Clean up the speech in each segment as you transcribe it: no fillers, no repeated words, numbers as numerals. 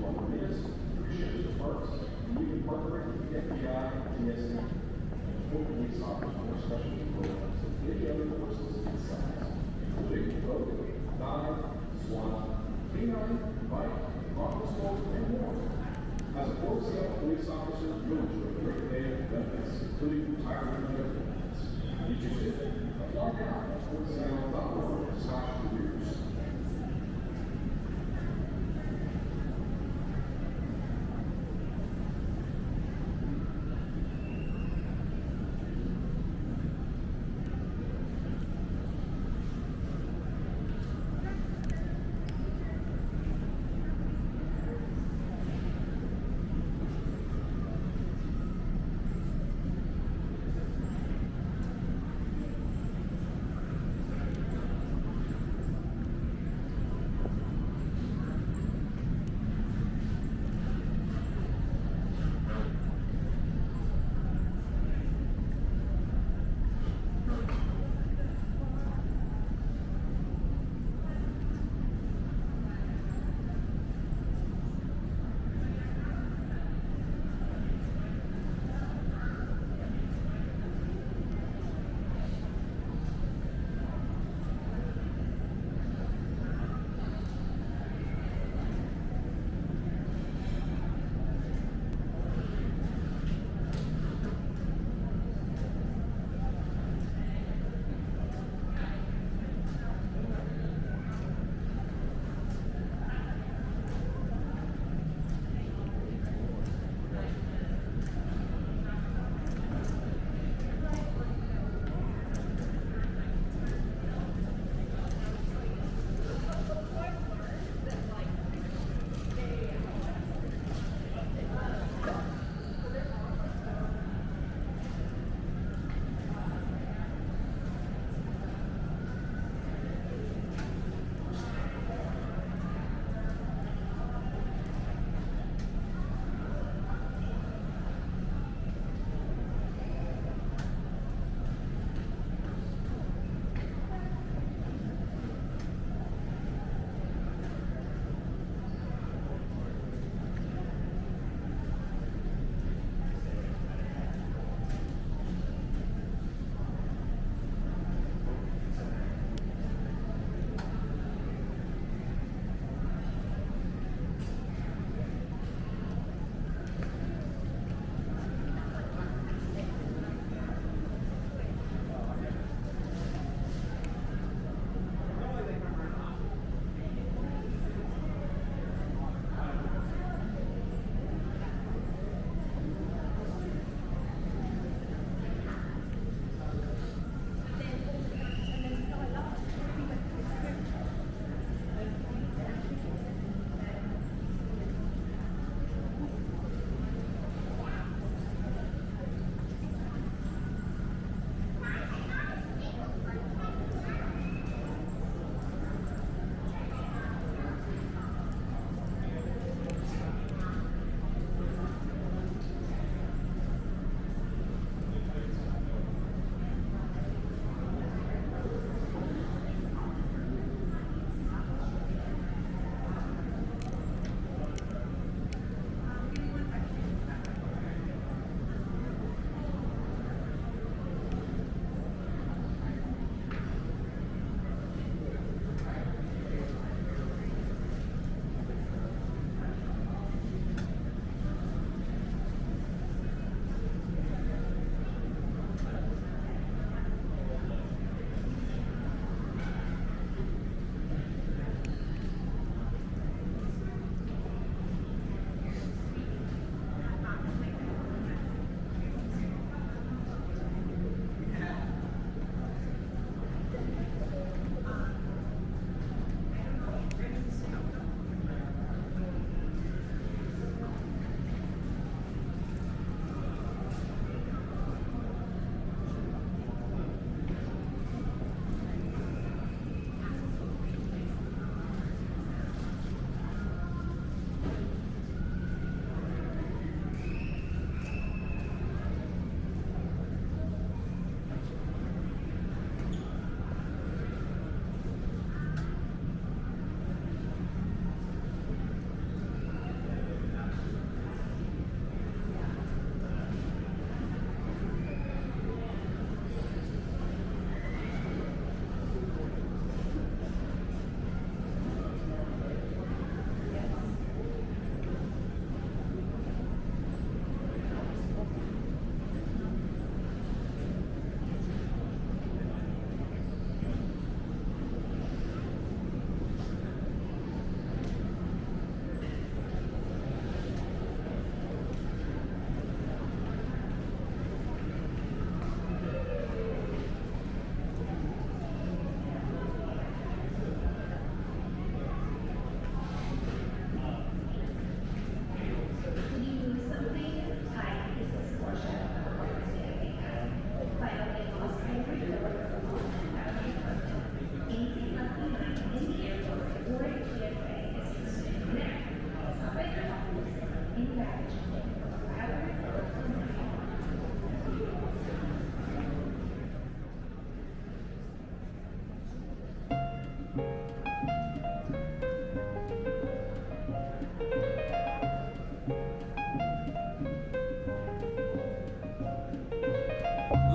Police, appreciates the parks, and even partnering with the FBI and TSA. For police officers more specialty programs of many other forces inside, including road, dive, SWAT, canine, bike, office smoke, and more. As a Fort Salem police officer, you'll enjoy a great day of benefits, including retirement and other benefits. Interested? Apply now at fortsalem.org/careers.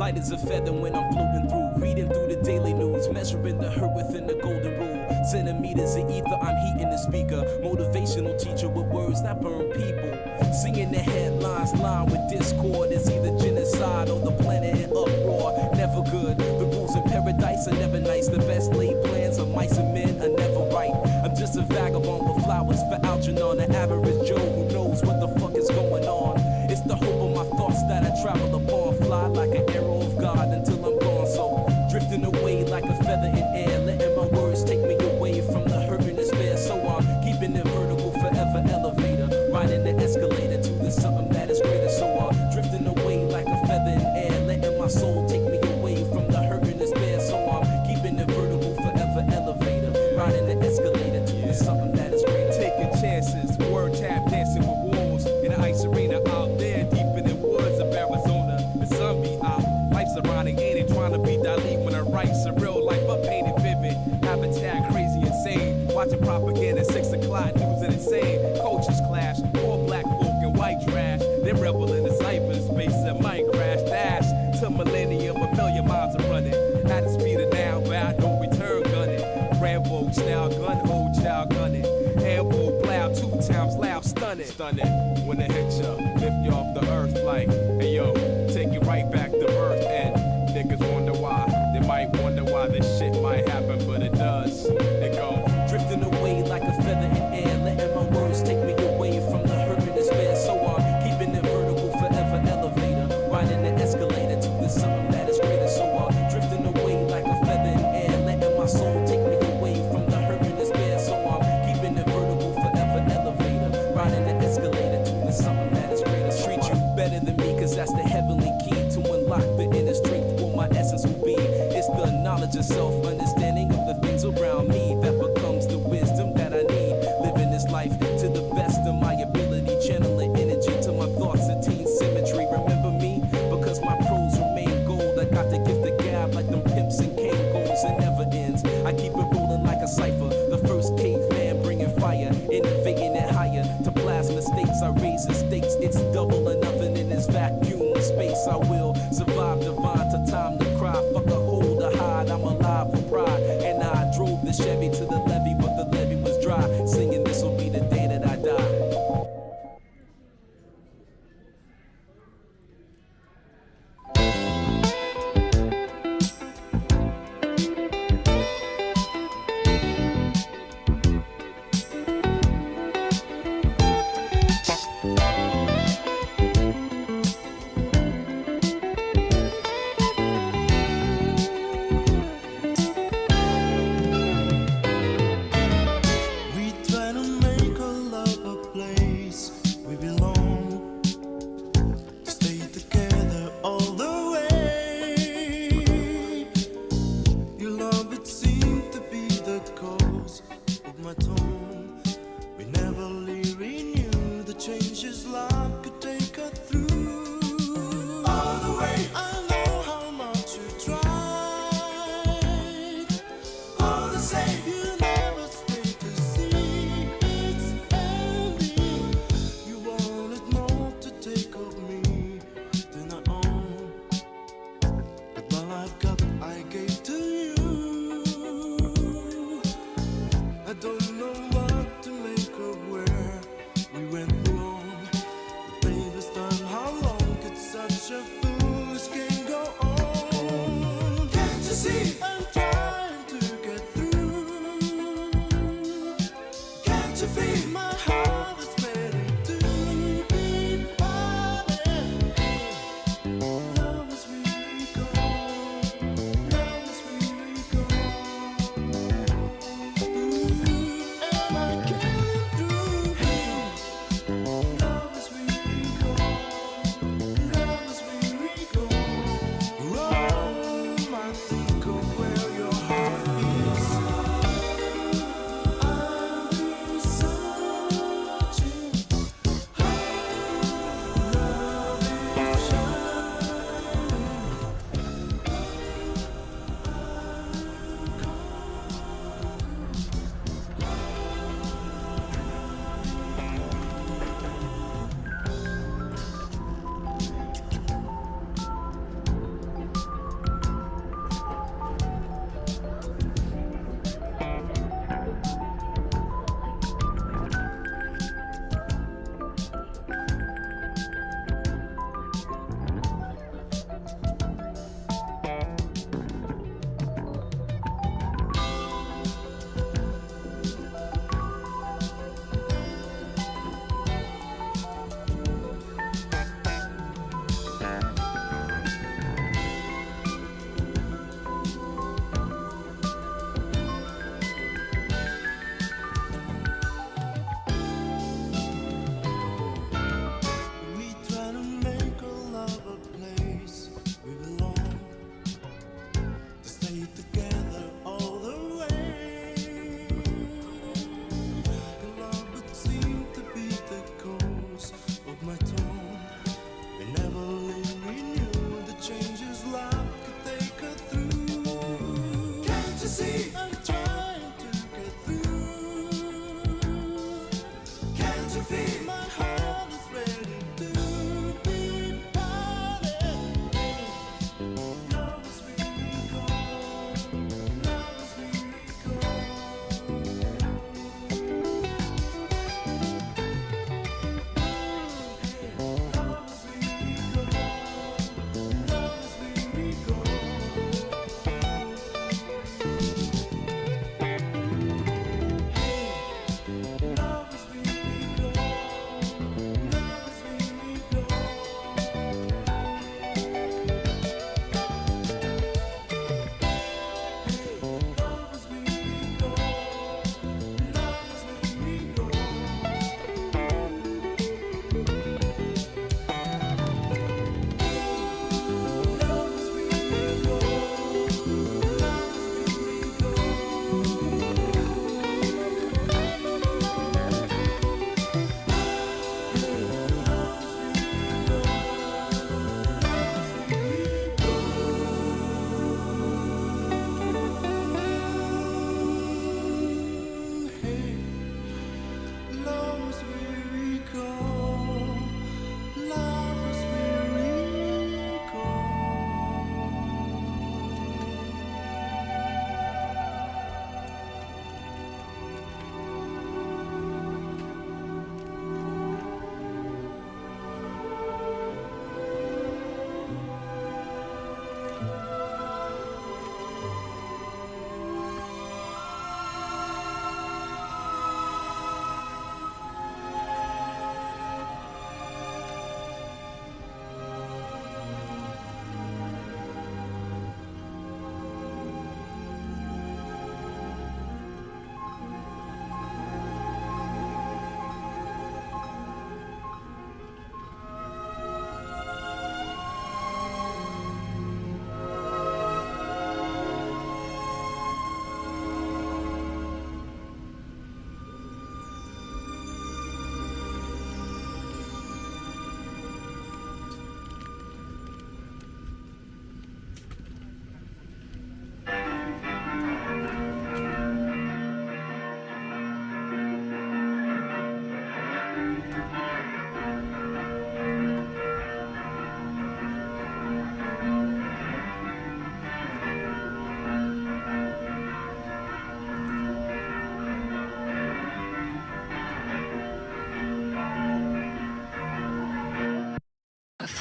Light as a feather when I'm floating through, reading through the daily news, measuring the hurt within the golden rule. Centimeters of ether, I'm heating the speaker. Motivational teacher with words that burn people. Singing the headlines, line with discord. It's either genocide or the planet in uproar. Never good. The rules in paradise are never nice. The best laid plans of mice and men are never right. I'm just a vagabond with flowers for Algernon, an average Joe who knows what the fuck is going on. It's the hope of my thoughts that I travel upon. Fly like an arrow of God until I'm gone. So drifting away like a feather in air, letting my words take me away from the hurt and despair. So I'm keeping it vertical, forever elevator, riding the escalator to the something that is greater. So I'm drifting away like a feather in air, letting my soul take me away from the hurt and despair. So I'm keeping it vertical, forever elevator, riding the escalator to the something that is greater. Taking chances, word tap dancing with wolves in the ice arena out there deep in the woods of Arizona. The sun be out, life's ironic, ain't it? Trying to be Dali when I write surreal life, I painted vivid. Habitat crazy, insane. Watching propaganda, 6 o'clock news and insane. Cultures clash, all black folk and white trash. They rebel in the cyberspace and might crash. Dash to millennium, a million miles are running. At the speed of now, bound no return gunning. Rambo, now gun, hold child gunning. Amble, blow, 2 times loud, stunning. Stunning, when it hit ya, lift you off the earth like, hey yo, take you right back to birth. And niggas wonder why, they might wonder why this shit might happen, but it does. They go, drifting away like a feather in air, letting my words take me away from the hurt and despair. So I'm keeping it vertical, forever elevator, riding the escalator to the something that is greater. So I'm drifting away like a feather in air, letting my soul take me away from the hurt and despair. So I'm keeping it vertical, forever elevator, riding the escalator to the something that is greater. Treat you better than me, cause that's the heavenly key to unlock the inner strength. What my essence will be, it's the knowledge of self, understanding of the things around me that becomes the wisdom that I need. Living this life to the best of my ability, channeling energy to my thoughts, attain symmetry. Remember me, because my prose remain gold. I got the gift of gab like them pimps and cane goals. It never ends, I keep it rolling like a cipher. The first caveman bringing fire, innovating it higher to plasma states. I raise the stakes, it's double or nothing in this vacuum of space. I will survive divine to time to cry. Fuck a hold or hide, I'm alive for pride. And I drove the Chevy to the levee, but the levee was dry. Singing this will be the day that I die.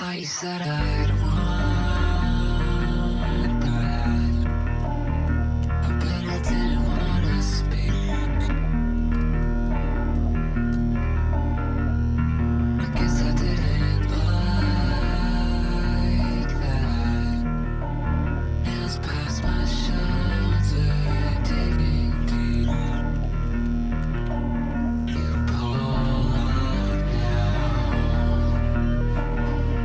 thought you said I'd want that, but I didn't wanna speak. I guess I didn't like that. Hands past my shoulder, digging deep. You pull up now,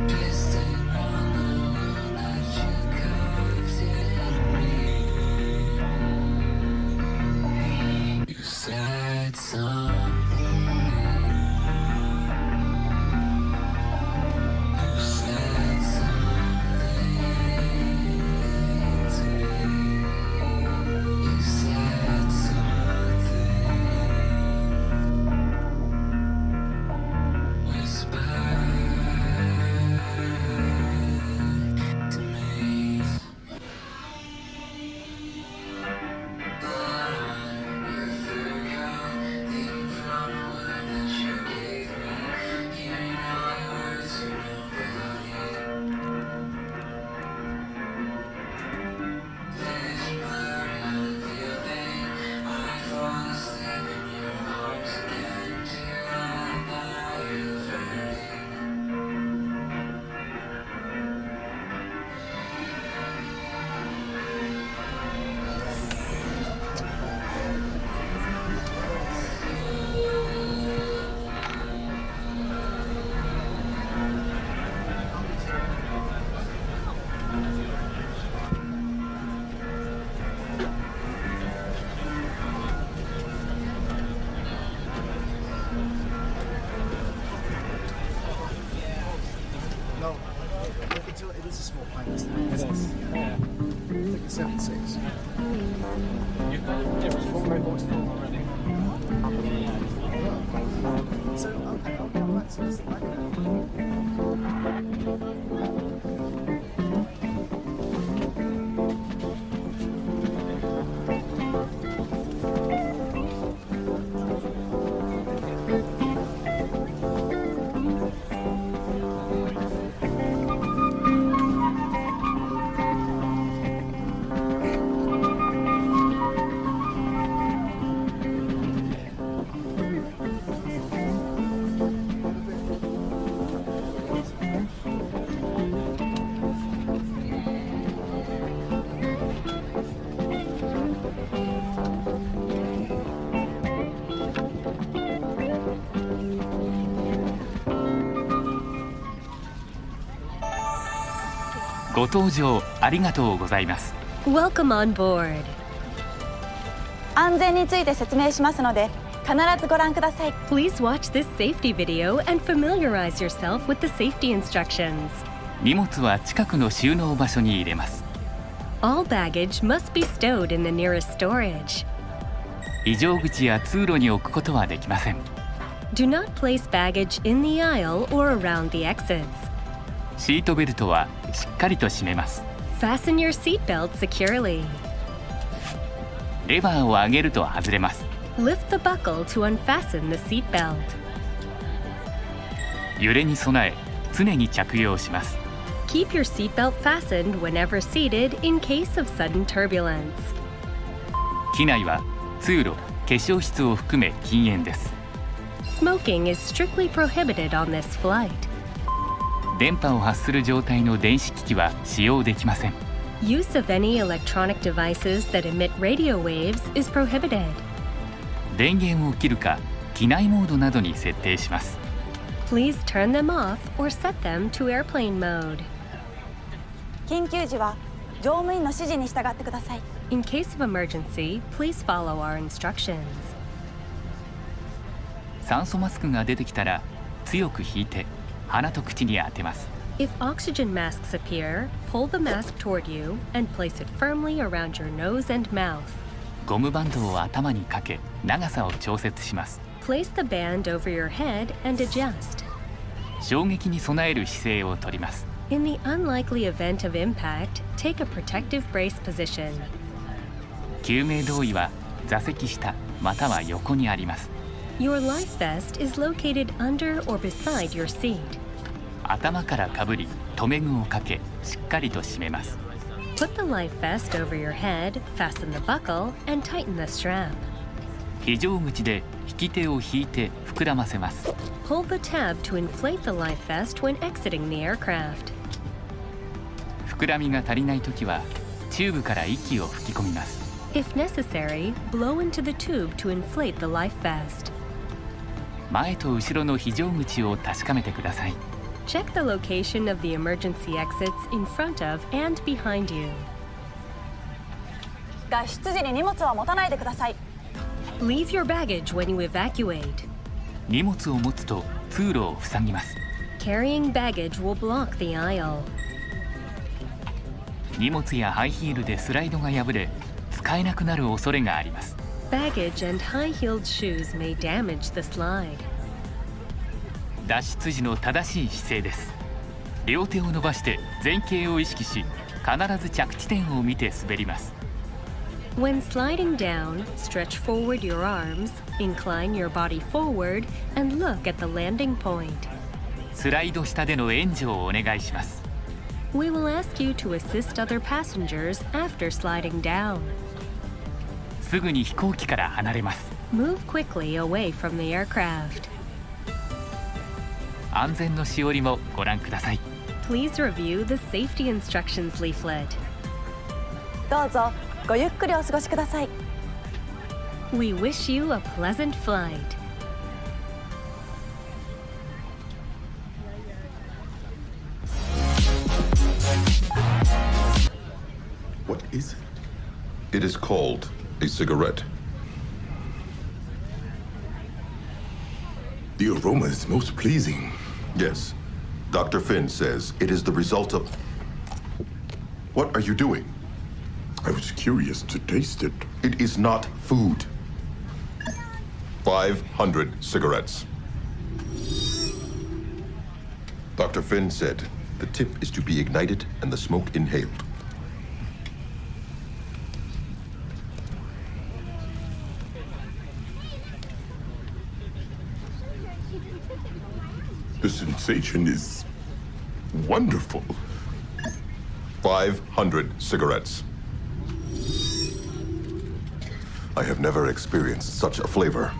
piston on the wound that you carved in me. You said something. You said something to me. You said something. Whisper to me. No, it is a small plane, isn't it? It is. Yeah. I think it's 76. You've got different very horsepower already. So, okay, I'll come back to this later. ご搭乗ありがとうございます。 Welcome on board. 安全について説明しますので必ずご覧ください。 Please watch this safety video and familiarize yourself with the safety instructions. 荷物は近くの収納場所に入れます。 All baggage must be stowed in the nearest storage. 非常口や通路に置くことはできません。 Do not place baggage in the aisle or around the exits. シートベルトはしっかりと締めます。 Fasten your seatbelt securely. レバーを上げると外れます。 Lift the buckle to unfasten the seatbelt. 揺れに備え常に着用します。 Keep your seatbelt fastened whenever seated in case of sudden turbulence. 機内は通路、化粧室を含め禁煙です。 Smoking is strictly prohibited on this flight. 電波を発する状態の電子機器は使用できません。 Use of any electronic devices that emit radio waves is prohibited. 電源を切るか機内モードなどに設定します。 Please turn them off or set them to airplane mode. 緊急時は乗務員の指示に従ってください。 In case of emergency, please follow our instructions. 酸素マスクが出てきたら強く引いて鼻と口に当てます。 If oxygen masks appear, pull the mask toward you and place it firmly around your nose and mouth. ゴムバンドを頭にかけ長さを調節します。 Place the band over your head and adjust. 衝撃に備える姿勢をとります。 In the unlikely event of impact, take a protective brace position. 救命胴衣は座席下または横にあります。 Your life vest is located under or beside your seat. 頭からかぶり留め具をかけしっかりと締めます。 Put the life vest over your head, fasten the buckle, and tighten the strap. 非常口で引き手を引いて膨らませます。 Pull the tab to inflate the life vest when exiting the aircraft. 膨らみが足りないときはチューブから息を吹き込みます。 If necessary, blow into the tube to inflate the life vest. 前と後ろの非常口を確かめてください。 Check the location of the emergency exits in front of and behind you. 脱出時に荷物は持たないでください。 Leave your baggage when you evacuate. 荷物を持つと通路を塞ぎます。 Carrying baggage will block the aisle. 荷物やハイヒールでスライドが破れ使えなくなる恐れがあります。 Baggage and high-heeled shoes may damage the slide. 脱出時の正しい姿勢です。両手を伸ばして前傾を意識し、必ず着地点を見て滑ります。 When sliding down, stretch forward your arms, incline your body forward, and look at the landing point. スライド下での援助をお願いします。 We will ask you to assist other passengers after sliding down. すぐに飛行機から離れます。 Move quickly away from the aircraft. 安全のしおりもご覧ください。 Please review the safety instructions leaflet. どうぞごゆっくりお過ごしください。 We wish you a pleasant flight. What is it? It is called a cigarette. The aroma is most pleasing. Yes. Dr. Finn says it is the result of... What are you doing? I was curious to taste it. It is not food. 500 cigarettes. Dr. Finn said the tip is to be ignited and the smoke inhaled. The sensation is wonderful. 500 cigarettes. I have never experienced such a flavor.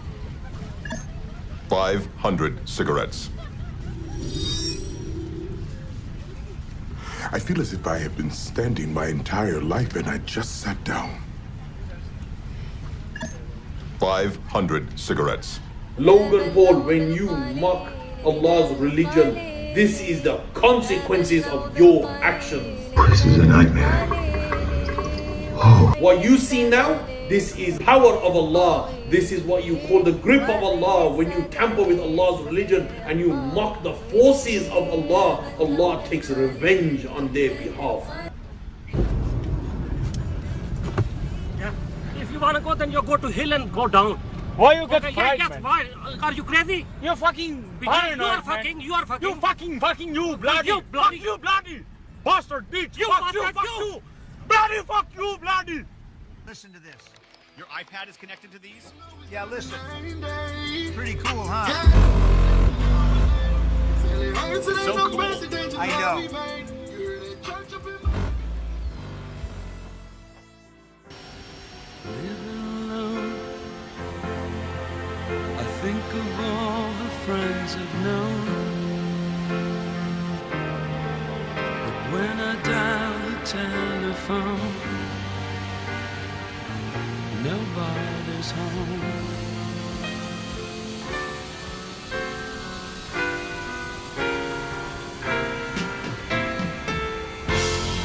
500 cigarettes. I feel as if I have been standing my entire life and I just sat down. 500 cigarettes. Logan Paul, when you mock Allah's religion, this is the consequences of your actions. This is a nightmare. Oh. What you see now, this is power of Allah. This is what you call the grip of Allah. When you tamper with Allah's religion and you mock the forces of Allah, Allah takes revenge on their behalf. Yeah. If you want to go, then you go to hill and go down. Why you get Okay, fried, yes, man? why? Are you crazy? You're fucking Because paranoid, you are man. fucking, you are fucking. You fucking, you bloody. You bloody. Fuck you, bloody. Bastard, bitch. You Fuck you, bastard, fuck you. you. Bloody, fuck you, bloody. Listen to this. Your iPad is connected to these? Yeah, listen. Pretty cool, huh? So cool. I know. I think of all the friends I've known, but when I dial the telephone, nobody's home.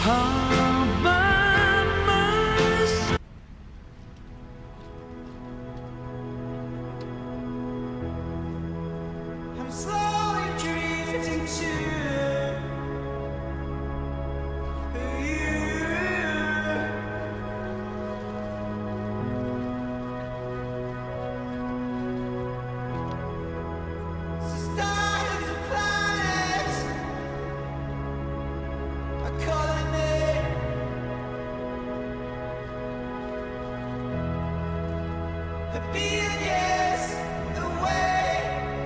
All by myself. I'm slowly drifting to you. Stars and planets are calling me. A billion years away.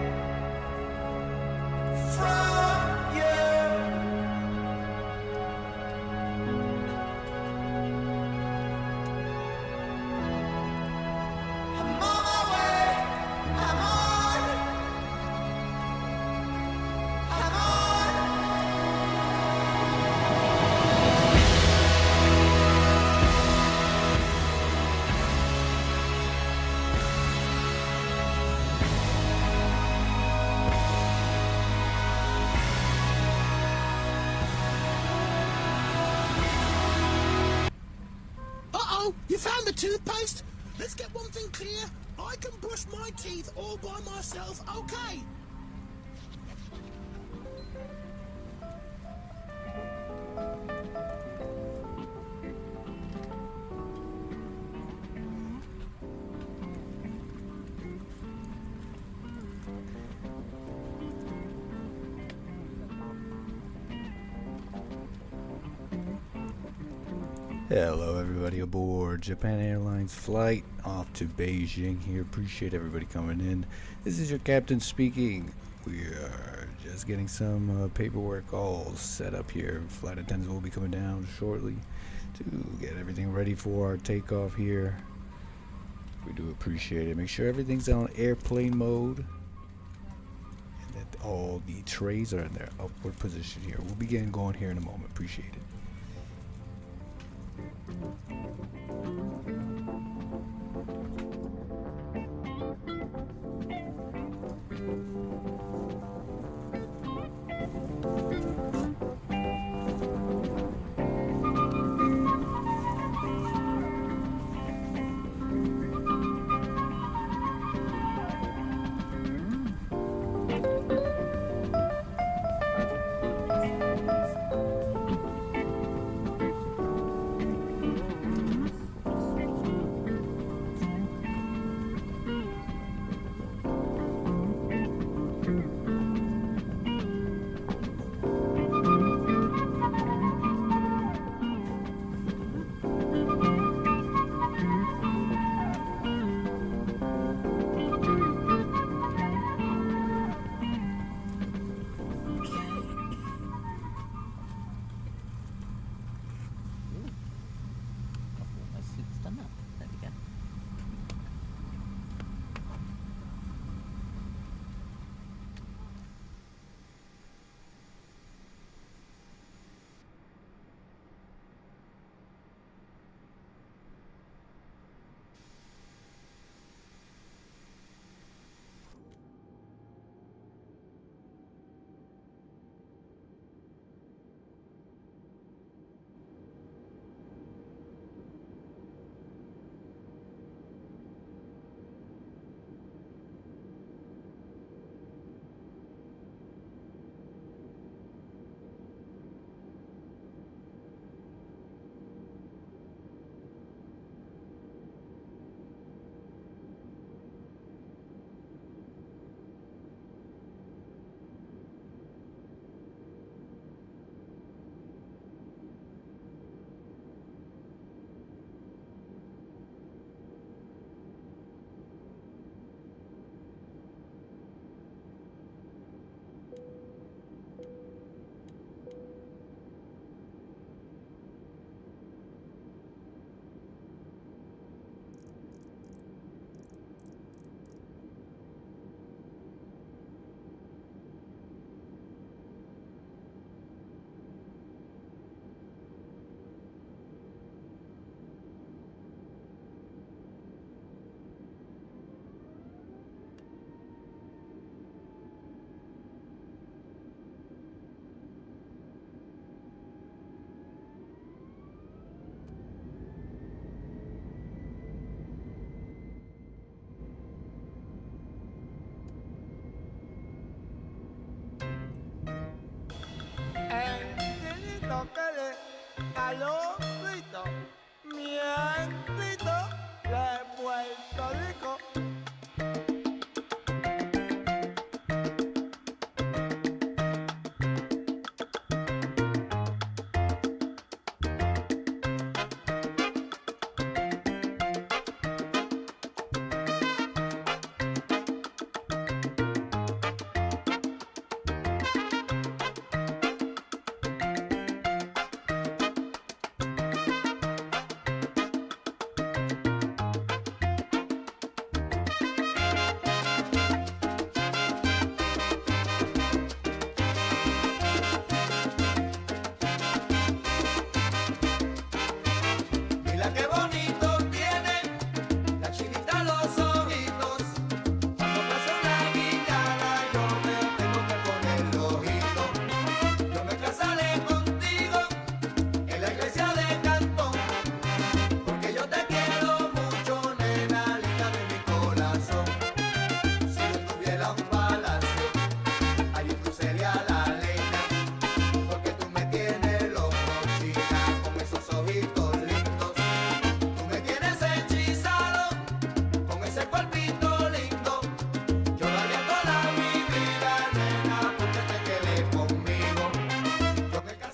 You found the toothpaste? Let's get one thing clear. I can brush my teeth all by myself, okay? Hello everybody aboard Japan Airlines flight off to Beijing here. Appreciate everybody coming in. This is your captain speaking. We are just getting some paperwork all set up here. Flight attendants will be coming down shortly to get everything ready for our takeoff here. We do appreciate it. Make sure everything's on airplane mode and that all the trays are in their upward position here. We'll be getting going here in a moment. Appreciate it. Aló, Rito, mientito de Puerto Rico.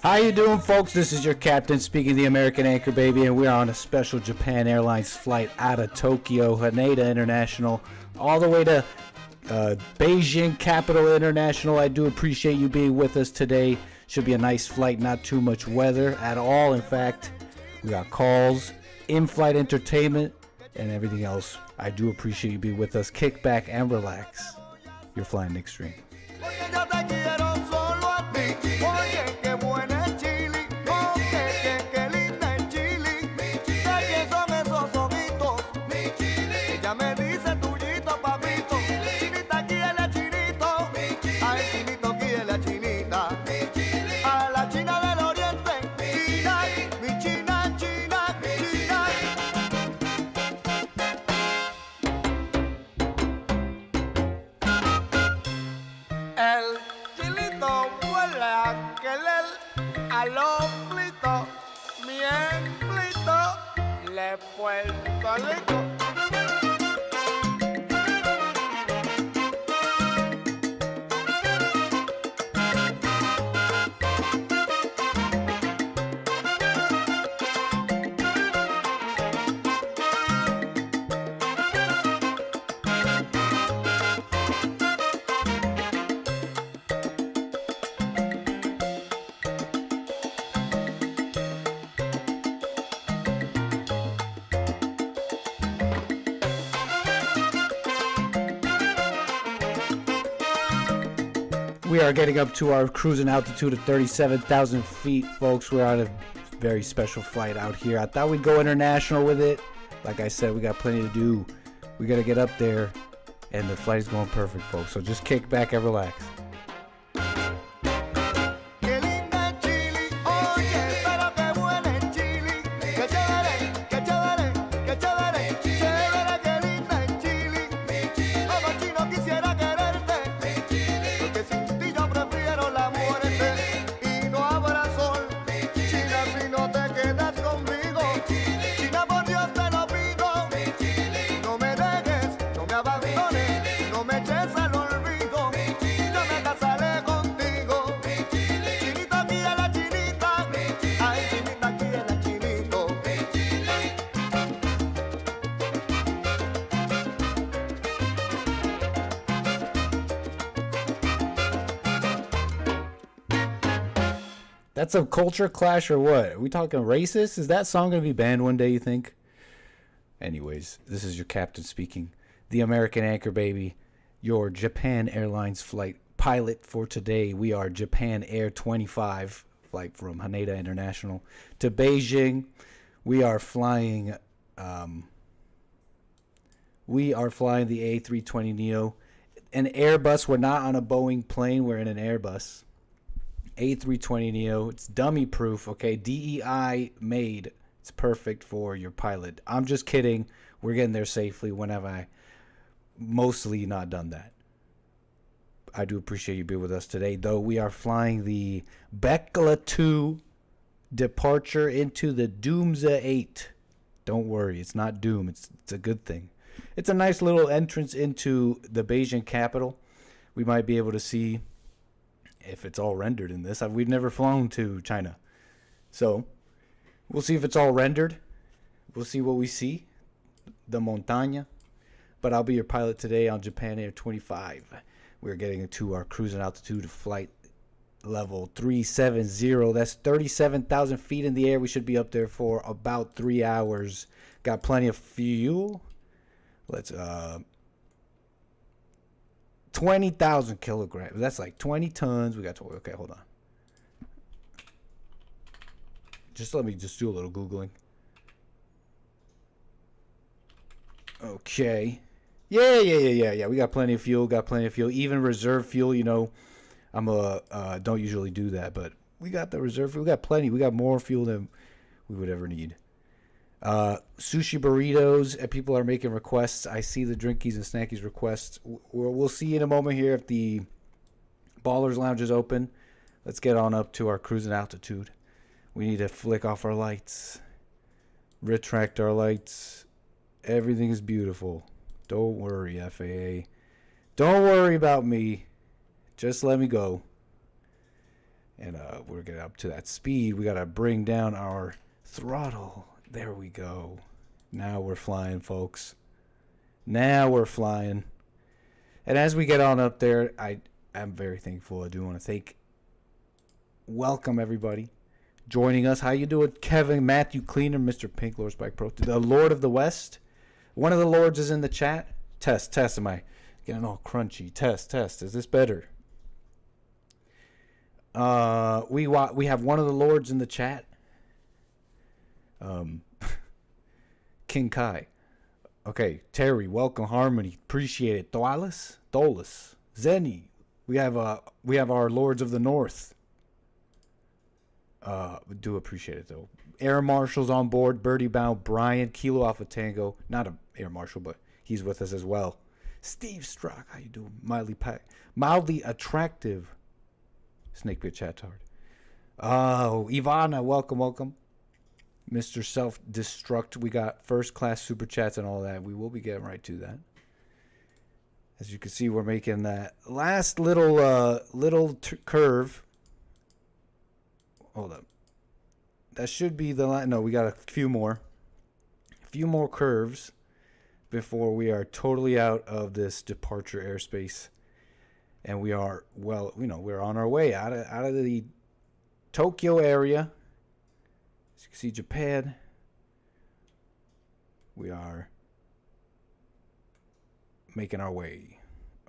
How you doing, folks? This is your captain speaking, the American Anchor Baby, and we are on a special Japan Airlines flight out of Tokyo, Haneda International, all the way to Beijing Capital International. I do appreciate you being with us today. Should be a nice flight, not too much weather at all. In fact, we got calls, in-flight entertainment, and everything else. I do appreciate you being with us. Kick back and relax. You're flying extreme. El chilito huele a querer al omblito, bien flito, le Puerto Rico. We are getting up to our cruising altitude of 37,000 feet, folks. We're on a very special flight out here. I thought we'd go international with it. Like I said, we got plenty to do. We got to get up there, and the flight is going perfect, folks. So just kick back and relax. That's a culture clash or what? Are we talking racist? Is that song going to be banned one day, you think? Anyways, this is your captain speaking. The American Anchor Baby. Your Japan Airlines flight pilot for today. We are Japan Air 25, flight from Haneda International to Beijing. We are flying the A320neo. An Airbus. We're not on a Boeing plane. We're in an Airbus. A320neo. It's dummy proof, okay? DEI made. It's perfect for your pilot. I'm just kidding. We're getting there safely. When have I mostly not done that? I do appreciate you being with us today, though. We are flying the 𝒏𝒄𝒊𝒂𝒍𝒔 2 departure into the 𝒏𝒊𝒄𝒌𝒔𝒕𝒓𝒆𝒂𝒎. Don't worry, it's not doom. It's a good thing. It's a nice little entrance into the Beijing capital. We might be able to see if it's all rendered in this. We've never flown to China, so we'll see if it's all rendered. We'll see what we see. The montaña. But I'll be your pilot today on Japan Air 25. We're getting to our cruising altitude of flight level 370. That's 37,000 feet in the air. We should be up there for about 3 hours. Got plenty of fuel. Let's 20,000 kilograms. That's like 20 tons. We got to, okay, hold on. Just let me just do a little Googling. Okay. Yeah. We got plenty of fuel. Even reserve fuel, you know. I'm don't usually do that, but we got the reserve fuel. We got plenty. We got more fuel than we would ever need. Sushi burritos, and people are making requests. I see the drinkies and snackies requests. We'll see in a moment here if the Ballers Lounge is open. Let's get on up to our cruising altitude. We need to flick off our lights, retract our lights. Everything is beautiful. Don't worry, FAA. Don't worry about me. Just let me go. And we're getting up to that speed. We got to bring down our throttle. There we go. Now we're flying, folks. Now we're flying. And as we get on up there, I'm very thankful. I do want to welcome everybody joining us. How you doing, Kevin, Matthew Cleaner, Mr. Pink, Lord Spike Pro, the Lord of the West. One of the lords is in the chat. Test. Am I getting all crunchy? Test. Is this better? We have one of the lords in the chat. King Kai. Okay, Terry, welcome. Harmony, appreciate it. Dolus, Zenny. We have our lords of the north. We do appreciate it though. Air Marshal's on board. Birdie Bow, Brian, Kilo Alpha Tango. Not a Air Marshal, but he's with us as well. Steve Strock, how you doing? Mildly attractive. Snake Pit Chatard. Oh, Ivana, welcome. Mr. Self-Destruct. We got first class super chats and all that. We will be getting right to that. As you can see, we're making that last little curve. Hold up. That should be the line. No, we got a few more curves before we are totally out of this departure airspace. And we are, we're on our way out of the Tokyo area. As you can see, Japan. We are making our way.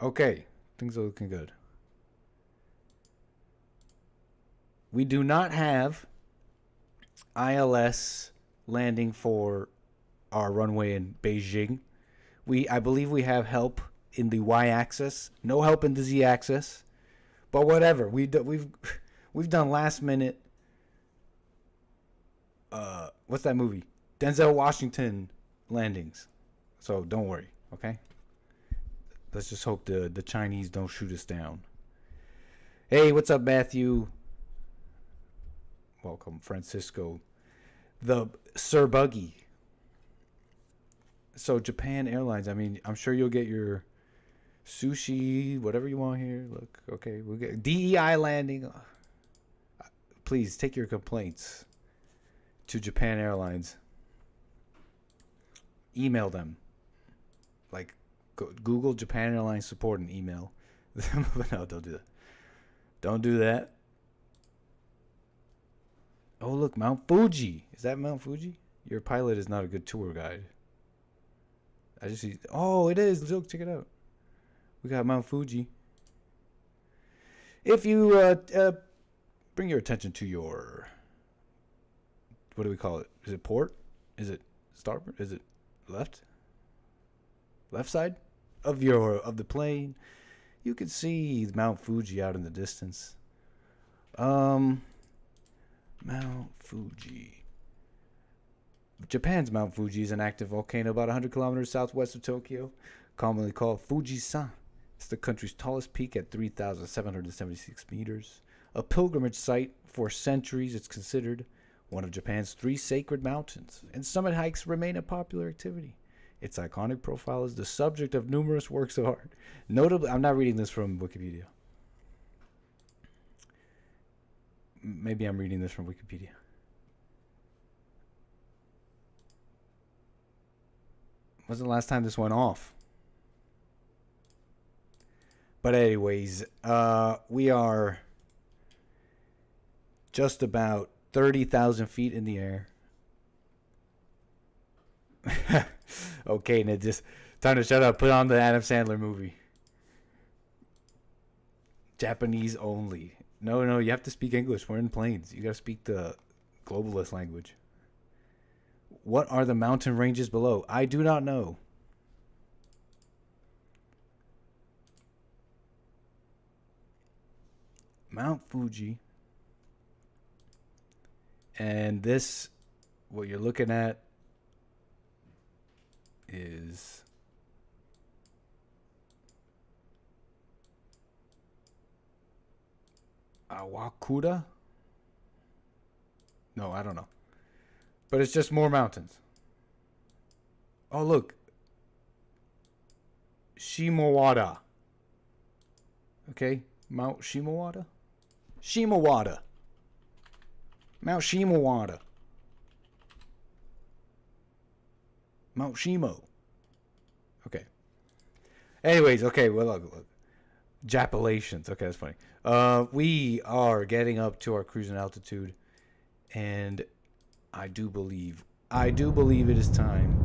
Okay, things are looking good. We do not have ILS landing for our runway in Beijing. I believe we have help in the y-axis, no help in the z-axis, but whatever. We've done last minute. What's that movie? Denzel Washington landings. So don't worry, okay? Let's just hope the Chinese don't shoot us down. Hey, what's up, Matthew? Welcome, Francisco. The Sir Buggy. So Japan Airlines. I mean, I'm sure you'll get your sushi, whatever you want here. Look, okay, we'll get DEI landing. Please take your complaints to Japan Airlines. Email them. Like, Google Japan Airlines support and email. No, don't do that. Don't do that. Oh, look, Mount Fuji. Is that Mount Fuji? Your pilot is not a good tour guide. I just see. Oh, it is. Look, check it out. We got Mount Fuji. If you bring your attention to your, what do we call it? Is it port? Is it starboard? Is it left? Left side of the plane. You can see Mount Fuji out in the distance. Mount Fuji. Japan's Mount Fuji is an active volcano about 100 kilometers southwest of Tokyo, commonly called Fujisan. It's the country's tallest peak at 3,776 meters. A pilgrimage site for centuries, it's considered one of Japan's 3 sacred mountains, and summit hikes remain a popular activity. Its iconic profile is the subject of numerous works of art. Notably, I'm not reading this from Wikipedia. Maybe I'm reading this from Wikipedia. When's the last time this went off? But anyways, we are just about 30,000 feet in the air. Okay, Ned, just time to shut up. Put on the Adam Sandler movie. Japanese only. No, you have to speak English. We're in planes. You gotta speak the globalist language. What are the mountain ranges below? I do not know. Mount Fuji. And this, what you're looking at, is Awakura? No, I don't know. But it's just more mountains. Oh, look. Shimowada. Okay? Mount Shimowada? Shimawada. Mount Shimawada. Mount Shimo. Okay. Anyways, okay, well, look. Japalations. Okay, that's funny. We are getting up to our cruising altitude, and I do believe it is time.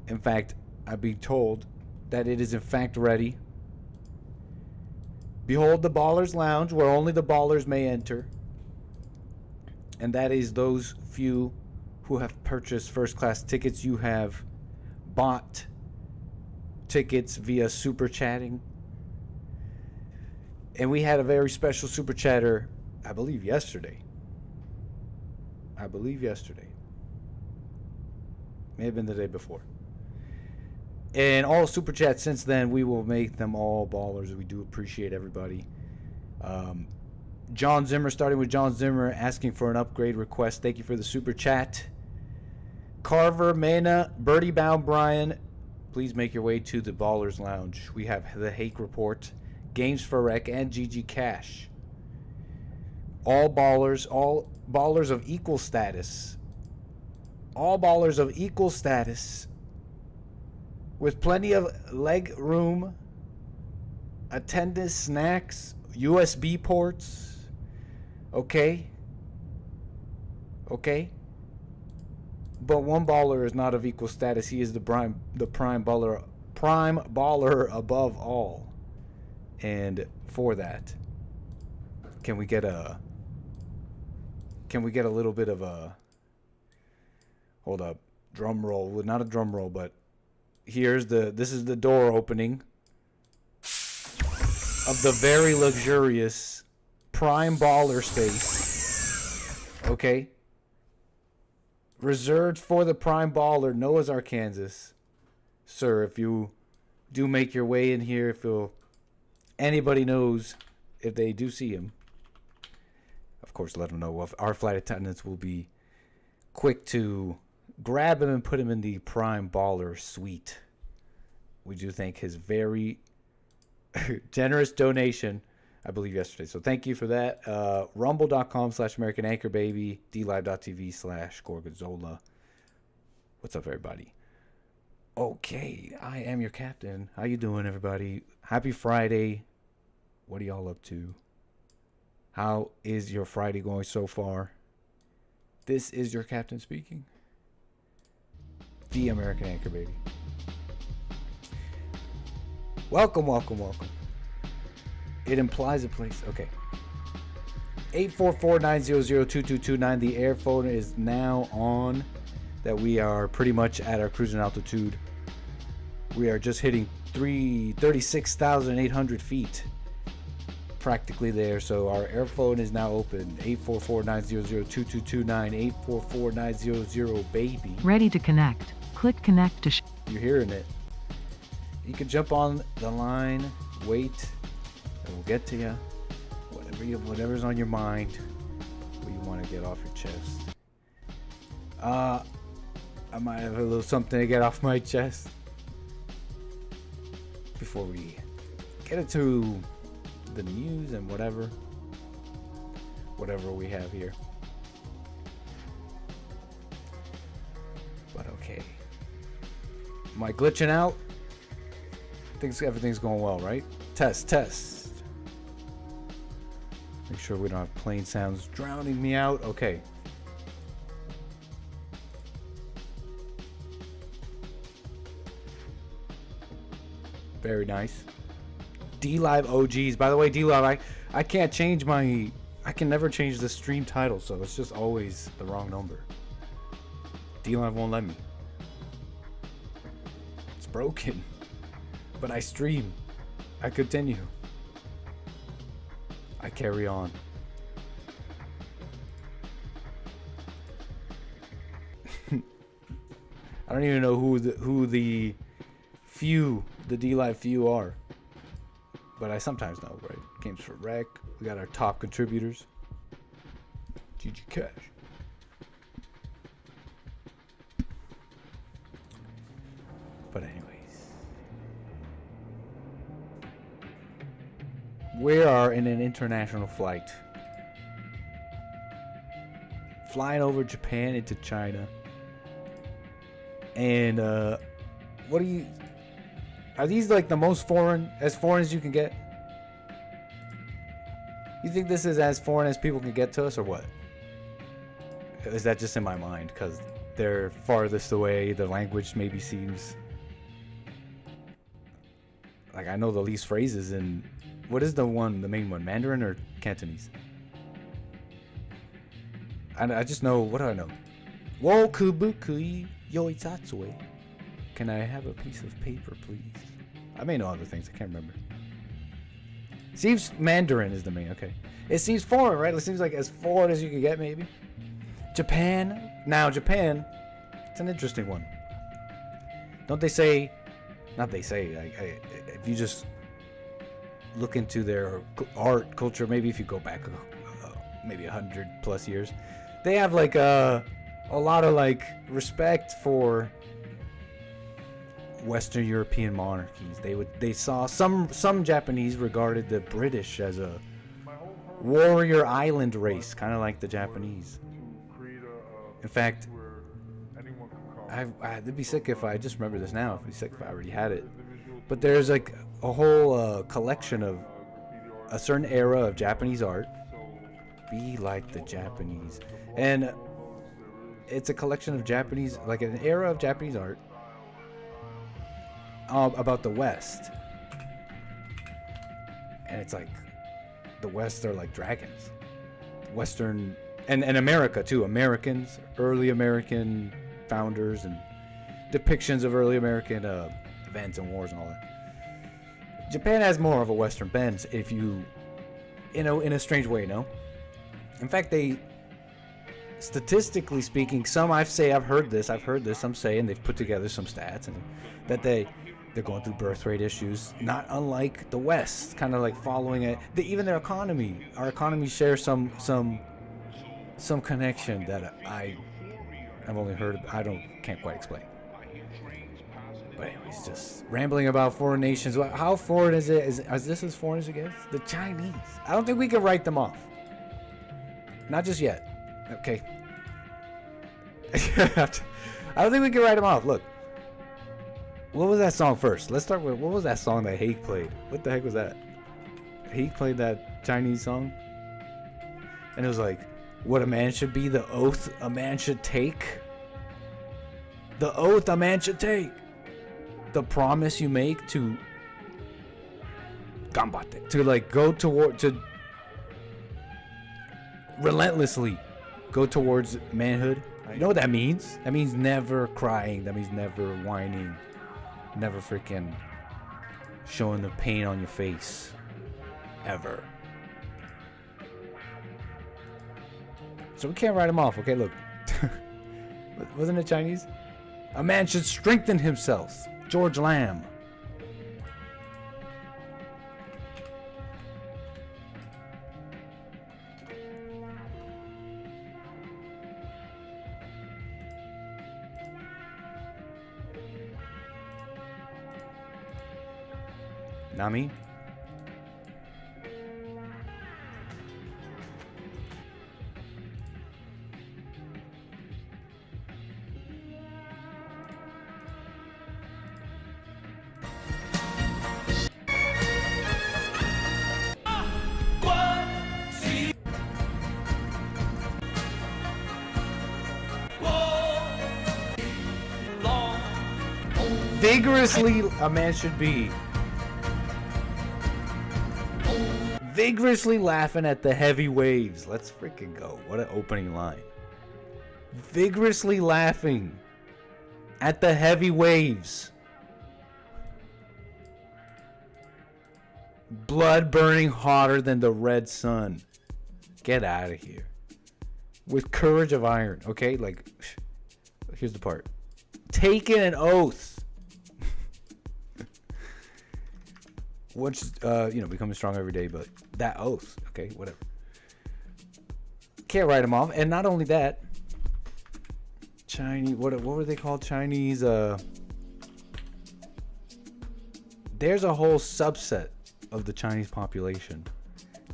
In fact, I've been told that it is in fact ready. Behold the Ballers Lounge, where only the ballers may enter. And that is those few who have purchased first class tickets. You have bought tickets via super chatting. And we had a very special super chatter, I believe yesterday. May have been the day before. And all super chats since then, we will make them all ballers. We do appreciate everybody. John Zimmer, starting with John Zimmer, asking for an upgrade request. Thank you for the super chat. Carver, Mena, Birdie Bound, Brian, please make your way to the Ballers Lounge. We have the Hake Report, Games for Rec, and GG Cash. All ballers of equal status. All ballers of equal status. With plenty of leg room, attendance, snacks, USB ports. Okay? But one baller is not of equal status. He is the prime baller above all. And for that, can we get a little bit of a, hold up, drum roll? Well, not a drum roll, but this is the door opening of the very luxurious prime baller space. Okay? Reserved for the prime baller, Noah's Arkansas. Sir, if you do make your way in here, anybody knows, if they do see him, of course, let him know. Our flight attendants will be quick to grab him and put him in the prime baller suite. We do thank his very generous donation, I believe, yesterday. So thank you for that. Rumble.com/AmericanAnchorBaby, DLive.tv/𝒔𝒐𝒄𝒊𝒂𝒍𒔔. What's up, everybody? Okay, I am your captain. How you doing, everybody? Happy Friday. What are y'all up to? How is your Friday going so far? This is your captain speaking. The American Anchor Baby. Welcome. It implies a place. Okay. 844-900-2229. The air phone is now on. That we are pretty much at our cruising altitude. We are just hitting 36,800 feet. Practically there. So our air phone is now open. 844-900-2229. 844-900-baby. Ready to connect. Click connect to. You're hearing it. You can jump on the line, wait, and we'll get to you. Whatever's on your mind, what you want to get off your chest. I might have a little something to get off my chest before we get into the news and whatever we have here. But okay. Am I glitching out? I think everything's going well, right? Test. Make sure we don't have plane sounds drowning me out. Okay. Very nice. DLive OGs. By the way, DLive, I can't change I can never change the stream title, so it's just always the wrong number. DLive won't let me. It's broken. But I stream. I continue. I carry on. I don't even know who the DLive few are. But I sometimes know, right? Games for Rec. We got our top contributors. GG Cash. But anyways. We are in an international flight. Flying over Japan into China. And what do you... Are these like the most foreign as you can get? You think this is as foreign as people can get to us, or what? Is that just in my mind? Because they're farthest away, the language maybe seems... Like, I know the least phrases in... What is the main one? Mandarin or Cantonese? I just know... What do I know? 𒒏𒊄𝒂𝒎. Can I have a piece of paper, please? I may know other things. I can't remember. Seems Mandarin is the main. Okay. It seems foreign, right? It seems like as foreign as you can get, maybe. Japan. Now, Japan. It's an interesting one. Don't they say... Not they say. If you just look into their art, culture, maybe if you go back maybe 100+ years, they have like a lot of like respect for Western European monarchies. They saw some Japanese regarded the British as a warrior island race, kind of like the Japanese. In fact, I'd be sick if I just remember this now. I'd be sick if I already had it. But there's like a whole collection of a certain era of Japanese art. Be like the Japanese, and it's a collection of Japanese, like an era of Japanese art about the West. And it's like the West are like dragons. Western and America too. Americans, early American founders and depictions of early American events and wars and all that. Japan has more of a Western bend, if you, in a strange way, no? In fact, they, statistically speaking, I've heard this, some say, and they've put together some stats, and that they're going through birth rate issues, not unlike the West, kind of like following it. Even their economy, our economy shares some connection that I've only heard. Can't quite explain. But anyways, just rambling about foreign nations. How foreign is it? Is this as foreign as it gets? The Chinese. I don't think we can write them off. Not just yet. Okay. I don't think we can write them off. Look. What was that song first? Let's start with, what was that song that Hake played? What the heck was that? Hake played that Chinese song? And it was like, what a man should be, the oath a man should take. The oath a man should take. The promise you make to ganbatte, to like go toward, to relentlessly go towards manhood. You know what that means? That means never crying. That means never whining. Never freaking showing the pain on your face. Ever. So we can't write them off. Okay, look. Wasn't it Chinese? A man should strengthen himself. George Lamb. Nami? Vigorously a man should be. Vigorously laughing at the heavy waves. Let's freaking go. What an opening line. Vigorously laughing at the heavy waves. Blood burning hotter than the red sun. Get out of here. With courage of iron. Okay, like, here's the part. Taking an oath. Once, becoming strong every day, but that oath, okay, whatever. Can't write them off. And not only that, Chinese, what were they called? Chinese, there's a whole subset of the Chinese population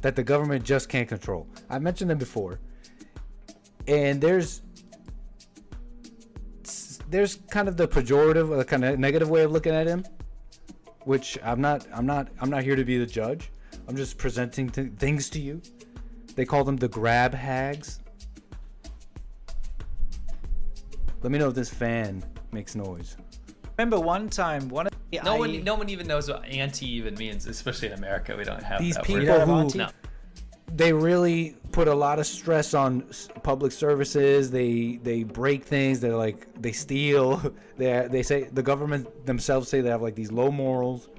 that the government just can't control. I mentioned them before, and there's kind of the pejorative, or the kind of negative way of looking at him, which I'm not here to be the judge. I'm just presenting things to you. They call them the grab hags. Let me know if this fan makes noise. Remember one time, no one even knows what anti even means, especially in America. We don't have these that people word. who they really put a lot of stress on public services. They break things. They steal. They say the government themselves say they have like these low morals.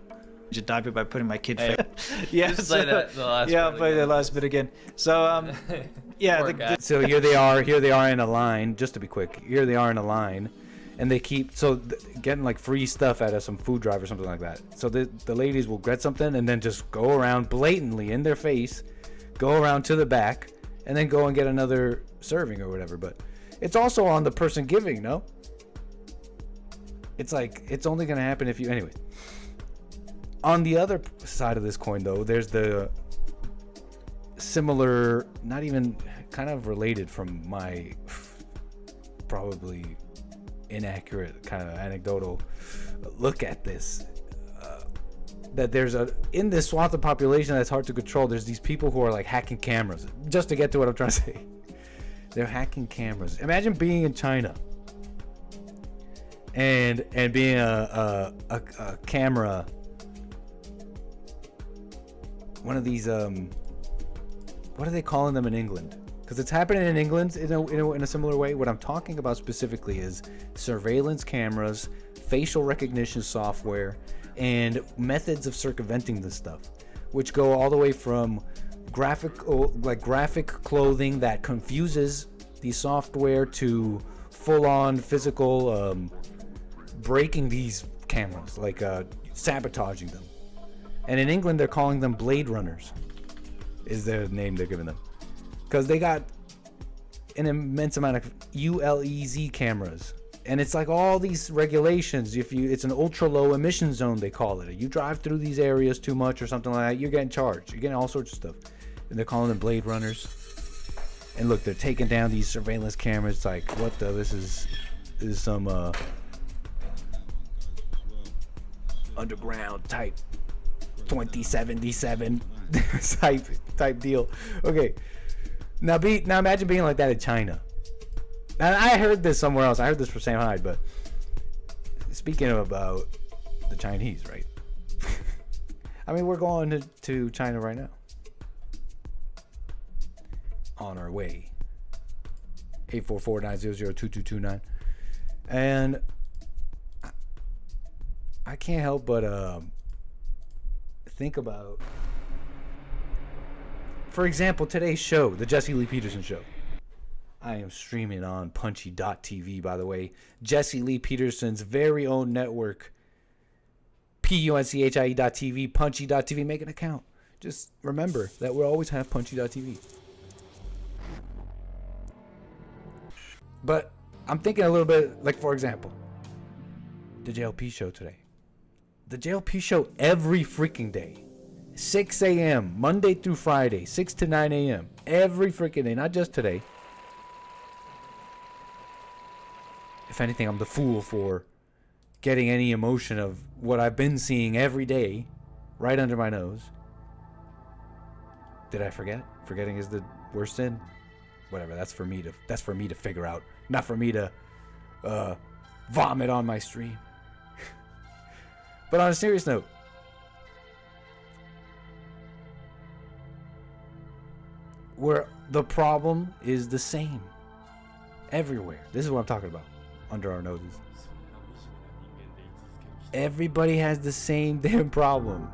Just diaper by putting my kid. Hey, yeah, just play that, the last yeah, I'll play the last bit again. So yeah, so here they are in a line. Just to be quick, here they are in a line, and they keep getting like free stuff out of some food drive or something like that. So the ladies will get something and then just go around blatantly in their face, go around to the back, and then go and get another serving or whatever. But it's also on the person giving, no? It's like it's only gonna happen if you anyway. On the other side of this coin, though, there's the similar, not even kind of related from my probably inaccurate kind of anecdotal look at this. That there's in this swath of population that's hard to control, there's these people who are like hacking cameras. Just to get to what I'm trying to say. They're hacking cameras. Imagine being in China and being a camera. One of these what are they calling them in England? Because it's happening in England in a similar way. What I'm talking about specifically is surveillance cameras, facial recognition software, and methods of circumventing this stuff, which go all the way from graphic clothing that confuses the software to full-on physical breaking these cameras, like sabotaging them. And in England, they're calling them Blade Runners, is their name they're giving them. Because they got an immense amount of ULEZ cameras. And it's like all these regulations. It's an ultra low emission zone, they call it. If you drive through these areas too much or something like that, you're getting charged. You're getting all sorts of stuff. And they're calling them Blade Runners. And look, they're taking down these surveillance cameras. It's like, what the, this is some underground type 2077 type deal. Okay, now imagine being like that in China. Now I heard this somewhere else. I heard this from Sam Hyde, but speaking about the Chinese, right? I mean, we're going to China right now. On our way. 844-900-2229. And I can't help but think about, for example, today's show, the Jesse Lee Peterson show. I am streaming on punchy.tv, by the way. Jesse Lee Peterson's very own network. punchie.tv, punchy.tv. Make an account. Just remember that we'll always have punchy.tv. But I'm thinking a little bit, like, for example, the JLP show today. The JLP show every freaking day. 6 a.m. Monday through Friday, 6 to 9 a.m. Every freaking day, not just today. If anything, I'm the fool for getting any emotion of what I've been seeing every day right under my nose. Did I forget? Forgetting is the worst sin. Whatever, that's for me to figure out, not for me to vomit on my stream. But on a serious note, where the problem is the same everywhere. This is what I'm talking about. Under our noses. Everybody has the same damn problem.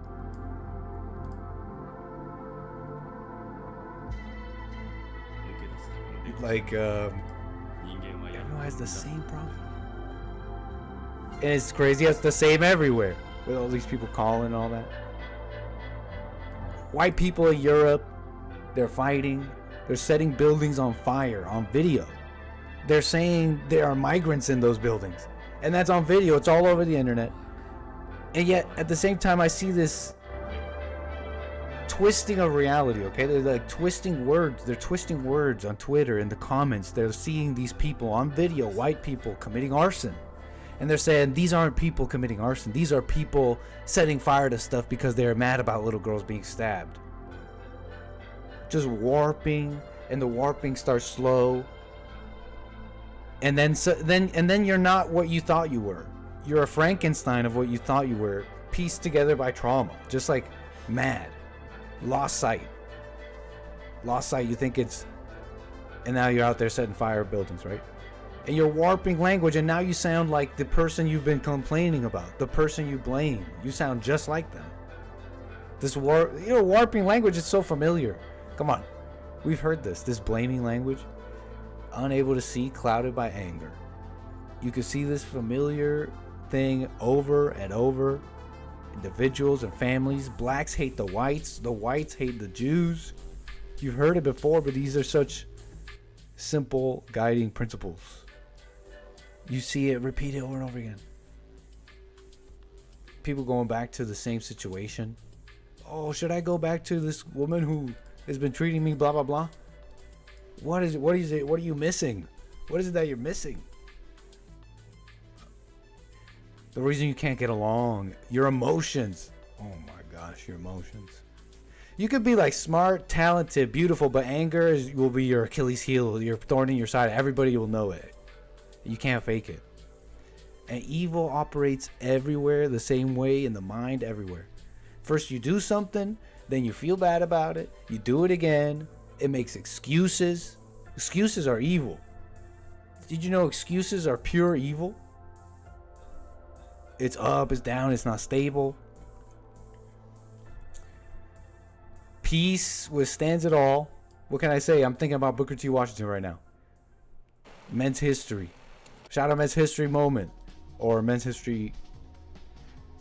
Like, everyone has the same problem. And it's crazy, it's the same everywhere. With all these people calling and all that. White people in Europe, they're fighting. They're setting buildings on fire on video. They're saying there are migrants in those buildings. And that's on video. It's all over the internet. And yet, at the same time, I see this twisting of reality, okay? They're like twisting words. They're twisting words on Twitter in the comments. They're seeing these people on video, white people committing arson. And they're saying these aren't people committing arson. These are people setting fire to stuff because they're mad about little girls being stabbed. Just warping, and the warping starts slow. And then you're not what you thought you were. You're a Frankenstein of what you thought you were, pieced together by trauma. Just like mad. Lost sight. Lost sight, you think it's... And now you're out there setting fire to buildings, right? And you're warping language, and now you sound like the person you've been complaining about, the person you blame. You sound just like them. This warping language is so familiar. Come on, we've heard this blaming language. Unable to see, clouded by anger. You can see this familiar thing over and over. Individuals and families. Blacks hate the whites hate the Jews. You've heard it before, but these are such simple guiding principles. You see it repeated over and over again. People going back to the same situation. Oh, should I go back to this woman who has been treating me blah blah blah? What is it? What are you missing? What is it that you're missing? The reason you can't get along, your emotions. Oh my gosh, your emotions. You could be like smart, talented, beautiful, but anger will be your Achilles heel, your thorn in your side. Everybody will know it. You can't fake it. And evil operates everywhere the same way in the mind, everywhere. First you do something, then you feel bad about it. You do it again. It makes excuses. Excuses are evil. Did you know excuses are pure evil? It's up, it's down, it's not stable. Peace withstands it all. What can I say? I'm thinking about Booker T. Washington right now. Men's history. Shout out Men's History Moment. Or Men's History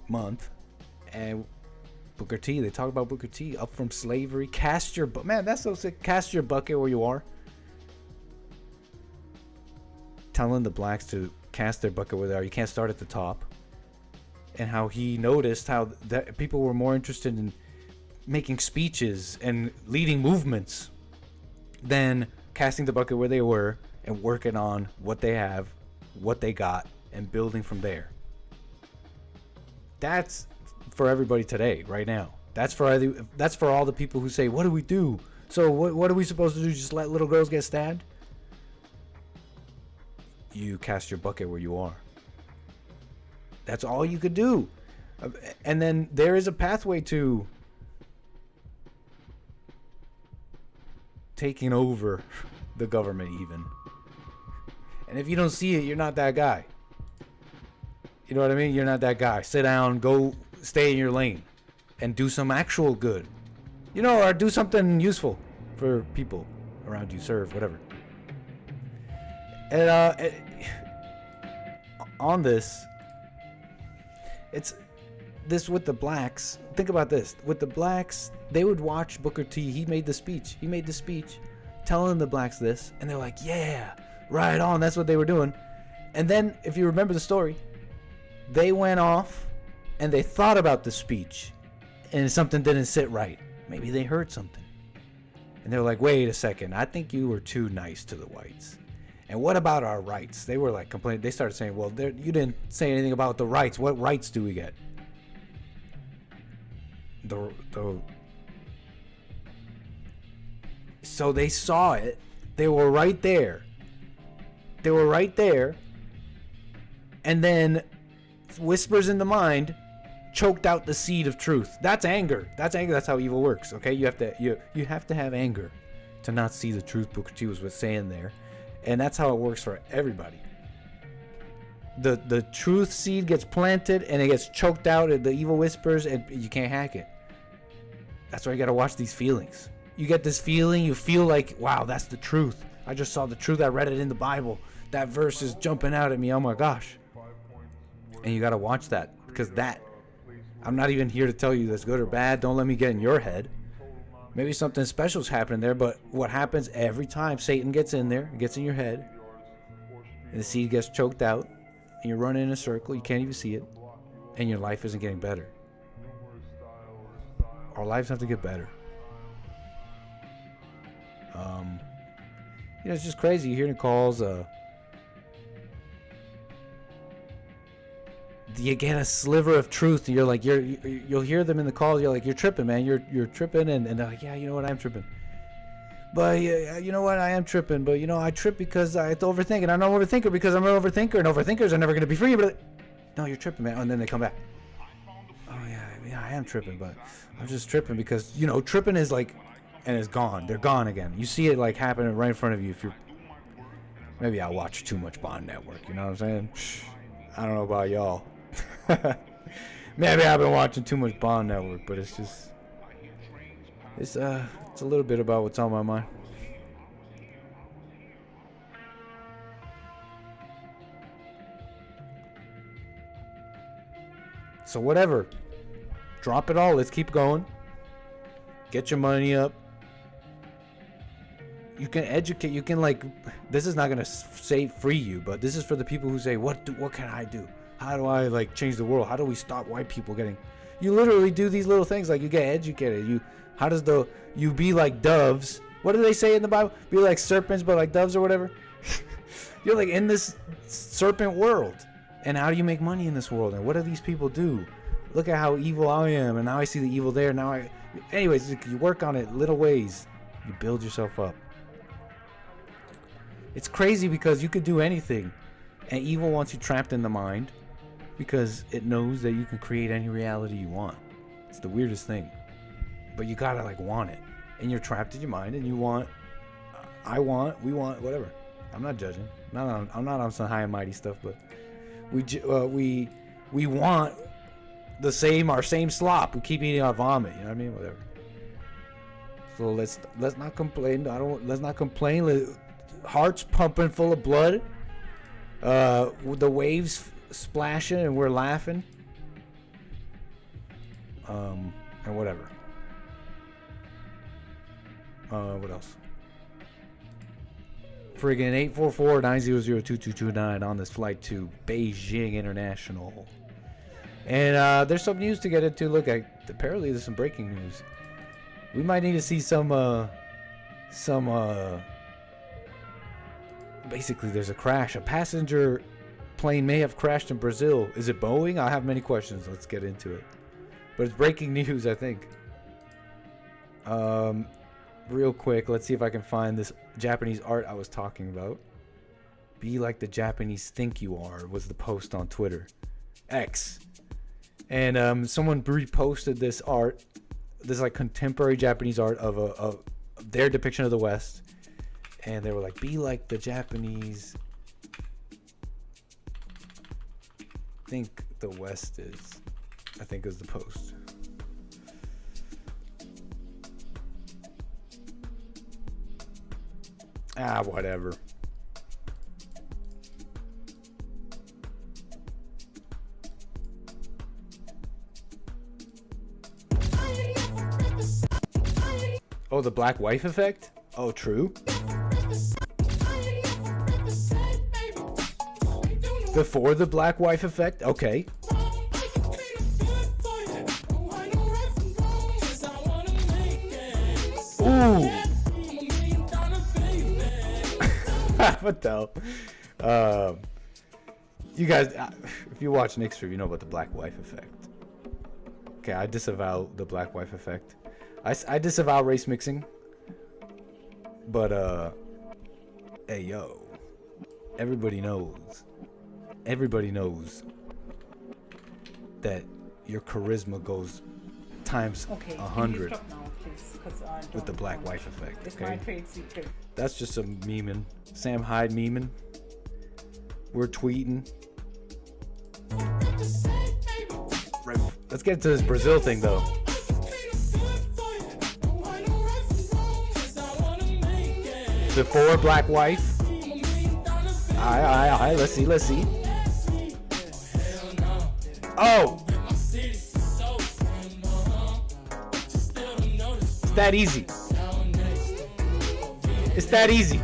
Month. And Booker T. They talk about Booker T. Up from slavery. Cast your... Man, that's so sick. Cast your bucket where you are. Telling the blacks to cast their bucket where they are. You can't start at the top. And how he noticed how that people were more interested in making speeches and leading movements than casting the bucket where they were and working on what they have, what they got, and building from there. That's for everybody today, right now. That's for all the people who say, what do we do? So what are we supposed to do? Just let little girls get stabbed? You cast your bucket where you are. That's all you could do. And then there is a pathway to taking over the government even. And if you don't see it, you're not that guy. You know what I mean? You're not that guy. Sit down, go stay in your lane and do some actual good. You know, or do something useful for people around you, serve, whatever. And on this, it's this with the blacks. Think about this. With the blacks, they would watch Booker T. He made the speech telling the blacks this, and they're like, yeah, right on. That's what they were doing. And then, if you remember the story, they went off and they thought about the speech, and something didn't sit right. Maybe they heard something, and they're like, wait a second, I think you were too nice to the whites. And what about our rights? They were like complaining. They started saying, well, you didn't say anything about the rights. What rights do we get? So they saw it. They were right there. And then whispers in the mind choked out the seed of truth. That's anger. That's how evil works. Okay, you have to have anger to not see the truth Booker T was saying there. And that's how it works for everybody. The truth seed gets planted and it gets choked out at the evil whispers, and you can't hack it. That's why you gotta watch these feelings. You get this feeling, you feel like, wow, that's the truth. I just saw the truth. I read it in the Bible. That verse is jumping out at me. Oh my gosh. And you gotta watch that, because I'm not even here to tell you that's good or bad. Don't let me get in your head. Maybe something special is happening there, but what happens every time Satan gets in there, gets in your head, and the seed gets choked out, and you're running in a circle, you can't even see it, and your life isn't getting better. Our lives have to get better. You know, it's just crazy. You're hearing calls. You get a sliver of truth. And you're like, you'll hear them in the calls. You're like, you're tripping, man. You're tripping, and they're like, yeah, you know what, I'm tripping. But you know what, I am tripping. But you know, I trip because I have to overthink, and I'm an overthinker because I'm an overthinker, and overthinkers are never gonna be free. But no, you're tripping, man. And then they come back. Oh yeah, I am tripping, but I'm just tripping because, you know, tripping is like, and it's gone. They're gone again. You see it like happening right in front of you. If you're, maybe I watch too much Bond Network. You know what I'm saying? I don't know about y'all. Maybe I've been watching too much Bond Network, but it's just, it's a little bit about what's on my mind. So whatever, drop it all. Let's keep going. Get your money up. You can educate. You can, like, this is not gonna free you, but this is for the people who say, what can I do? How do I, like, change the world? How do we stop white people getting? You literally do these little things, like you get educated. You be like doves. What do they say in the Bible? Be like serpents, but like doves or whatever. You're like in this serpent world. And how do you make money in this world? And what do these people do? Look at how evil I am, and now I see the evil there. Anyways, you work on it little ways. You build yourself up. It's crazy because you could do anything, and evil wants you trapped in the mind because it knows that you can create any reality you want. It's the weirdest thing, but you gotta, like, want it, and you're trapped in your mind, and you want, we want, whatever. I'm not judging. I'm not on some high and mighty stuff, but we want our same slop. We keep eating our vomit. You know what I mean? Whatever. So let's not complain. Let's not complain. Hearts pumping full of blood. The waves splashing and we're laughing. And whatever. What else? Friggin' 844-900-2229 on this flight to Beijing International. And there's some news to get into. Look, apparently there's some breaking news. We might need to see basically there's a crash. A passenger plane may have crashed in Brazil. Is it Boeing? I have many questions. Let's get into it. But it's breaking news, I think. Real quick, let's see if I can find this Japanese art I was talking about. Be like the Japanese think you are was the post on Twitter. X. And someone reposted this art, this like contemporary Japanese art of their depiction of the West. And they were like, be like the Japanese think the West is, I think is the post. Whatever. Oh, the black wife effect? Oh, true. Before the black wife effect? Okay. Ooh. What the hell? You guys, if you watch Nick's stream, you know about the black wife effect. Okay, I disavow the black wife effect. I disavow race mixing. But, hey, yo. Everybody knows that your charisma goes times 100 with the black wife effect. Okay, that's just some memeing. Sam Hyde memeing. We're tweeting. Right. Let's get to this Brazil thing though. Before black wife. Aye. Let's see. Oh! It's that easy. It's that easy.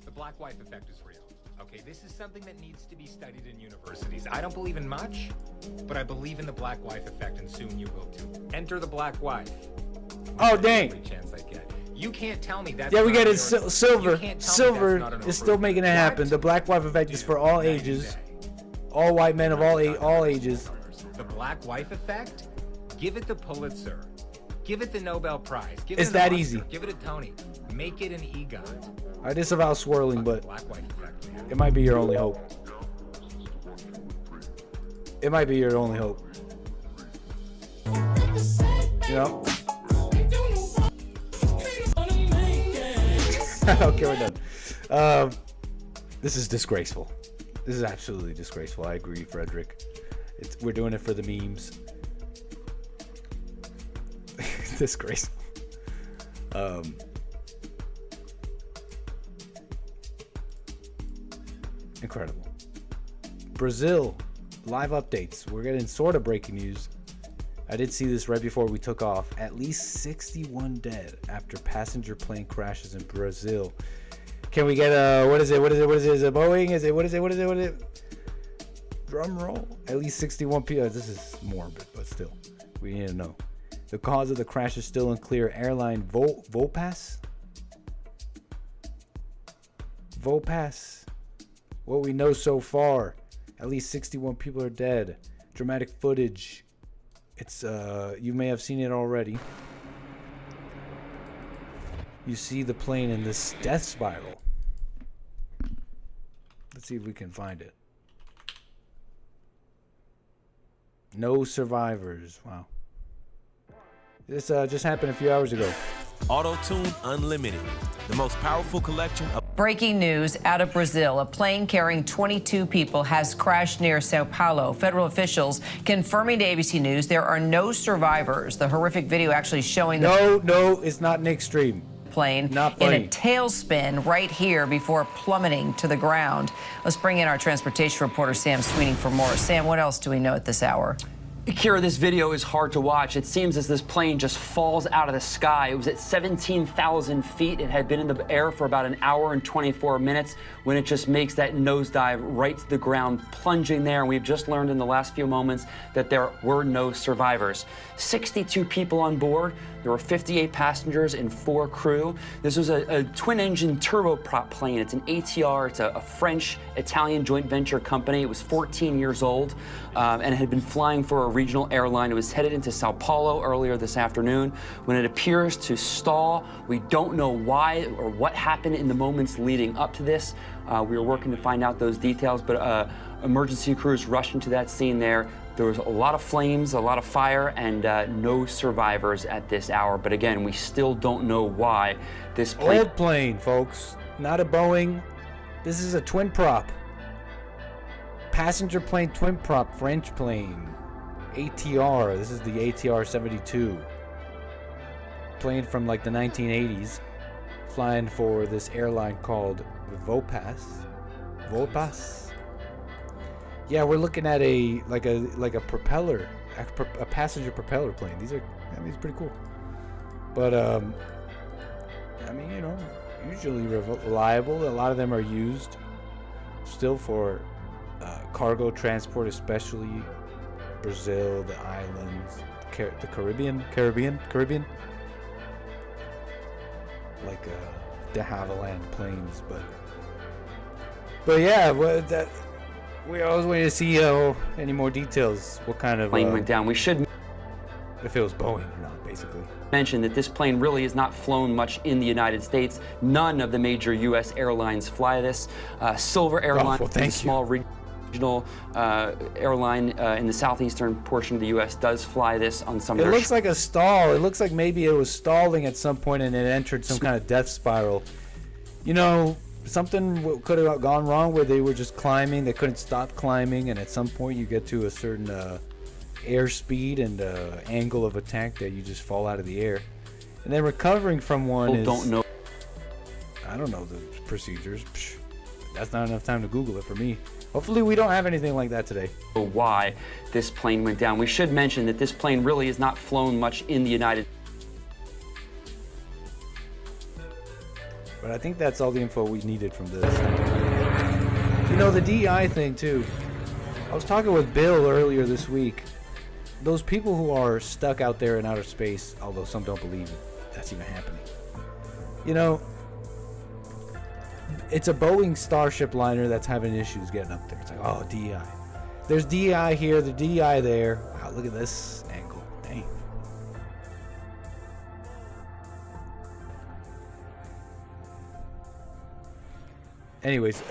The black wife effect is real. Okay, This is something that needs to be studied in universities. I don't believe in much, but I believe in the black wife effect, and soon you will too. Enter the black wife. Oh, dang. Every chance I get. You can't tell me that. Yeah, we get it. Silver. Silver is still making it happen. The black wife effect is for all ages. All white men of all ages. The black wife effect? Give it the Pulitzer. Give it the Nobel Prize. Give It's it that Oscar. easy. Give it a Tony. Make it an EGOT. I disavow swirling, but it might be your only hope. It might be your only hope. You know? Okay, we're done. This is disgraceful. This is absolutely disgraceful. I agree, Frederick. We're doing it for the memes. Disgraceful. Incredible. Brazil, live updates. We're getting sort of breaking news. I did see this right before we took off. At least 61 dead after passenger plane crashes in Brazil. Can we get what is it? Is it Boeing? Is it what is it? Drum roll. At least 61 people. This is morbid, but still, we need to know. The cause of the crash is still unclear. Airline 𝒏𝒊𝒄𝒌𝒔𝒕𝒓𝒆𝒂𝒎. What we know so far, at least 61 people are dead. Dramatic footage. It's you may have seen it already. You see the plane in this death spiral. Let's see if we can find it. No survivors. Wow. This just happened a few hours ago. Auto-Tune Unlimited, the most powerful collection of... Breaking news out of Brazil. A plane carrying 22 people has crashed near Sao Paulo. Federal officials confirming to ABC News there are no survivors. The horrific video actually showing the... No, it's not Nick Stream. Plane in a tailspin right here before plummeting to the ground. Let's bring in our transportation reporter, Sam Sweeney, for more. Sam, what else do we know at this hour? Kira, this video is hard to watch. It seems as this plane just falls out of the sky. It was at 17,000 feet. It had been in the air for about an hour and 24 minutes when it just makes that nosedive right to the ground, plunging there. And we've just learned in the last few moments that there were no survivors. 62 people on board. There were 58 passengers and 4 crew. This was a twin-engine turboprop plane. It's an ATR. It's a French-Italian joint venture company. It was 14 years old and it had been flying for a regional airline. It was headed into Sao Paulo earlier this afternoon when it appears to stall. We don't know why or what happened in the moments leading up to this. We were working to find out those details, but emergency crews rushed into that scene there. There was a lot of flames, a lot of fire, and no survivors at this hour. But again, we still don't know why this plane... Old plane, folks. Not a Boeing. This is a twin prop. Passenger plane twin prop, French plane. ATR. This is the ATR 72. Plane from like the 1980s. Flying for this airline called 𝒏𝒊𝒄𝒌𝒔𝒕𝒓𝒆𝒂𝒏. Yeah, we're looking at a propeller, a passenger propeller plane. These are, I mean, it's pretty cool. But I mean, you know, usually reliable. A lot of them are used still for cargo transport, especially Brazil, the islands, the Caribbean, like de Havilland planes. But yeah, we always waiting to see any more details. What kind of plane went down? We should, if it was Boeing or not, basically. Mention that this plane really is not flown much in the United States. None of the major U.S. airlines fly this. Silver Airlines, a small regional airline in the southeastern portion of the U.S., does fly this on some. It looks like a stall. It looks like maybe it was stalling at some point and it entered some kind of death spiral. You know, something could have gone wrong where they were just climbing. They couldn't stop climbing, and at some point you get to a certain airspeed and angle of attack that you just fall out of the air. And then recovering from one is... don't know. I don't know the procedures. Psh, that's not enough time to Google it for me. Hopefully we don't have anything like that today. Why this plane went down. We should mention that this plane really is not flown much in the United States. But I think that's all the info we needed from this. You know, the DEI thing too. I was talking with Bill earlier this week. Those people who are stuck out there in outer space, although some don't believe that's even happening. You know, it's a Boeing Starship liner that's having issues getting up there. It's like, oh, DEI. There's DEI here, the DEI there. Wow, look at this angle. Dang. Anyways,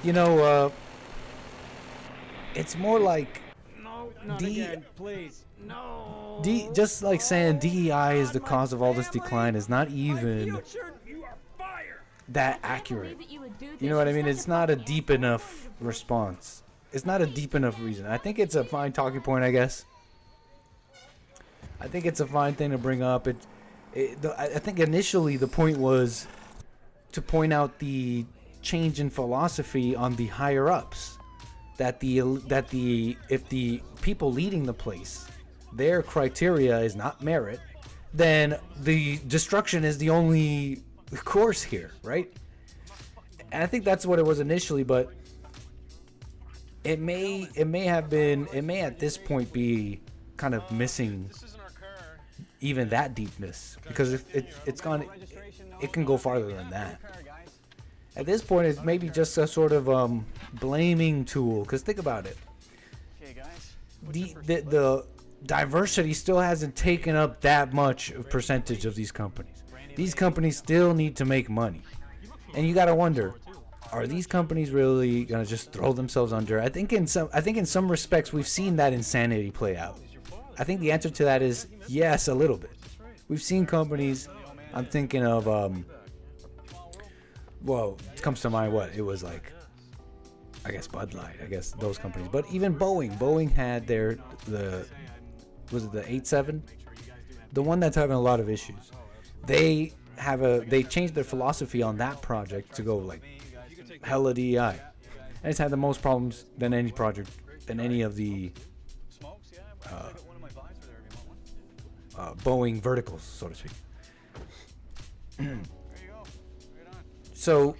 you know, it's more like Not again, please. No. just like saying DEI is the cause of all this decline is not even that accurate. You know what I mean? It's not a deep enough response. It's not a deep enough reason. I think it's a fine talking point, I guess. I think it's a fine thing to bring up. I think initially the point was to point out the change in philosophy on the higher ups. That if the people leading the place, their criteria is not merit, then the destruction is the only course here, right? And I think that's what it was initially, but it may at this point be kind of missing even that deepness, because if it can go farther than that. At this point, it's maybe just a sort of blaming tool. Because think about it. The diversity still hasn't taken up that much of percentage of these companies. These companies still need to make money. And you got to wonder, are these companies really going to just throw themselves under? I think in some respects, we've seen that insanity play out. I think the answer to that is yes, a little bit. We've seen companies, I'm thinking of... well, it comes to mind what it was like. I guess Bud Light. I guess those companies. But even Boeing. Boeing had was it the 87? The one that's having a lot of issues. They changed their philosophy on that project to go like hella DEI, and it's had the most problems than any project than any of the Boeing verticals, so to speak. So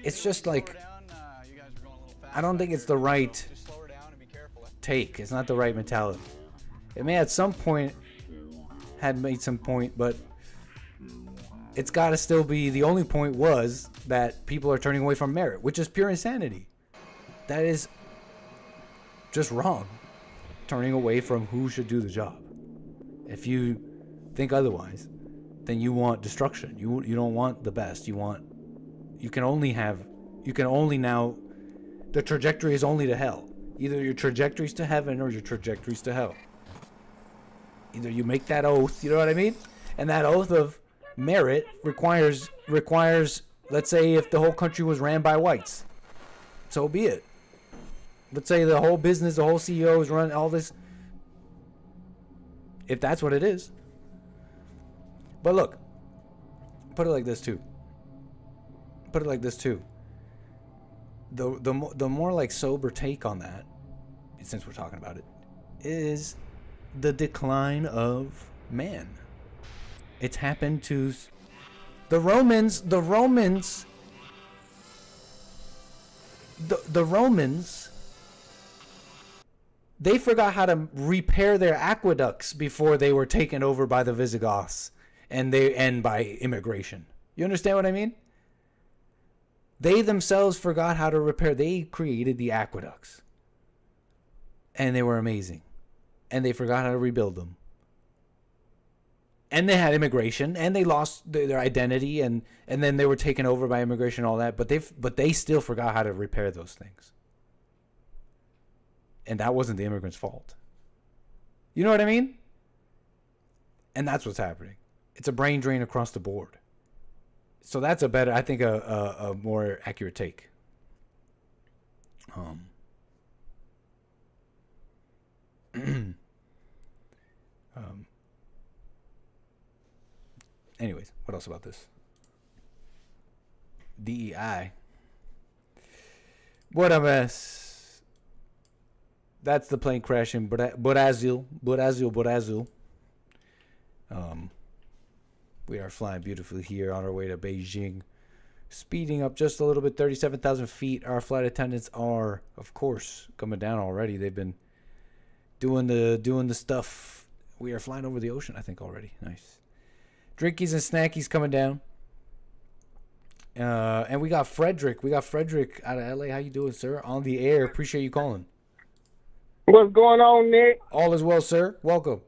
it's just like, I don't think it's the right take. It's not the right mentality. It may at some point had made some point, but it's got to still be, the only point was that people are turning away from merit, which is pure insanity. That is just wrong. Turning away from who should do the job. If you think otherwise, then you want destruction. You don't want the best. You can only now, the trajectory is only to hell. Either your trajectory's to heaven or your trajectory's to hell. Either you make that oath, you know what I mean? And that oath of merit requires, let's say if the whole country was ran by whites, so be it. Let's say the whole business, the whole CEO is running all this. If that's what it is. But look, put it like this too. The more like sober take on that, since we're talking about it, is the decline of man. It's happened to the Romans. The Romans, they forgot how to repair their aqueducts before they were taken over by the Visigoths and by immigration. You understand what I mean? They themselves forgot how to repair. They created the aqueducts. And they were amazing. And they forgot how to rebuild them. And they had immigration, and they lost their identity, and then they were taken over by immigration and all that, but they still forgot how to repair those things. And that wasn't the immigrants' fault. You know what I mean? And that's what's happening. It's a brain drain across the board. So that's a better, I think, a more accurate take. Anyways, what else about this? DEI. What a mess. That's the plane crash in 𝒏𝒊𝒄𝒌𝒔𝒕𝒓𝒆𝒂𝒏. We are flying beautifully here on our way to Beijing speeding up just a little bit, 37,000 feet. Our flight attendants are, of course, coming down already. They've been doing the stuff. We are flying over the ocean, I think, already. Nice. Drinkies and snackies coming down. And we got Frederick. We got Frederick out of LA. How you doing, sir? On the air. Appreciate you calling. What's going on, Nick? All is well, sir. Welcome.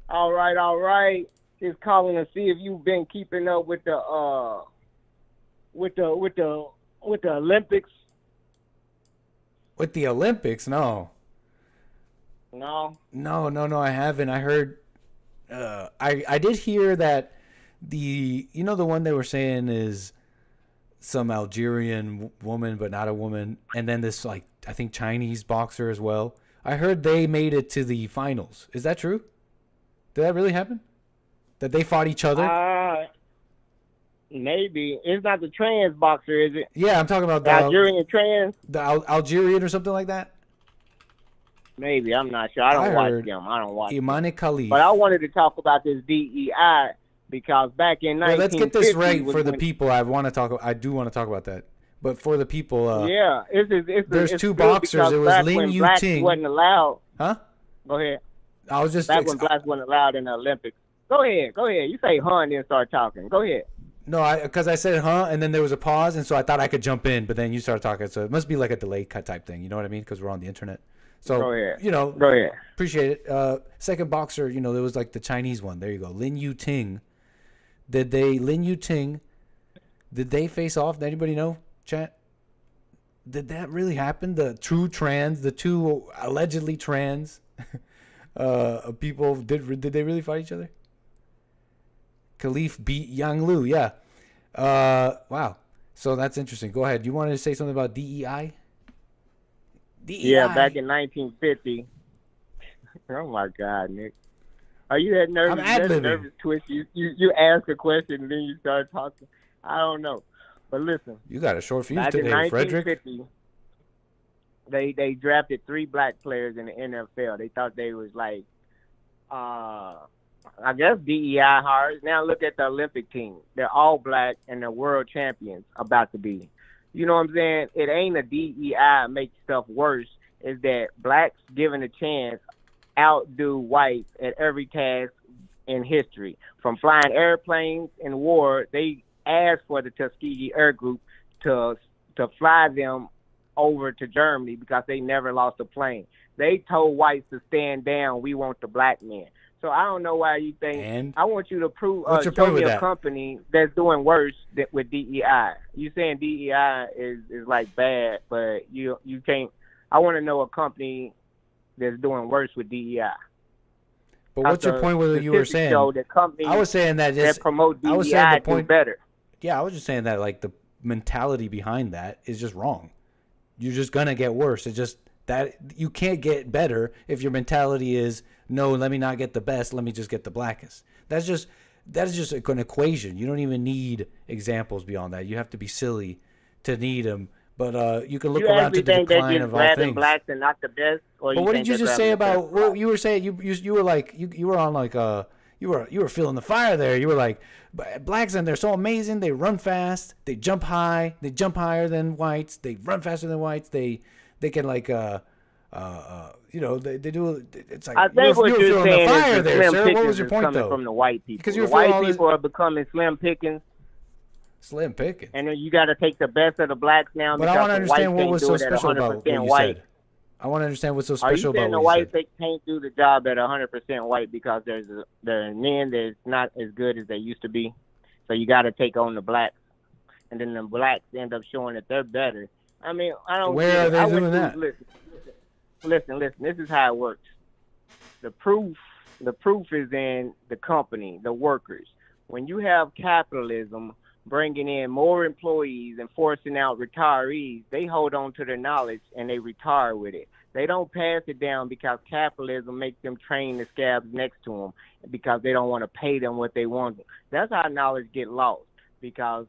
All right. Just calling to see if you've been keeping up with the Olympics. With the Olympics? No. No. No, I haven't. I heard I did hear that the one they were saying is some Algerian woman but not a woman, and then this like I think Chinese boxer as well. I heard they made it to the finals. Is that true? Did that really happen? That they fought each other? Maybe. It's not the trans boxer, is it? Yeah, I'm talking about the Algerian trans. The Algerian or something like that? Maybe. I'm not sure. I don't watch them. I don't watch Imane Khalif. But I wanted to talk about this DEI because back in 1950... let's get this right for the people. I do want to talk about that. But for the people... there's two boxers. It was Lin Yu Ting. Wasn't allowed. Huh? Go ahead. I was just... Back when blacks wasn't allowed in the Olympics. Go ahead. You say huh and then start talking. Go ahead. No, because I said huh, and then there was a pause, and so I thought I could jump in, but then you started talking, so it must be like a delay cut type thing. You know what I mean? Because we're on the internet. So, go ahead. Go ahead. Appreciate it. Second boxer, there was like the Chinese one. There you go. Lin Yu Ting. Did they face off? Did anybody know, chat? Did that really happen? The two allegedly trans people, did they really fight each other? Khalif beat Yang Lu, yeah. Wow. So that's interesting. Go ahead. You wanted to say something about DEI? Yeah, back in 1950. Oh my God, Nick. Are you that nervous? I'm ad-libbing. Nervous twist. You ask a question and then you start talking. I don't know, but listen. You got a short fuse Back in today, Frederick. They drafted 3 black players in the NFL. They thought they was like, I guess DEI hires. Now look at the Olympic team. They're all black and they're world champions about to be. You know what I'm saying? It ain't a DEI makes stuff worse. It's that blacks given a chance outdo whites at every task in history. From flying airplanes in war, they asked for the Tuskegee Air Group to fly them over to Germany because they never lost a plane. They told whites to stand down. We want the black men. So I don't know why you think. I want you to prove show me a company that's doing worse with DEI. You saying DEI is like bad, but you can't. I want to know a company that's doing worse with DEI. But what's your point with what you were saying? I was saying that promote DEI do better. Yeah, I was just saying that like the mentality behind that is just wrong. You're just gonna get worse. It's just that you can't get better if your mentality is no. Let me not get the best. Let me just get the blackest. That is just an equation. You don't even need examples beyond that. You have to be silly to need them. But you can look around to the decline of all things. Blacks and not the best. Or but what did you just say about what you were saying? You were like you were on like you were feeling the fire there. You were like blacks and they're so amazing. They run fast. They jump high. They jump higher than whites. They run faster than whites. They can like they do. It's like I think what you're saying fire is the there, slim sir. What was your point coming though? From the white people. Because the white people are becoming slim pickings. Slim pickings. And then you got to take the best of the blacks now. But I want to understand what was so special about what you said. I want to understand what's so special about what you said. Are you saying the whites they can't do the job at 100% white because there are men that's not as good as they used to be? So you got to take on the blacks, and then the blacks end up showing that they're better. I mean, I don't. Where are they doing that? Listen. This is how it works. The proof is in the company, the workers. When you have capitalism bringing in more employees and forcing out retirees, they hold on to their knowledge and they retire with it. They don't pass it down because capitalism makes them train the scabs next to them because they don't want to pay them what they want. That's how knowledge get lost, because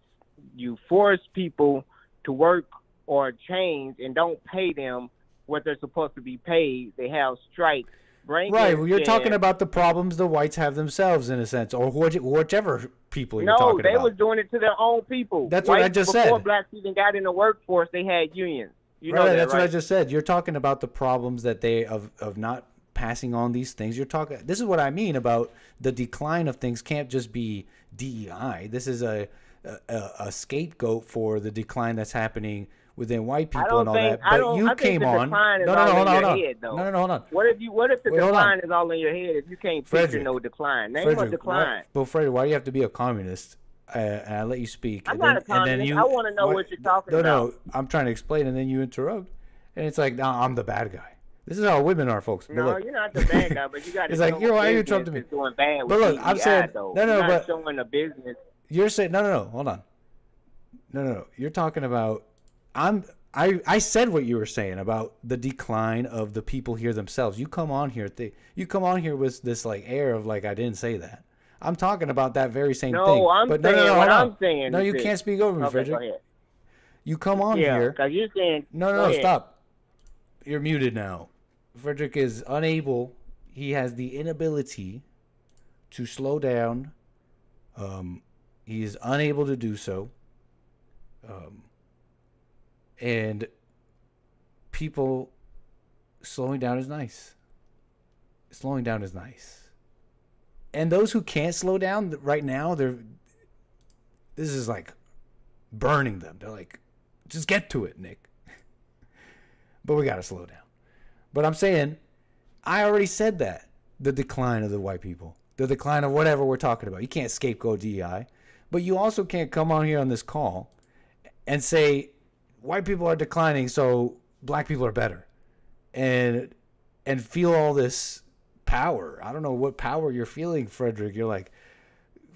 you force people to work or change and don't pay them what they're supposed to be paid. They have strikes bringing. Right, well, you're talking saying- about the problems the whites have themselves, in a sense, or whichever people you're No, talking they about. was doing it to their own people. That's what I Whites, just before said. blacks even got in the workforce, they had unions. You know Right, that, that's right? what I just said. You're talking about the problems that they of not passing on these things. You're talking. This is what I mean about the decline of things. Can't just be DEI. This is a scapegoat for the decline that's happening within white people and all that. But you came on. No, hold on. What if the Wait, hold decline on. is all in your head? If you can't Frederick, picture no decline, name Frederick, a decline. Well, Frederick, why do you have to be a communist? And I let you speak. I'm and not a then, and then communist. you, I want to know what you're talking about. No, I'm trying to explain, and then you interrupt. And it's like, nah, I'm the bad guy. This is how women are, folks. But No, look, you're not the bad guy, but you got to. It's like, why are you interrupting me? Doing bad But with look, I'm DEI, saying, though. no, You're not but showing the business. you're saying, no, hold on. No. You're talking about, I said what you were saying about the decline of the people here themselves. You come on here with this like air of like I didn't say that. I'm talking about that very same thing. No, I'm but saying hold what on. I'm saying. No, is you this. can't speak over me, Okay, Frederick. go ahead. You come on Yeah, here. because you're saying. No, stop. You're muted now. Frederick is unable. He has the inability to slow down. He is unable to do so. And people, slowing down is nice. Slowing down is nice. And those who can't slow down right now, this is like burning them. They're like, just get to it, Nick. But we got to slow down. But I'm saying, I already said that. The decline of the white people. The decline of whatever we're talking about. You can't scapegoat DEI. But you also can't come on here on this call and say, white people are declining, so black people are better. And feel all this power. I don't know what power you're feeling, Frederick. You're like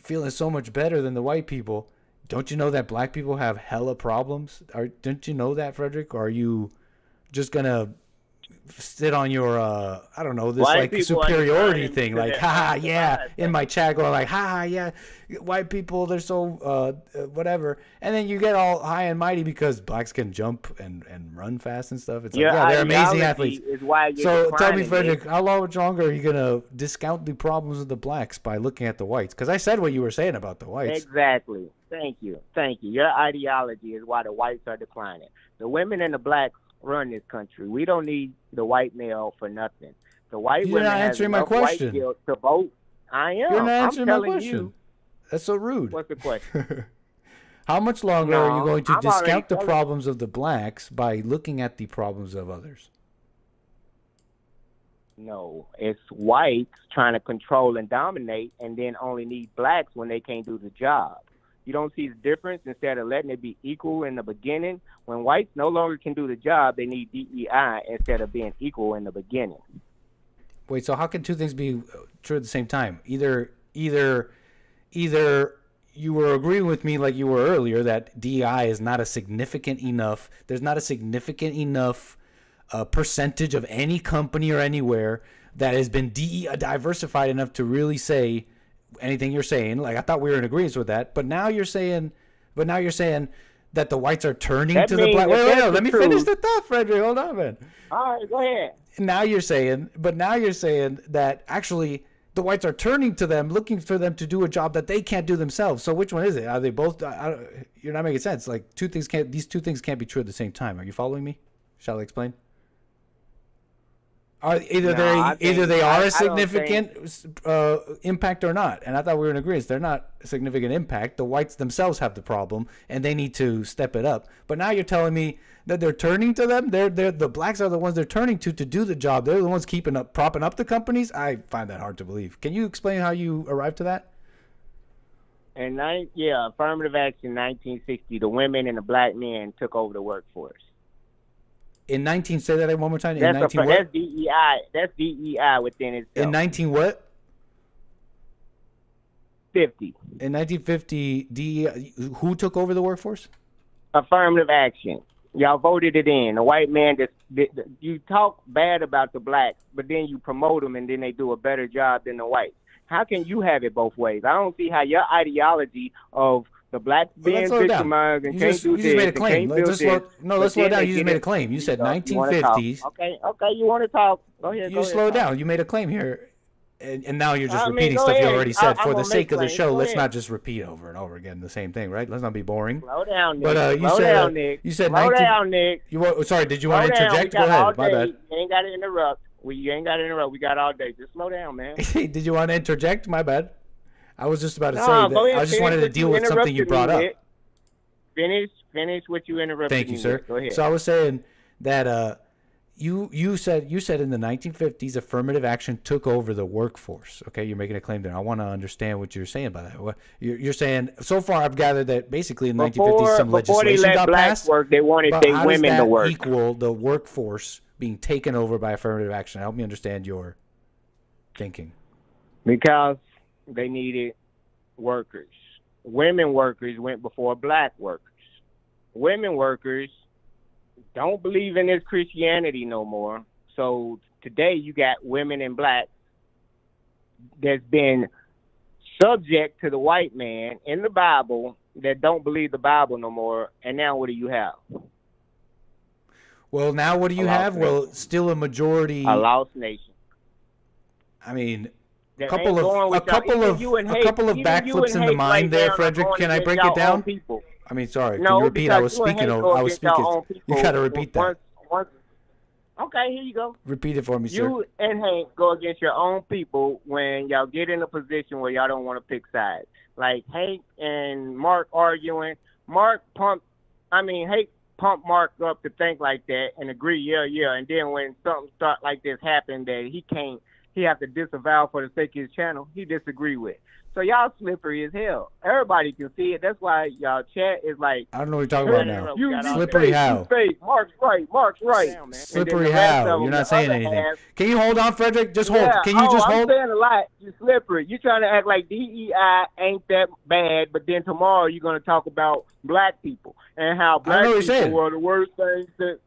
feeling so much better than the white people. Don't you know that black people have hella problems? Don't you know that, Frederick? Or are you just gonna sit on your I don't know, this White like people superiority are thing, like haha yeah, in my chat going like haha yeah, white people, they're so whatever, and then you get all high and mighty because blacks can jump and run fast and stuff. It's like, yeah, they're amazing athletes. Is why you're So tell me, declining, Frederick, Nick. how much longer are you gonna discount the problems of the blacks by looking at the whites? Because I said what you were saying about the whites. Exactly. Thank you. Your ideology is why the whites are declining. The women and the blacks run this country. We don't need the white male for nothing. The white You're women not has answering my enough white question. guilt to vote. I am. You're not I'm answering my telling question. you. That's so rude. What's the question? How much longer are you No, going to I'm already discount the telling- problems of the blacks by looking at the problems of others? No, it's whites trying to control and dominate and then only need blacks when they can't do the job. You don't see the difference? Instead of letting it be equal in the beginning, when whites no longer can do the job, they need DEI instead of being equal in the beginning. Wait, so how can two things be true at the same time? Either you were agreeing with me like you were earlier that DEI is not a significant enough, there's not a significant enough percentage of any company or anywhere that has been diversified enough to really say anything you're saying. Like, I thought we were in agreement with that, but now you're saying that the whites are turning That to the means black. if Wait, that's let me the finish truth- the thought, Frederick. Hold on, man. All right, go ahead. Now you're saying that actually the whites are turning to them, looking for them to do a job that they can't do themselves. So which one is it? Are they both? You're not making sense. Like these two things can't be true at the same time. Are you following me? Shall I explain? Either they are a significant impact or not. And I thought we were in agreement. They're not a significant impact. The whites themselves have the problem, and they need to step it up. But now you're telling me that they're turning to them. They're the blacks are the ones they're turning to do the job. They're the ones propping up the companies. I find that hard to believe. Can you explain how you arrived to that? Affirmative action 1960. The women and the black men took over the workforce. In 19, say that one more time. In That's 19 what? That's DEI. That's DEI within itself. In 19 what? 50. In 1950, DEI, who took over the workforce? Affirmative action. Y'all voted it in. The white man, you talk bad about the blacks, but then you promote them and then they do a better job than the whites. How can you have it both ways? I don't see how your ideology of The blacks Well, being let's slow down. victimized and You can't just, do you just made a this and claim. can't Let's do just slow, this. no, But let's slow then down. they You just get made a it- claim. You said You wanna talk. 1950s. Okay, you want to talk? Go ahead. You slow down. You made a claim here, and now you're just I mean, repeating go stuff you ahead. already said. I'm For the gonna sake make of the claims. show, Go let's ahead. not just repeat over and over again the same thing, right? Let's not be boring. Slow down, Nick. But you Slow said down, Nick. you said Slow 19. down, Nick. Sorry, did you Slow want to down. interject? We Go got all ahead. My day. bad. You ain't got to interrupt. You ain't got to interrupt. We got all day. Just slow down, man. Did you want to interject? My bad. I was just about to say No, that. go ahead, I just finish wanted to what deal you with something you interrupted brought me up. with. Finish what you interrupted Thank you, me sir. with. Go ahead. So I was saying that you said in the 1950s affirmative action took over the workforce. Okay, you're making a claim there. I want to understand what you're saying by that. You're saying so far I've gathered that basically in the 1950s some before they legislation let got blacks passed. work, they wanted But their how does women to that work. equal the workforce being taken over by affirmative action? Help me understand your thinking. Because they needed workers. Women workers went before black workers. Women workers don't believe in this Christianity no more. So today you got women and blacks that's been subject to the white man in the Bible that don't believe the Bible no more. And now what do you have? Well, now what do you A lost have? nation. Well, still a majority. A lost nation. I mean, a That couple ain't going of with y'all. Even you and Hate- even you backflips and in the Hate mind right there, now are Frederick. going Can I against break y'all it down? own people. I mean, sorry. Can No, you repeat? I was because you and speaking. Hate go I was against y'all speaking. own people. You got to repeat that. Once, okay, here you go. Repeat it for me, sir. You and Hank go against your own people when y'all get in a position where y'all don't want to pick sides. Like Hank and Mark arguing. Hank pumped Mark up to think like that and agree, yeah. And then when something like this happened that he have to disavow for the sake of his channel, he disagree with. So y'all slippery as hell. Everybody can see it. That's why y'all chat is like. I don't know what you're talking about now. You Slippery fake, how? You fake. Mark's right. Slippery how? You're not saying anything. Can you hold on, Frederick? Just hold. Yeah. Can you just I'm hold? saying a lot. You're slippery. You're trying to act like DEI ain't that bad, but then tomorrow you're going to talk about black people and how black know what you're people saying. were the worst things that.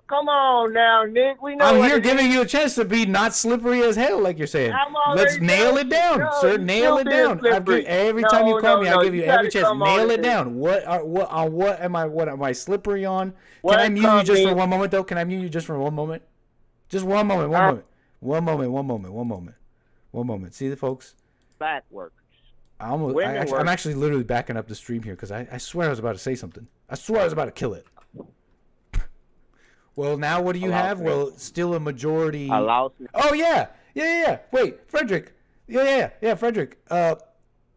Come on now, Nick. We know I'm what here it giving is. you a chance to be not slippery as hell, like you're saying. I'm already Let's nail telling it down, you. sir. No, Nail you it still down. being Every slippery. time you call me, I give you you every gotta chance. come on Nail and it down. What am I slippery on? What Can I mute you just for company- one moment though? Can I mute you just for one moment? Just one moment. One moment. See the folks. Black workers. I'm actually literally backing up the stream here because I swear I was about to say something. I swear I was about to kill it. Well, now what do you have? Well, still a majority. Oh yeah. Wait, Frederick. Yeah, Frederick.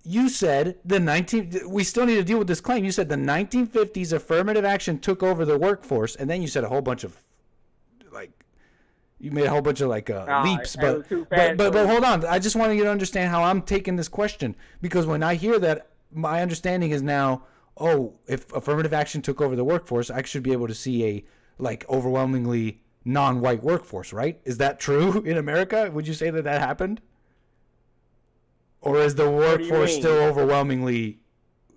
You said we still need to deal with this claim. You said the 1950s affirmative action took over the workforce, and then you said a whole bunch of you made a whole bunch of leaps. But hold on. I just want you to understand how I'm taking this question, because when I hear that, my understanding is now, if affirmative action took over the workforce, I should be able to see a overwhelmingly non-white workforce, right? Is that true in America? Would you say that happened? Or is the workforce still overwhelmingly,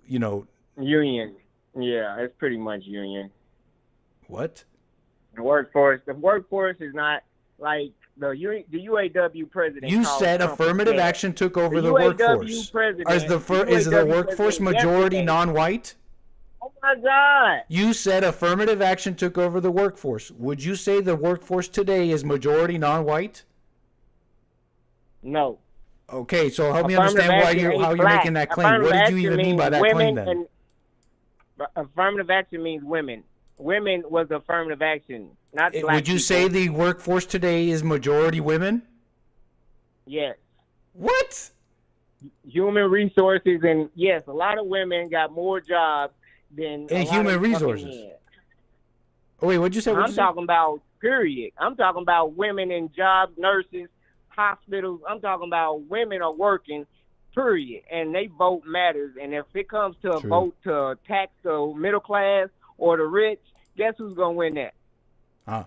union? Yeah, it's pretty much union. What? The workforce is not like the UAW president. You called said Trump affirmative dead. action took over the UAW workforce. president- Is the UAW workforce president majority yesterday- non-white? Oh my God! You said affirmative action took over the workforce. Would you say the workforce today is majority non-white? No. Okay, so help me understand how you're making that claim. What did you even mean by that claim then? Affirmative action means women. Women was affirmative action, not black Would you people. say the workforce today is majority women? Yes. What? Human resources, and yes, a lot of women got more jobs than in human resources. Oh wait, what'd you say? I'm talking about period. I'm talking about women in jobs, nurses, hospitals. I'm talking about women are working, period, and they vote matters. And if it comes to a vote to tax the middle class or the rich, guess who's gonna win that? Huh.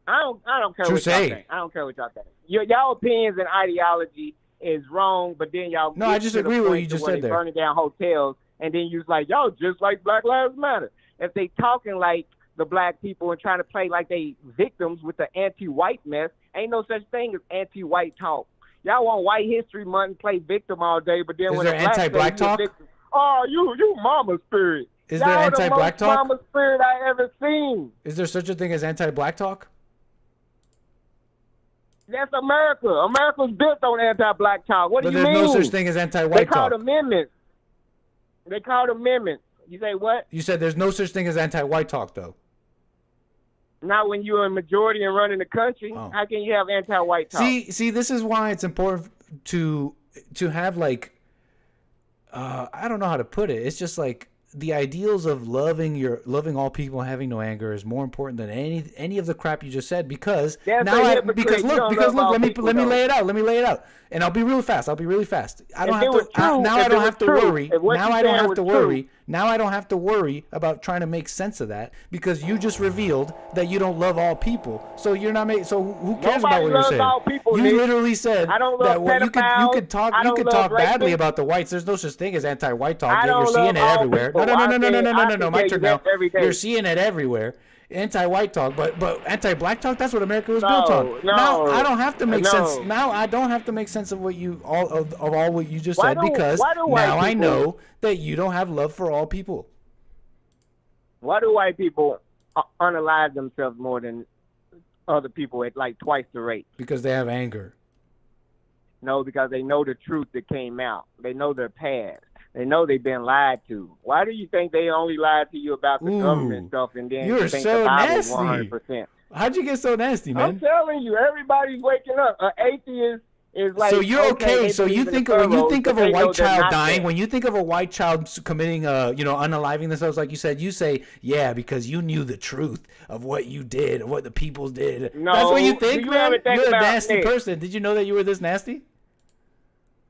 I don't care what y'all think. I don't care what y'all think. Y'all opinions and ideology is wrong, but then y'all No, I just agree with what you just said there. Burning down hotels, and then you're like, y'all just like Black Lives Matter. If they talking like the black people and trying to play like they victims with the anti-white mess, ain't no such thing as anti-white talk. Y'all want White History Month and play victim all day, but then Is when there the black anti-black say you a talk? victim- Oh, you mama spirit. Is there Y'all anti-black the most talk? mama spirit I ever seen. Is there such a thing as anti-black talk? That's America. America's built on anti-black talk. What But do you there's mean? no such thing as They anti-white called talk. amendments. They called amendments. You say what? You said there's no such thing as anti-white talk, though. Not when you're a majority and running the country. Oh. How can you have anti-white talk? See, this is why it's important to have like, I don't know how to put it. It's just like the ideals of loving all people, having no anger is more important than any of the crap you just said. Because That's now, a hypocrite. because You look, don't love all let me people, lay it though. out. Let me lay it out, and I'll be really fast. I don't If have it was to. true, Now if I don't it have to was true, worry. if what Now you I don't said have was to true. worry. Now I don't have to worry about trying to make sense of that because you just revealed that you don't love all people. So you're not making. So who cares about Nobody what you're loves saying? all people, You Nick. literally said I don't that love what you pedophiles. could talk I don't love badly rapists. about the whites. There's no such thing as anti-white talk. I Yet you're don't seeing it love all everywhere. people. No. I My can turn tell you now. that every day. You're seeing it everywhere. Anti-white talk, but anti-black talk. That's what America was No, built on. no, Now I don't have to make no. sense. Now I don't have to make sense of what you all what you just Why said do- because why do white now I people- know that you don't have love for all people. Why do white people unalive themselves more than other people at like twice the rate? Because they have anger. No, because they know the truth that came out. They know their past. They know they've been lied to. Why do you think they only lied to you about the government stuff and then You're you think so the Bible nasty. 100%? How'd you get so nasty, man? I'm telling you, everybody's waking up. An atheist is like, so you're okay. they So you believe in think the when you pharaohs, think but of a they know white they're child not dying, there. when you think of a white child committing, unaliving themselves, like you said, you say, yeah, because you knew the truth of what you did, of what the people did. No, That's what you think, you man. ever think You're a about nasty Nick? person. Did you know that you were this nasty?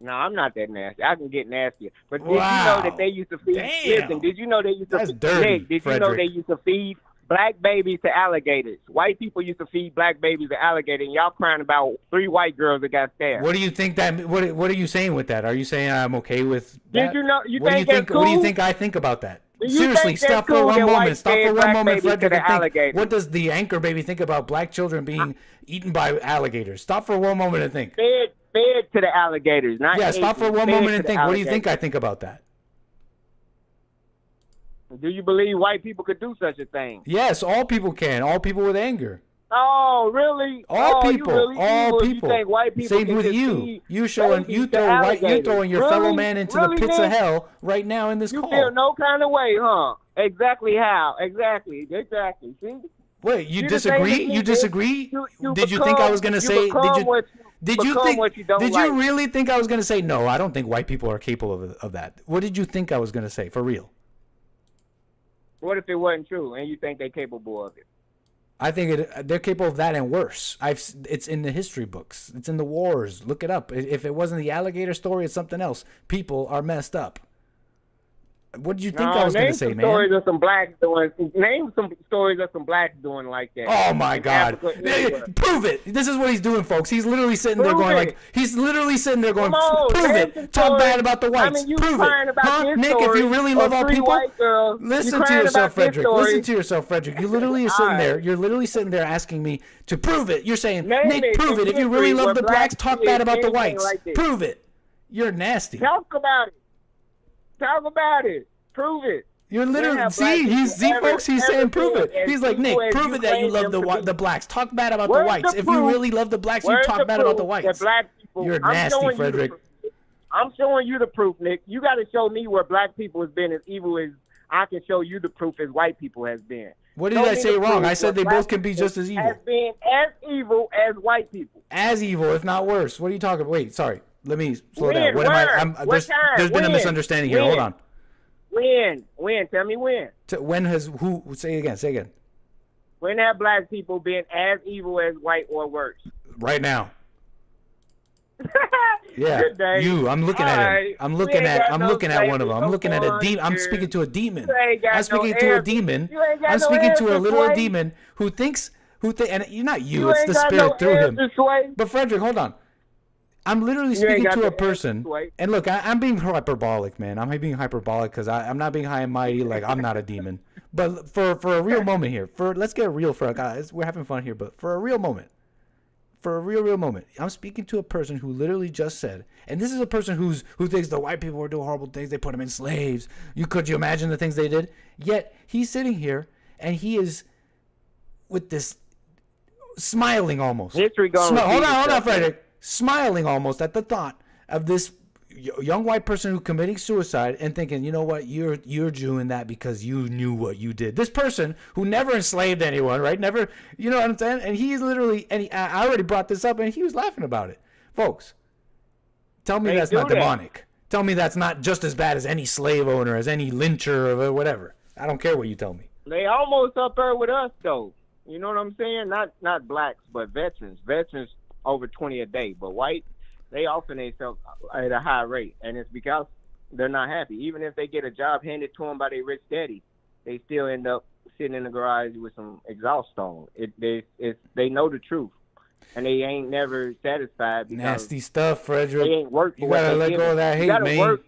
No, I'm not that nasty. I can get nastier. But did Wow. you know that they used to feed? Damn. Listen, did you know they used to? That's dirty, Nick, did you know Frederick. they used to feed black babies to alligators? White people used to feed black babies to alligators, and y'all crying about 3 white girls that got stabbed. What do you think that? What are you saying with that? Are you saying I'm okay with that? Did you know? You what do you think that's What do you cool? think I think about that? Do you Seriously, think that's stop for cool one that moment. whites Stop fed for one black moment, babies to Frederick, the and think. alligators? What does the anchor baby think about black children being eaten by alligators? Stop for one moment and think. Fed to the alligators, not Yeah, stop for Asians, one fed moment to and the think. What do you think I alligators. think about that? Do you believe white people could do such a thing? Yes, all people can. All people with anger. Oh, really? All oh, people. You really All evil if people. You think white people Same can with just you. feed You showing. babies You to throwing. You're alligators? throwing your Really? fellow man into Really, the pits of Nick? hell right now in this You call. feel no kind of way, huh? Exactly how? Exactly. See? Wait, you You're the same disagree? as me, You bitch. disagree? You Did you think I was gonna you say? become what Did you become think? what you don't Did like. you really think I was gonna say no? I don't think white people are capable of that. What did you think I was gonna say? For real? What if it wasn't true and you think they're capable of it? I think they're capable of that and worse. It's in the history books. It's in the wars. Look it up. If it wasn't the alligator story, it's something else. People are messed up. What did you think I was going to say, man? Stories of some blacks doing. Name some stories of some blacks doing like that. Oh my In God! Africa, anywhere. Prove it. This is what he's doing, folks. He's literally sitting there Prove going it. like, he's literally sitting there going, Come on, prove name some it. Talk stories. bad about the whites. I mean, you Prove crying it, about huh? this Nick, if story you really of love all 3 people, white girls. listen You to crying yourself, about this Frederick. story. Listen to yourself, Frederick. You literally are sitting All there. right. You're literally sitting there asking me to prove it. You're saying, Name Nick, it prove in it. If you really history love where the blacks, blacks talk did bad about the anything whites. like this. Prove it. You're nasty. Talk about it. Talk about it. Prove it. You're When literally have black people folks. He's ever saying prove been it. as He's like, Nick, equal as prove it that you claim love them to be? the blacks. Talk bad about the Where's whites. the If you proof? really love the blacks, you Where's talk the bad about the proof whites. that black people? You're I'm nasty, showing you the Frederick. proof. I'm showing you the proof, Nick. You got to show me where black people has been as evil as I can show you the proof as white people has been. What did Show I me say the wrong? proof I said they where both black can be people just as evil. Has been as evil as white people. As evil, if not worse. What are you talking about? Wait, sorry. Let me slow When? down. What Where? am I? What time? There's been a When? misunderstanding here. When? Hold on. When? Tell me when. When has who? Say it again. Say it again. When have black people been as evil as white or worse? Right now. Yeah, Good day. you. I'm looking at him. Alright. I'm We looking ain't at. got I'm no looking at one of them. I'm slavery looking at a no demon. I'm more. speaking to a demon. You ain't got I'm speaking no to a answer. demon. You ain't got I'm no speaking to a answer, little Sway. demon who thinks and you're not you. You It's ain't the got spirit no through him. answer, Sway. But Frederick, hold on. I'm literally You ain't speaking got to the a person, answer, Sway. and look, I'm being hyperbolic, man. I'm being hyperbolic because I'm not being high and mighty. Like I'm not a demon. But for a real moment here, let's get real for guys. We're having fun here, but for a real moment, for a real moment. I'm speaking to a person who literally just said, and this is a person who thinks the white people were doing horrible things. They put them in slaves. Could you imagine the things they did? Yet he's sitting here and he is with this smiling almost. History going. Hold on, Frederick. Smiling almost at the thought of this young white person who committing suicide and thinking, you know what, you're doing that because you knew what you did. This person who never enslaved anyone, right? Never, you know what I'm saying? And he's literally, I already brought this up and he was laughing about it. Folks, tell me that's not demonic. Tell me that's not just as bad as any slave owner, as any lyncher or whatever. I don't care what you tell me. They almost up there with us though. You know what I'm saying? Not blacks, but veterans. Veterans over 20 a day, but white, they often themselves at a high rate, and it's because they're not happy. Even if they get a job handed to them by their rich daddy, they still end up sitting in the garage with some exhaust on. They know the truth, and they ain't never satisfied. Nasty stuff, Frederick. They ain't worked for you gotta let go of that hate, man. You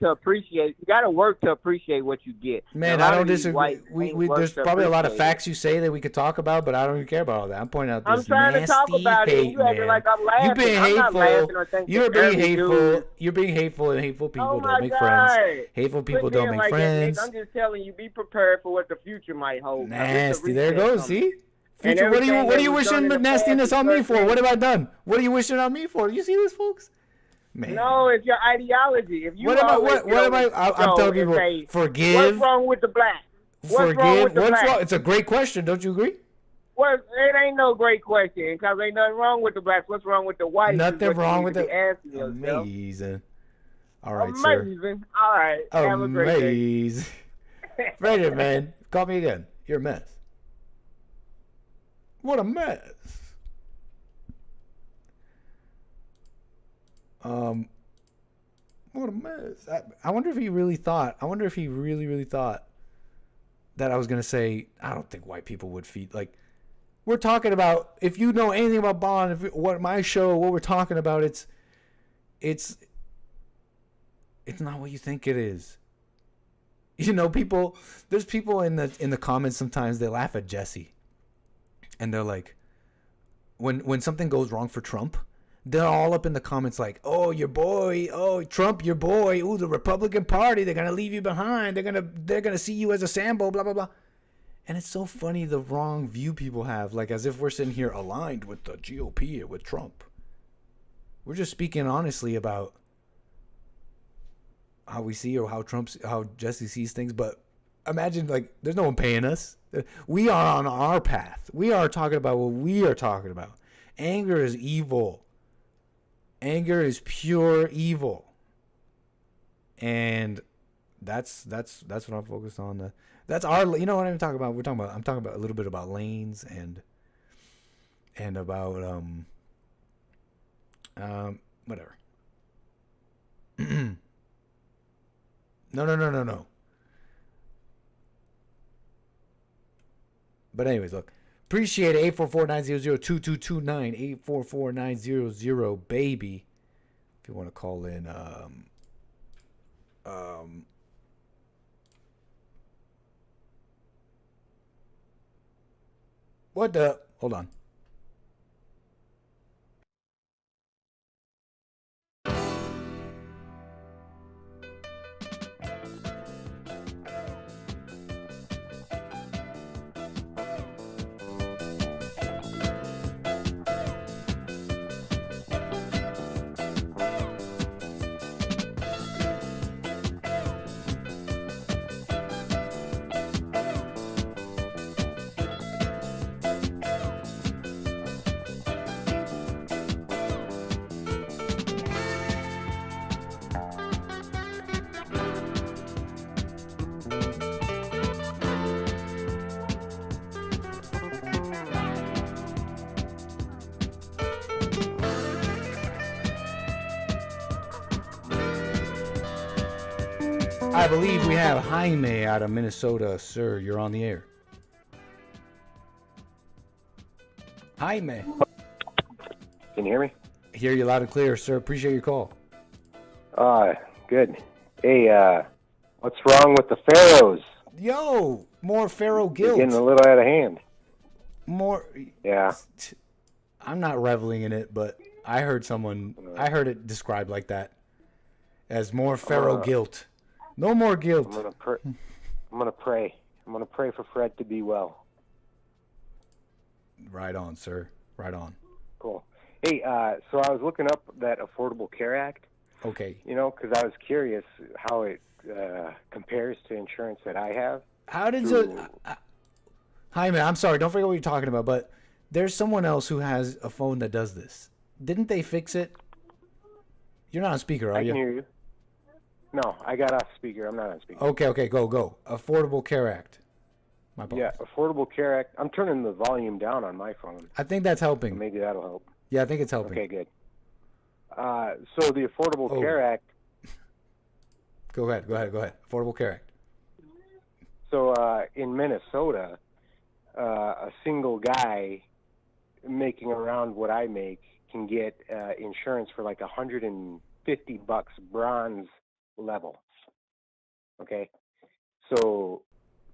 gotta work to appreciate what you get. Man, I don't disagree. There's probably a lot of facts you say that we could talk about, but I don't even care about all that. I'm pointing out this I'm trying to talk about hate, it. You acting like I'm laughing. You're being hateful. You're being hateful. You're being hateful, and hateful people don't make friends. Hateful people don't make friends. I'm just telling you, be prepared for what the future might hold. Nasty. There it goes. See? Future, what are you wishing nastiness on me for? What have I done? What are you wishing on me for? You see this, folks? Man. No, it's your ideology. If you what am I? I'm telling people, forgive. What's wrong with the black? Forgive. What's wrong? It's a great question. Don't you agree? Well, it ain't no great question because ain't nothing wrong with the blacks. What's wrong with the whites? Nothing wrong with the. Amazing. All right, sir. Amazing. All right. Have a great day. Amazing. Frederick, man, call me again. You're a mess. What a mess. What a mess. I wonder if he really thought. I wonder if he really thought that I was gonna say I don't think white people would feed. Like, we're talking about, if you know anything about Bond, what my show, what we're talking about, it's not what you think it is. You know, there's people in the comments sometimes, they laugh at Jesse. And they're like, when something goes wrong for Trump, they're all up in the comments like, oh, your boy, oh, Trump, your boy, ooh, the Republican Party, they're gonna leave you behind, they're gonna see you as a Sambo, blah blah blah. And it's so funny the wrong view people have, like as if we're sitting here aligned with the GOP, with Trump. We're just speaking honestly about how we see, or how Jesse sees things. But imagine, like, there's no one paying us. We are on our path. We are talking about what we are talking about. Anger is evil. Anger is pure evil. And that's what I'm focused on. That's our, you know what I'm talking about? I'm talking about a little bit about lanes and about whatever. No. But anyways, look, appreciate it. 844-900-2229, 844-900 baby. If you want to call in, what the? Hold on. I believe we have Jaime out of Minnesota. Sir, you're on the air. Jaime. Can you hear me? Hear you loud and clear, sir. Appreciate your call. Good. Hey, what's wrong with the pharaohs? Yo, more pharaoh guilt. They're getting a little out of hand. More. Yeah. I'm not reveling in it, but I heard it described like that, as more Pharaoh guilt. No more guilt. I'm gonna pray. I'm gonna pray for Fred to be well. Right on, sir. Right on. Cool. Hey, so I was looking up that Affordable Care Act. Okay. You know, because I was curious how it compares to insurance that I have. How did Hi, man. I'm sorry. Don't forget what you're talking about, but there's someone else who has a phone that does this. Didn't they fix it? You're not on speaker, are I you? can hear you. No, I got off speaker. I'm not on speaker. Okay, go. Affordable Care Act. My apologies. Yeah, Affordable Care Act. I'm turning the volume down on my phone. I think that's helping. Maybe that'll help. Yeah, I think it's helping. Okay, good. So the Affordable Care Act. Go ahead. Affordable Care Act. So in Minnesota, a single guy making around what I make can get insurance for like $150 bronze level. Okay, so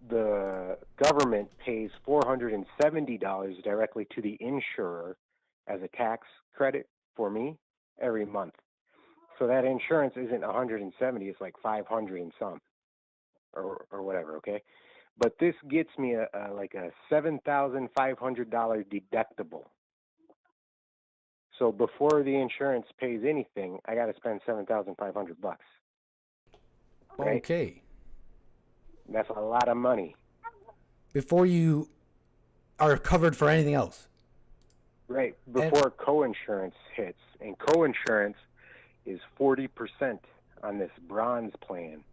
the government pays $470 directly to the insurer as a tax credit for me every month. So that insurance isn't 170; it's like 500 and some, or whatever. Okay, but this gets me a like a $7,500 deductible. So before the insurance pays anything, I got to spend $7,500. Right? Okay. That's a lot of money. Before you are covered for anything else. Right. Before co-insurance hits. And co-insurance is 40% on this bronze plan.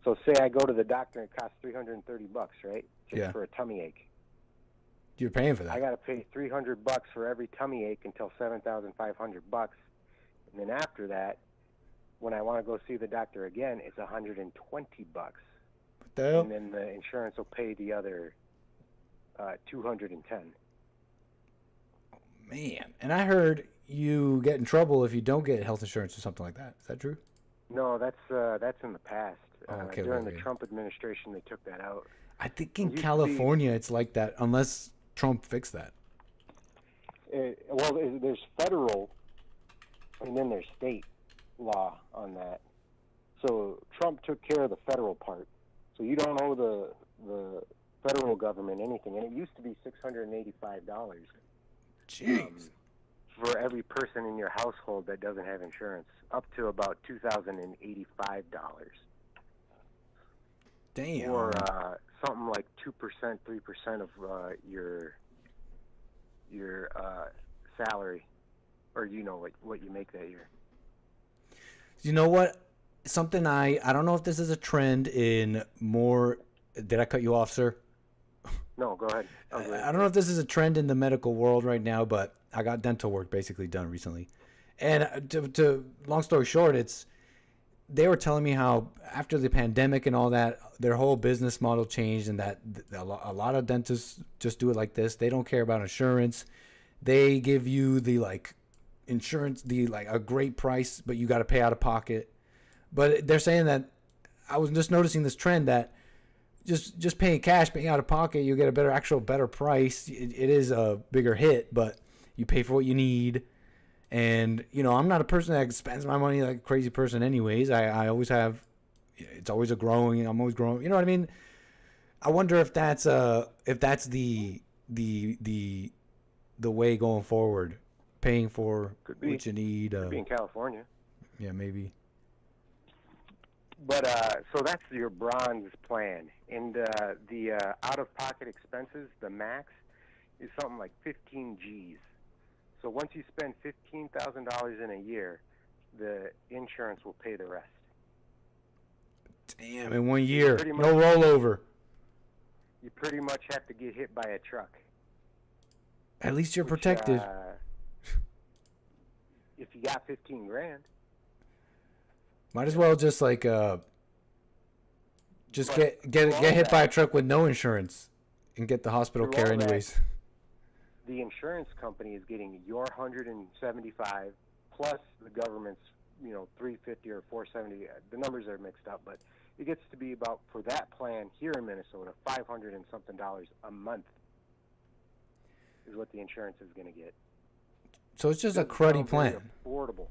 So say I go to the doctor and it costs $330, right? Just for a tummy ache. You're paying for that. I got to pay $300 for every tummy ache until $7,500. And then after that, when I want to go see the doctor again, it's $120. What the hell? And then the insurance will pay the other $210. Man, and I heard you get in trouble if you don't get health insurance or something like that. Is that true? No, that's in the past. During the Trump administration, they took that out. I think in California it's like that, unless Trump fixed that. Well, there's federal, and then there's state law on that. So Trump took care of the federal part. So you don't owe the federal government anything, and it used to be $685. Jeez. For every person in your household that doesn't have insurance, up to about $2,085. Damn. Or something like 2%, 3% of your salary, or what you make that year. You know what? Something I don't know if this is a trend in more. Did I cut you off, sir? No, go ahead. I don't know if this is a trend in the medical world right now, but I got dental work basically done recently. And to long story short, they were telling me how after the pandemic and all that, their whole business model changed, and that a lot of dentists just do it like this. They don't care about insurance. They give you the insurance, a great price, but you got to pay out of pocket. But they're saying that I was just noticing this trend that just paying cash, paying out of pocket, you get a better price. It is a bigger hit, but you pay for what you need. And, I'm not a person that spends my money like a crazy person anyways. I always have, it's always I'm always growing. You know what I mean? I wonder if that's the way going forward, paying for what you need. Could be in California. Yeah, maybe. But so that's your bronze plan, and the out-of-pocket expenses, the max, is something like 15 G's. So once you spend $15,000 in a year, the insurance will pay the rest. Damn, in 1 year, no rollover. You pretty much have to get hit by a truck. At least you're protected. If you got 15 grand. Might as well just get hit by a truck with no insurance and get the hospital care anyways. The insurance company is getting your $175 plus the government's, $350 or $470. The numbers are mixed up, but it gets to be about, for that plan here in Minnesota, $500 and something a month is what the insurance is going to get. So it's just a cruddy very plan. Affordable.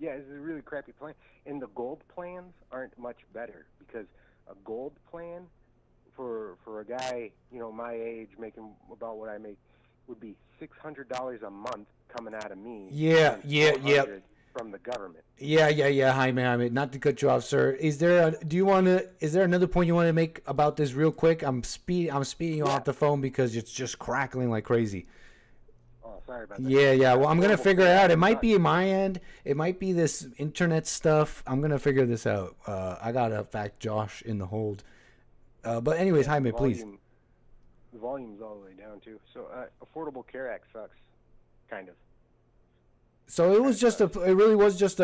Yeah, it's a really crappy plan. And the gold plans aren't much better because a gold plan for a guy, you know, my age, making about what I make, would be $600 a month coming out of me. Yeah, and yeah, yeah. $400 from the government. Yeah. Jaime. Not to cut you off, sir. Is there another point you want to make about this real quick? I'm speeding you off the phone because it's just crackling like crazy. Oh, sorry about that. Yeah. Well, I'm gonna figure it out. It might be my end. It might be this internet stuff. I'm gonna figure this out. I gotta fact Josh in the hold. But anyways, Jaime, please. The volume's all the way down too. So, Affordable Care Act sucks, kind of. So it was just it really was just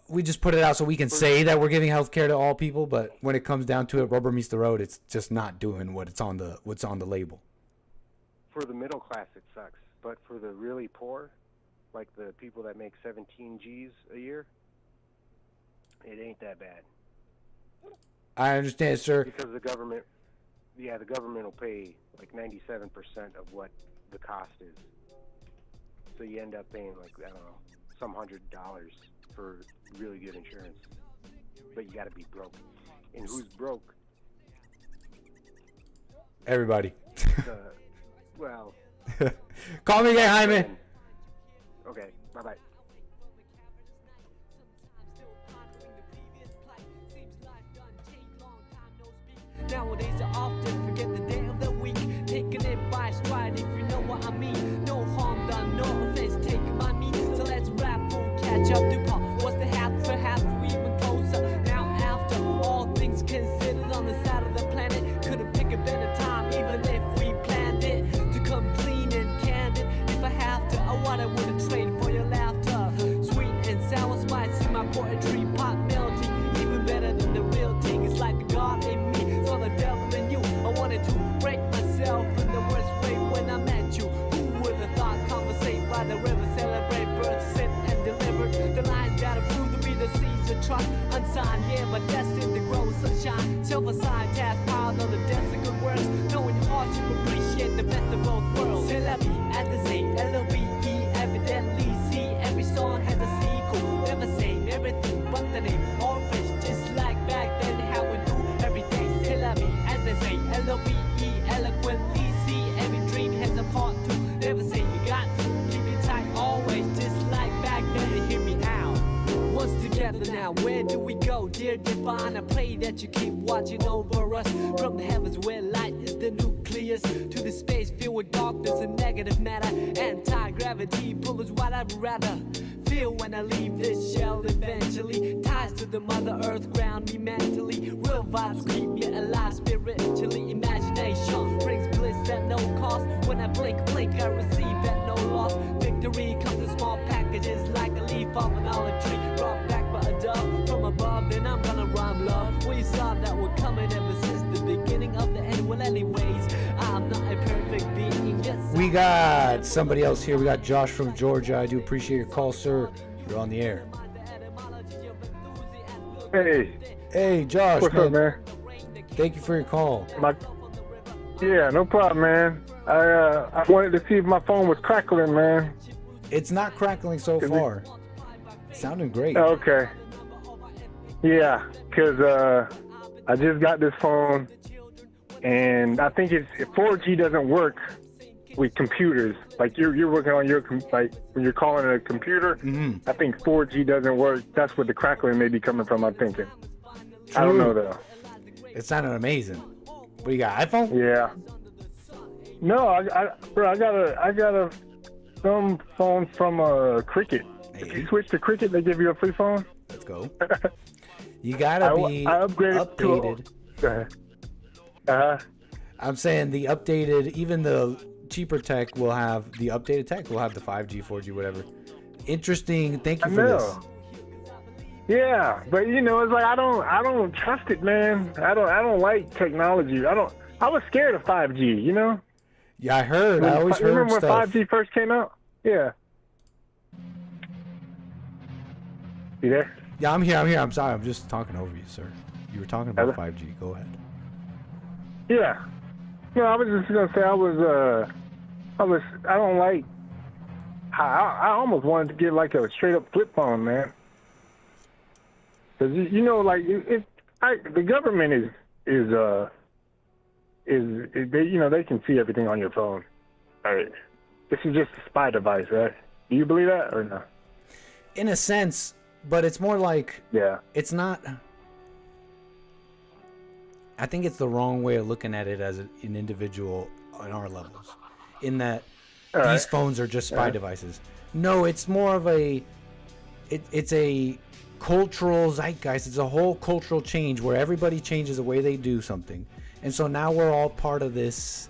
we just put it out so we can say that we're giving health care to all people, but when it comes down to it, rubber meets the road, it's just not doing what's on the label. For the middle class, it sucks. But for the really poor, like the people that make 17 G's a year, it ain't that bad. I understand, sir. Because the government will pay like 97% of what the cost is. So you end up paying like, I don't know, some $100 for really good insurance. But you got to be broke. And who's broke? Everybody. Well. Call me again, Jaime. Okay, bye-bye. Nowadays I often forget the day of the week, taking it by stride if you know what I mean. No harm done, no offense taken by me. So let's rap, we'll catch up to Paul. What's the hap? Perhaps we even closer. Now after all things considered on the side of the planet, couldn't pick a better time even if we planned it to come clean and candid. If I have to, what I wouldn't trade for your laughter. Sweet and sour spice in my poetry, pot melting, even better than the real thing. It's like a god in me. Saw the devil in you. I wanted to break myself in the worst way when I met you. Who would have thought conversate by the river, celebrate birds, sit and delivered the lines that are proved to be the seeds of trust. Unsigned, yeah, but destined to grow sunshine. Self-assigned, task piled on the desk of good words. Knowing hardship, appreciate the best of both worlds. C'est la vie, at the same, L-O-V-E, evidently see every song has a sequel. Never same, everything but the name. All fish, just like back then, how we do every day. C'est la vie, as they say, L-O-V-E, eloquently see every dream has a part two. Never say you got to keep it tight always, just like back then. Hear me out. Once together now, where do we go, dear divine? I pray that you keep watching over us from the heavens where light is the nucleus to the space filled with darkness and negative matter. Anti-gravity pull is what I'd rather feel when I leave this shell eventually. Ties to the mother earth ground me mentally. Real vibes keep me alive spiritually. Imagination brings bliss at no cost. When I blink, I receive at no loss. Victory comes in small packages like a leaf off an olive tree. Brought back by a dove from above, then I'm gonna rhyme love. We saw that we're coming ever since the beginning of the end. Well, anyways, I'm not a perfect being. Yes, We got somebody else here. We got Josh from Georgia. I do appreciate your call, sir. You're on the air. Hey, Josh. What's up, man? Thank you for your call. Yeah, no problem, man. I wanted to see if my phone was crackling, man. It's not crackling so far. Sounding great. Okay. Yeah, because I just got this phone, and I think if 4G doesn't work with computers. Like you're working on your like when you're calling a computer. I think 4G doesn't work. That's what the crackling may be coming from. I'm thinking. I don't know though. It sounded amazing. What you got? iPhone? Yeah. No, I got a some phone from Cricket. If you switch to Cricket, they give you a free phone. Let's go. You gotta be I upgraded updated. I'm saying the updated, even the cheaper tech will have the updated tech. Will have the 5G, 4G, whatever. Interesting. Thank you for this. Yeah, but you know, it's like I don't trust it, man. I don't like technology. I was scared of 5G, you know? Yeah, I heard. I always heard remember stuff. when 5G first came out? Yeah. You there? Yeah, I'm here. I'm sorry. I'm just talking over you, sir. You were talking about 5G. Go ahead. Yeah. No, I was just gonna say I don't like I almost wanted to get like a straight up flip phone, man. Cause you know, like the government is they, you know, they can see everything on your phone. Right. This is just a spy device, right? Do you believe that or no? In a sense, but it's more like, it's not. I think it's the wrong way of looking at it as an individual on our levels, in that these phones are just spy devices. No, it's more of it's a cultural zeitgeist. It's a whole cultural change where everybody changes the way they do something, and so now we're all part of this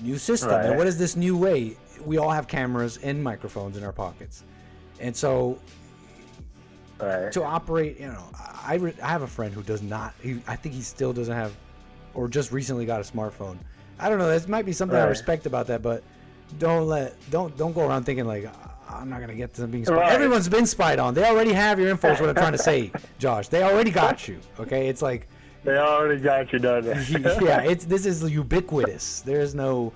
new system. And what is this new way? We all have cameras and microphones in our pockets, and so to operate, you know, I have a friend who does not. I think he still doesn't have, or just recently got a smartphone. I don't know. That might be something I respect about that, but don't go around thinking like, I'm not gonna get to being spied. Everyone's been spied on. They already have your info. Is what I'm trying to say, Josh. They already got you. Okay, it's like they already got you, don't they? Yeah, this is ubiquitous. There's no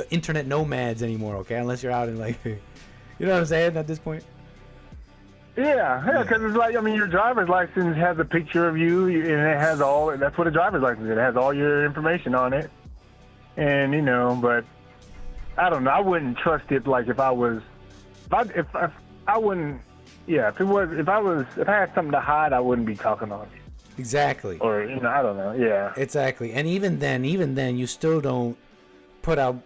internet nomads anymore. Okay, unless you're out in like, you know what I'm saying at this point. Yeah, because it's like, I mean, your driver's license has a picture of you, and it has all. That's what a driver's license is. It has all your information on it, and you know, but I don't know. I wouldn't trust it. Like if I wouldn't. Yeah, if I had something to hide, I wouldn't be talking on it. Exactly. Or you know, I don't know. Yeah. Exactly, and even then, you still don't put out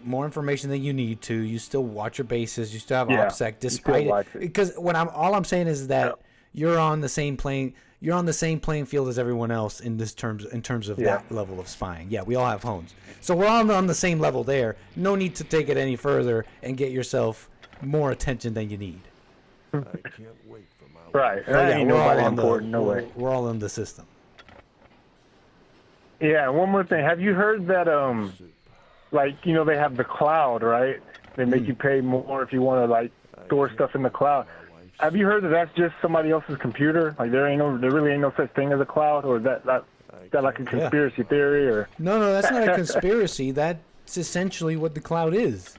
more information than you need to. You still watch your bases. You still have OPSEC, despite it. Because all I'm saying is that you're on the same plane. You're on the same playing field as everyone else in terms of that level of spying. Yeah, we all have phones, so we're all on the same level there. No need to take it any further and get yourself more attention than you need. I can't wait for my right. We're all on we're all in the system. Yeah. One more thing. Have you heard that like, you know, they have the cloud, right? They make you pay more if you want to like store stuff in the cloud. Have you heard that that's just somebody else's computer? Like there really ain't no such thing as a cloud, or is that like a conspiracy theory, or? No, that's not a conspiracy. That's essentially what the cloud is.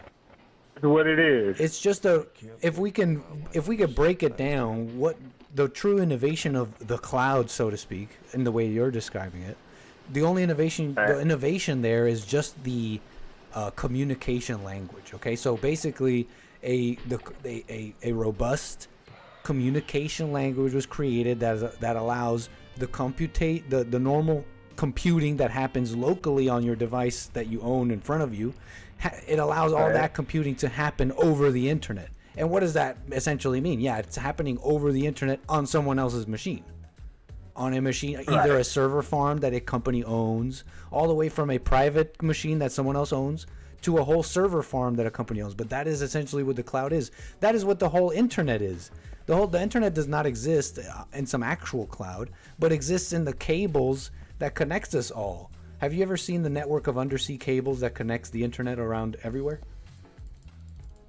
What it is. It's just if we could break it down, what the true innovation of the cloud, so to speak, in the way you're describing it, the only innovation there is just the communication language. Okay, so basically a robust communication language was created that allows the normal computing that happens locally on your device that you own in front of you. It allows all that computing to happen over the internet. And what does that essentially mean? Yeah, it's happening over the internet on someone else's machine. On a machine, either a server farm that a company owns, all the way from a private machine that someone else owns, to a whole server farm that a company owns. But that is essentially what the cloud is. That is what the whole internet is. The internet does not exist in some actual cloud, but exists in the cables that connects us all. Have you ever seen the network of undersea cables that connects the internet around everywhere?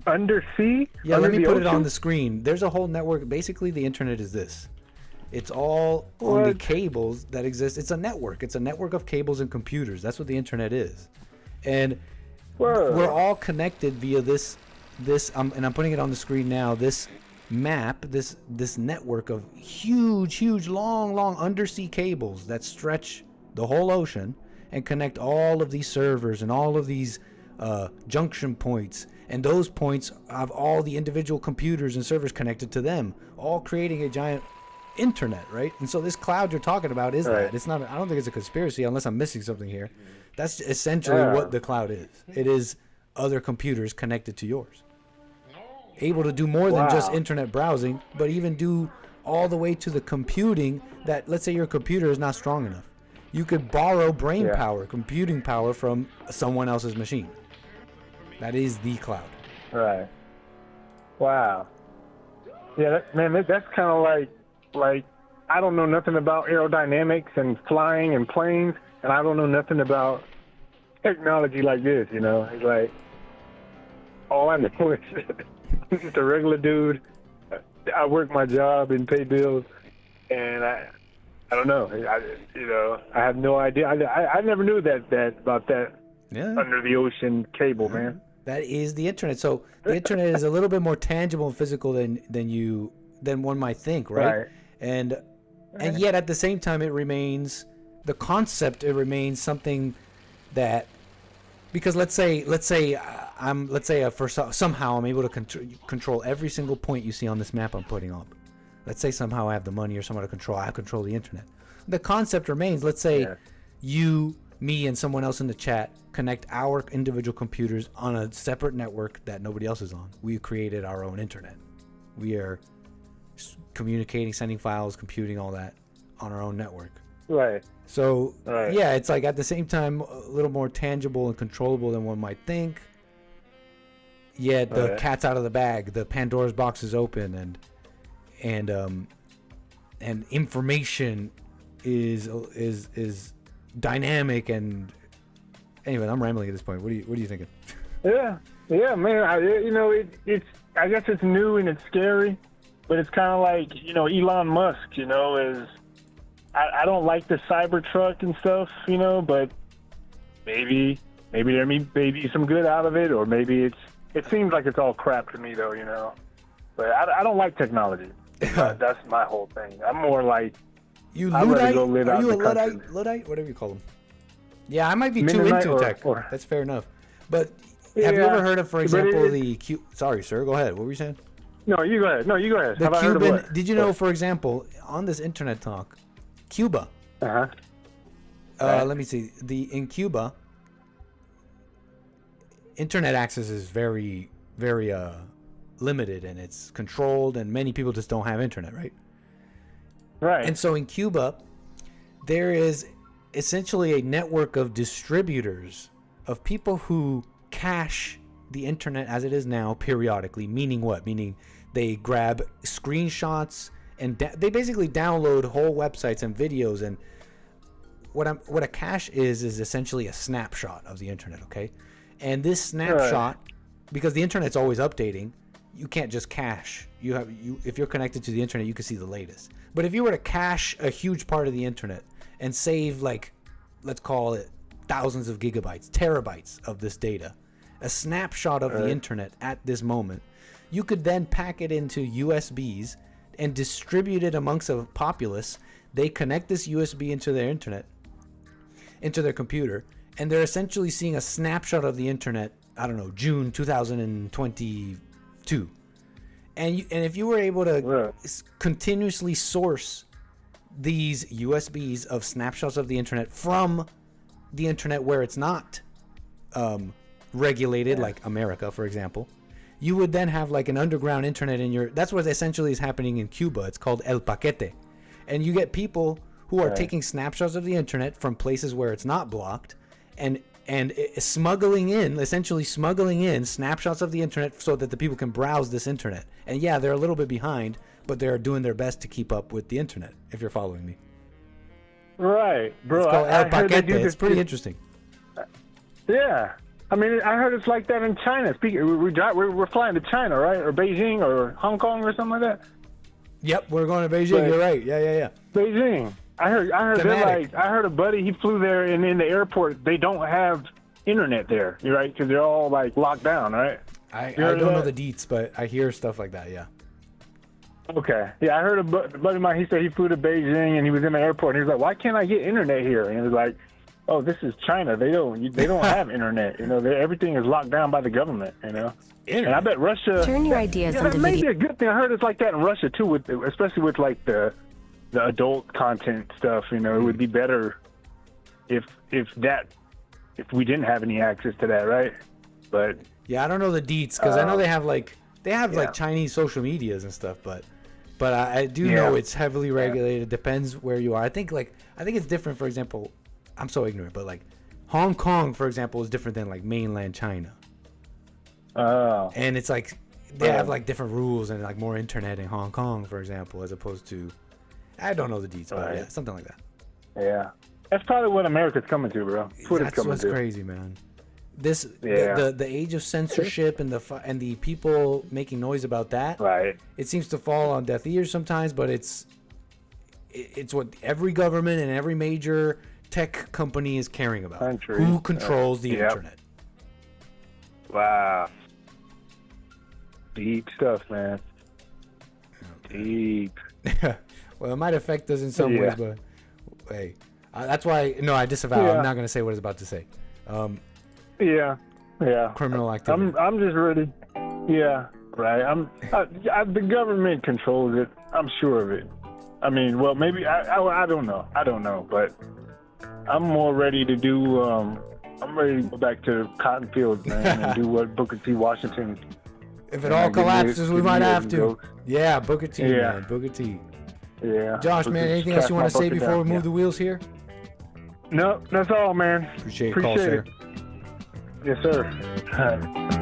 Undersea? Yeah, let me put it on the screen. There's a whole network. Basically, the internet is this. It's all on the cables that exist. It's a network. It's a network of cables and computers. That's what the internet is. And we're all connected via this and I'm putting it on the screen now, this map, this network of huge, long undersea cables that stretch the whole ocean and connect all of these servers and all of these junction points. And those points have all the individual computers and servers connected to them, all creating a giant internet, right? And so this cloud you're talking about is that. It's not. I don't think it's a conspiracy unless I'm missing something here. That's essentially what the cloud is. It is other computers connected to yours, able to do more than just internet browsing, but even do all the way to the computing that, let's say your computer is not strong enough. You could borrow brain power, computing power from someone else's machine. That is the cloud. Right. Wow. Yeah, that's kind of like I don't know nothing about aerodynamics and flying and planes, and I don't know nothing about technology like this, you know. It's like all I know is I'm just a regular dude. I work my job and pay bills, and I don't know. I have no idea. I never knew that about that under the ocean cable, man. That is the internet. So the internet is a little bit more tangible and physical than one might think, right? And yet at the same time, it remains the concept. It remains something that, because let's say somehow I'm able to control every single point you see on this map I'm putting up. Let's say somehow I have the money or someone to control. I control the internet. The concept remains. Let's say you, me, and someone else in the chat connect our individual computers on a separate network that nobody else is on. We created our own internet. We are communicating, sending files, computing, all that on our own network. Right. So yeah, it's like at the same time a little more tangible and controllable than one might think. Yet the cat's out of the bag. The Pandora's box is open, and information is dynamic. And anyway, I'm rambling at this point. What are you thinking? Yeah, man. I guess it's new and it's scary, but it's kind of like Elon Musk. I don't like the Cybertruck and stuff, but maybe there may be some good out of it, or maybe it seems like it's all crap to me though, But I don't like technology. That's my whole thing. I'm more like I'd rather go live out in the country. Luddite, whatever you call them. Yeah, I might be too into tech. That's fair enough. But have you ever heard of, for example, Sorry, sir. Go ahead. What were you saying? No, you go ahead. The Have I heard of Cuban. what? Did you know, for example, on this internet talk, Cuba. Let me see. In Cuba, internet access is very, very limited, and it's controlled, and many people just don't have internet, right? Right. And so in Cuba, there is essentially a network of distributors, of people who cache the internet as it is now periodically. Meaning what? Meaning they grab screenshots and they basically download whole websites and videos. And what a cache is essentially a snapshot of the internet, okay? And this snapshot, because the internet's always updating, you can't just cache. If you're connected to the internet, you can see the latest. But if you were to cache a huge part of the internet and save, like, let's call it thousands of gigabytes, terabytes of this data, a snapshot of the internet at this moment, you could then pack it into USBs and distribute it amongst a populace. They connect this USB into their internet, into their computer, and they're essentially seeing a snapshot of the internet, I don't know, June 2022. And if you were able to continuously source these USBs of snapshots of the internet from the internet where it's not regulated, like America, for example, you would then have like an underground internet in your... That's what essentially is happening in Cuba. It's called 𝒏𝒄𝒌𝒔𝒕𝒓𝒆𝒂𝒎. And you get people who are taking snapshots of the internet from places where it's not blocked and smuggling in snapshots of the internet so that the people can browse this internet. And yeah, they're a little bit behind, but they're doing their best to keep up with the internet, if you're following me. Right, bro. It's called 𝒏𝒄𝒌𝒔𝒕𝒓𝒄𝒄𝒌𝒔. It's pretty interesting. Yeah. I mean, I heard it's like that in China. We're flying to China, right? Or Beijing or Hong Kong or something like that. Yep, we're going to Beijing. You're right. Yeah. Beijing. I heard I heard a buddy, he flew there, and in the airport, they don't have internet there, right? Because they're all, like, locked down, right? I don't know the deets, but I hear stuff like that, yeah. Okay. Yeah, I heard a buddy of mine, he said he flew to Beijing, and he was in the airport, and he was like, why can't I get internet here? And he was like, oh, this is China. They don't have internet. Everything is locked down by the government, Internet. And I bet Russia... Turn your ideas that into may video. be a good thing. I heard it's like that in Russia, too, especially with, like, the adult content stuff. It would be better if we didn't have any access to that, right? But yeah, I don't know the deets, because I know they have like Chinese social medias and stuff, but I do know it's heavily regulated. Depends where you are. I think it's different. For example, I'm so ignorant, but like Hong Kong, for example, is different than like mainland China. Oh. And it's like they have like different rules and like more internet in Hong Kong, for example, as opposed to, I don't know the deets, but yeah, something like that. Yeah. That's probably what America's coming to, bro. That's what's crazy, man. The age of censorship and the people making noise about that. Right. It seems to fall on deaf ears sometimes, but it's what every government and every major tech company is caring about. Who controls the internet? Wow. Deep stuff, man. Deep. Well, it might affect us in some ways, but hey, that's why. No, I disavow. Yeah. I'm not gonna say what it's about to say. Yeah. Criminal activity. I'm just ready. Yeah. Right. The government controls it. I'm sure of it. I mean, well, maybe I don't know. I don't know, but I'm more ready to do. I'm ready to go back to cotton fields, man, and do what Booker T. Washington. If it all collapses, we might have to. Ago. Yeah, Booker T, Yeah. man. Booker T. Yeah. Josh, man, anything else you want to say before we move the wheels here? No, that's all, man. Appreciate your call, sir. Yes, sir. All right.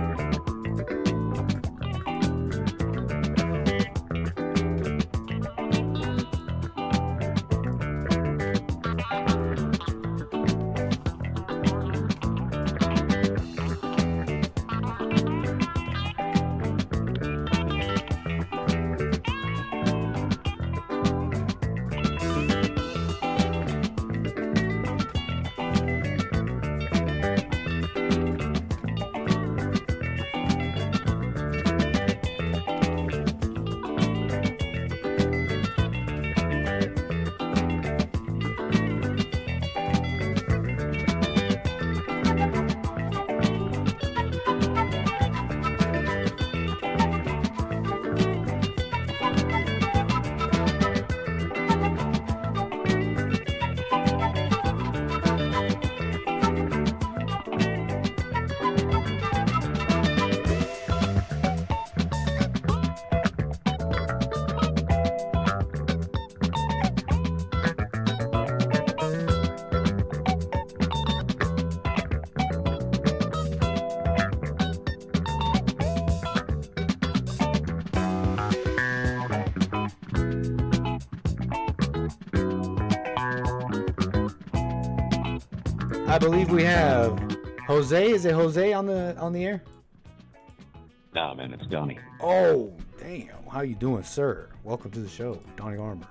I believe we have Jose. Is it Jose on the air? Nah, man, it's Donnie. Oh, damn. How you doing, sir? Welcome to the show, Donnie Armour.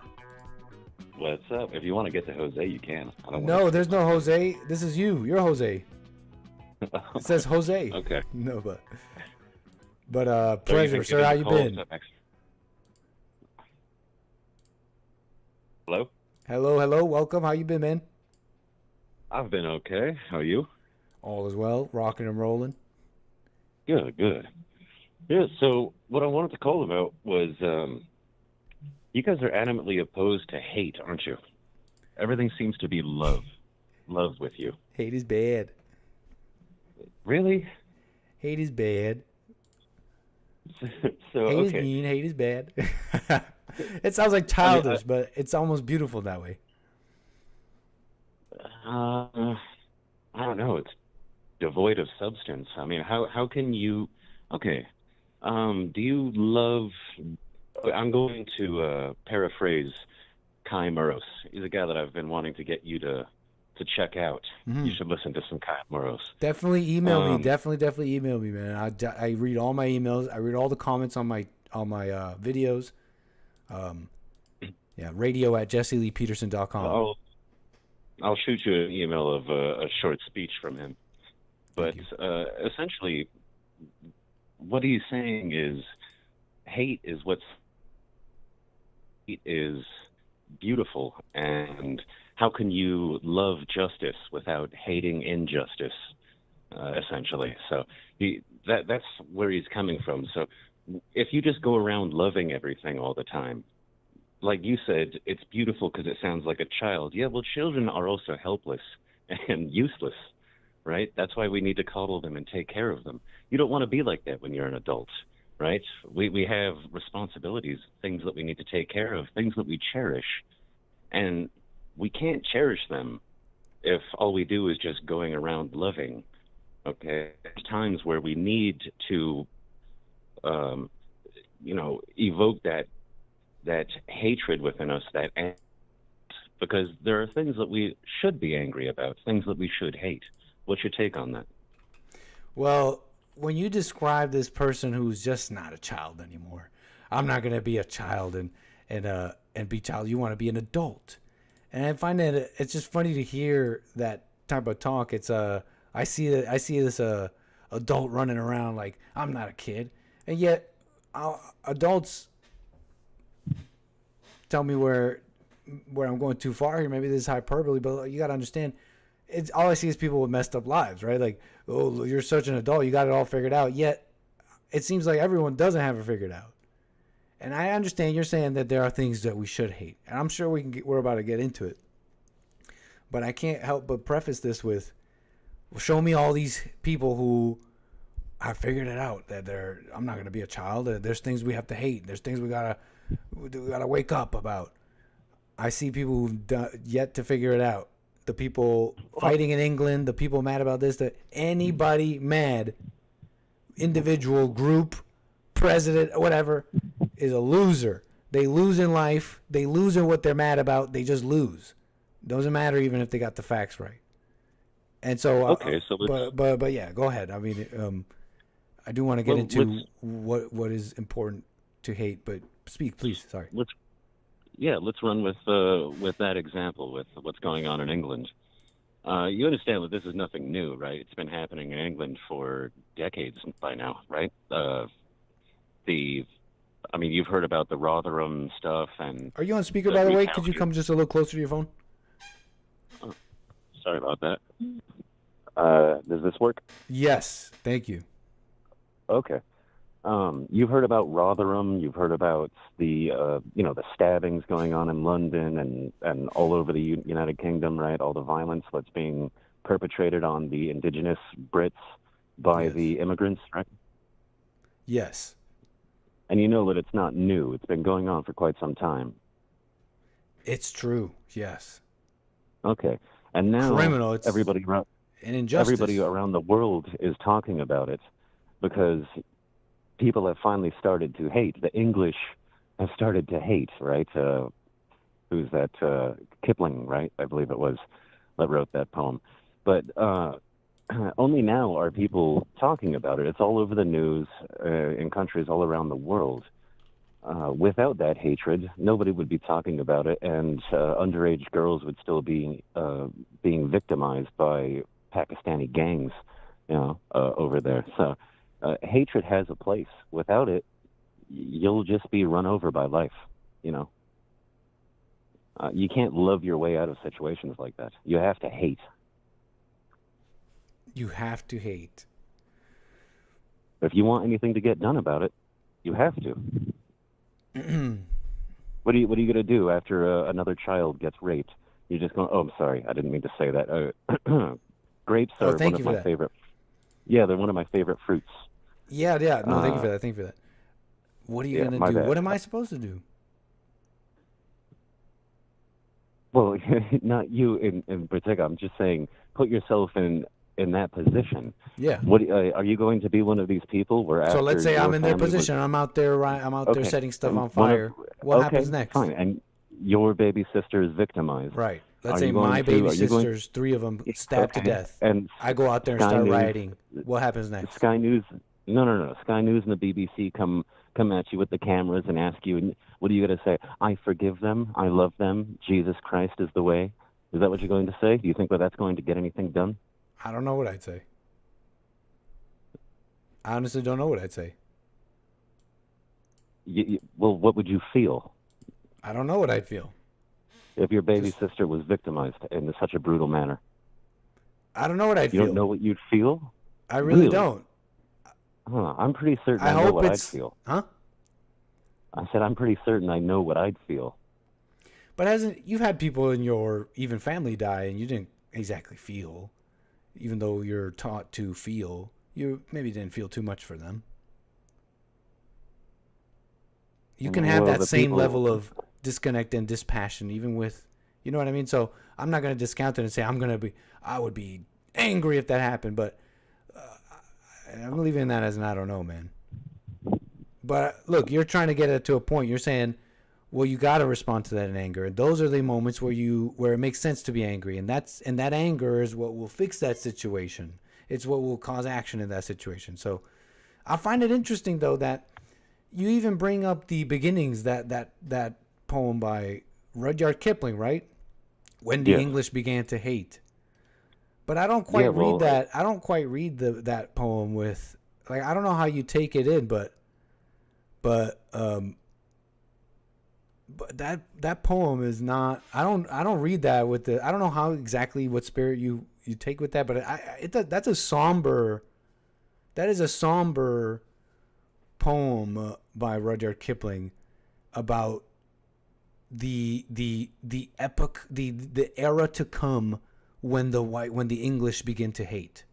What's up? If you want to get to Jose, you can. I don't No, there's no Jose. This is you. You're Jose. It says Jose. Okay. No, but pleasure, sir. How you been? Hello? Hello. Welcome. How you been, man? I've been okay. How are you? All is well. Rocking and rolling. Good. Yeah, so what I wanted to call about was you guys are adamantly opposed to hate, aren't you? Everything seems to be love. Love with you. Hate is bad. Really? Hate is bad. So, hate is okay. mean. Hate is bad. It sounds like childish, but it's almost beautiful that way. I don't know. It's devoid of substance. I mean, how can you? Okay. Do you love? I'm going to paraphrase 𝒂𝒊𝒄𝒌𝒔𝒕𝒓𝒆𝒂𝒎. He's a guy that I've been wanting to get you to check out. Mhm. You should listen to some 𝒂𝒊𝒄𝒌𝒔𝒕𝒓𝒆𝒂𝒑. Definitely email me. Definitely email me, man. I read all my emails. I read all the comments on my videos. Yeah, radio@JesseLeePeterson.com. I'll shoot you an email of a short speech from him. But essentially, what he's saying is hate is beautiful, and how can you love justice without hating injustice, essentially. So that's where he's coming from. So if you just go around loving everything all the time, like you said, it's beautiful because it sounds like a child. Yeah, well, children are also helpless and useless, right? That's why we need to coddle them and take care of them. You don't want to be like that when you're an adult, right? We have responsibilities, things that we need to take care of, things that we cherish. And we can't cherish them if all we do is just going around loving, okay? There's times where we need to, evoke that hatred within us, because there are things that we should be angry about, things that we should hate. What's your take on that? Well, when you describe this person who's just not a child anymore, I'm not gonna be a child and be child. You want to be an adult, and I find that it's just funny to hear that type of talk. It's I see this a adult running around like I'm not a kid, and yet adults tell me where I'm going too far here. Maybe this is hyperbole, but you got to understand, it's all I see is people with messed up lives, right? Like, oh, you're such an adult, you got it all figured out. Yet it seems like everyone doesn't have it figured out. And I understand you're saying that there are things that we should hate, and I'm sure we're about to get into it. But I can't help but preface this with, well, show me all these people who have figured it out, that I'm not going to be a child. There's things we have to hate. There's things we gotta wake up about. I see people who've yet to figure it out. The people fighting in England, the people mad about this, anybody mad, individual, group, president, whatever, is a loser. They lose in life. They lose in what they're mad about. They just lose. Doesn't matter even if they got the facts right. And so, okay, so but yeah, go ahead. I mean, I do want to get into what is important to hate, but speak, please. Sorry. Let's run with that example with what's going on in England. You understand that this is nothing new, right? It's been happening in England for decades by now, right? You've heard about the Rotherham stuff, and are you on speaker, by the way? Could you come just a little closer to your phone? Oh, sorry about that. Does this work? Yes, thank you. Okay. You've heard about Rotherham. You've heard about the the stabbings going on in London and all over the United Kingdom, right? All the violence that's being perpetrated on the indigenous Brits by the immigrants, right? Yes. And you know that it's not new. It's been going on for quite some time. It's true. Yes. Okay. And now everybody injustice. around the world is talking about it because people have finally started to hate. The English have started to hate, right? Who's that? Kipling, right? I believe it was that wrote that poem. But only now are people talking about it. It's all over the news in countries all around the world. Without that hatred, nobody would be talking about it, and underage girls would still be being victimized by Pakistani gangs, over there. So hatred has a place. Without it, you'll just be run over by life. You can't love your way out of situations like that. You have to hate. You have to hate. If you want anything to get done about it, you have to. What are you going to do after another child gets raped? You're just going, oh, I'm sorry, I didn't mean to say that. Grapes are one of my favorite. Yeah, they're one of my favorite fruits. Yeah. No, thank you for that. Thank you for that. What are you going to do? What am I supposed to do? Well, not you in particular. I'm just saying, put yourself in that position. Yeah. What are you going to be one of these people where? So let's say I'm in their position. I'm out there. I'm out there setting stuff on fire. What happens next? Fine. And your baby sister is victimized. Right. Let's say my baby sisters, 3 of them, stabbed to death. And I go out there and start rioting. What happens next? Sky News. No. Sky News and the BBC come at you with the cameras and ask you, and what are you going to say? I forgive them. I love them. Jesus Christ is the way. Is that what you're going to say? Do you think that that's going to get anything done? I don't know what I'd say. I honestly don't know what I'd say. Well, what would you feel? I don't know what I'd feel. If your baby sister was victimized in such a brutal manner. I don't know what I'd feel. You don't know what you'd feel? I really don't. Huh, I'm pretty certain I know what I'd feel. Huh? I said I'm pretty certain I know what I'd feel. But you've had people in your even family die and you didn't exactly feel, even though you're taught to feel. You maybe didn't feel too much for them. You can have that same level of disconnect and dispassion even with, you know what I mean? So I'm not going to discount it and say I would be angry if that happened, but I'm leaving that as an I don't know, man. But look, you're trying to get it to a point. You're saying, well, you got to respond to that in anger, and those are the moments where it makes sense to be angry, and that anger is what will fix that situation. It's what will cause action in that situation. So I find it interesting though that you even bring up the beginnings, that poem by Rudyard Kipling, right? When the English began to hate. But I don't quite well, read that. I don't quite read that poem with, like, I don't know how you take it in, but that poem is not. I don't read that with the. I don't know how exactly what spirit you take with that, but that's a somber. That is a somber poem by Rudyard Kipling about the epoch, the era to come when the English begin to hate,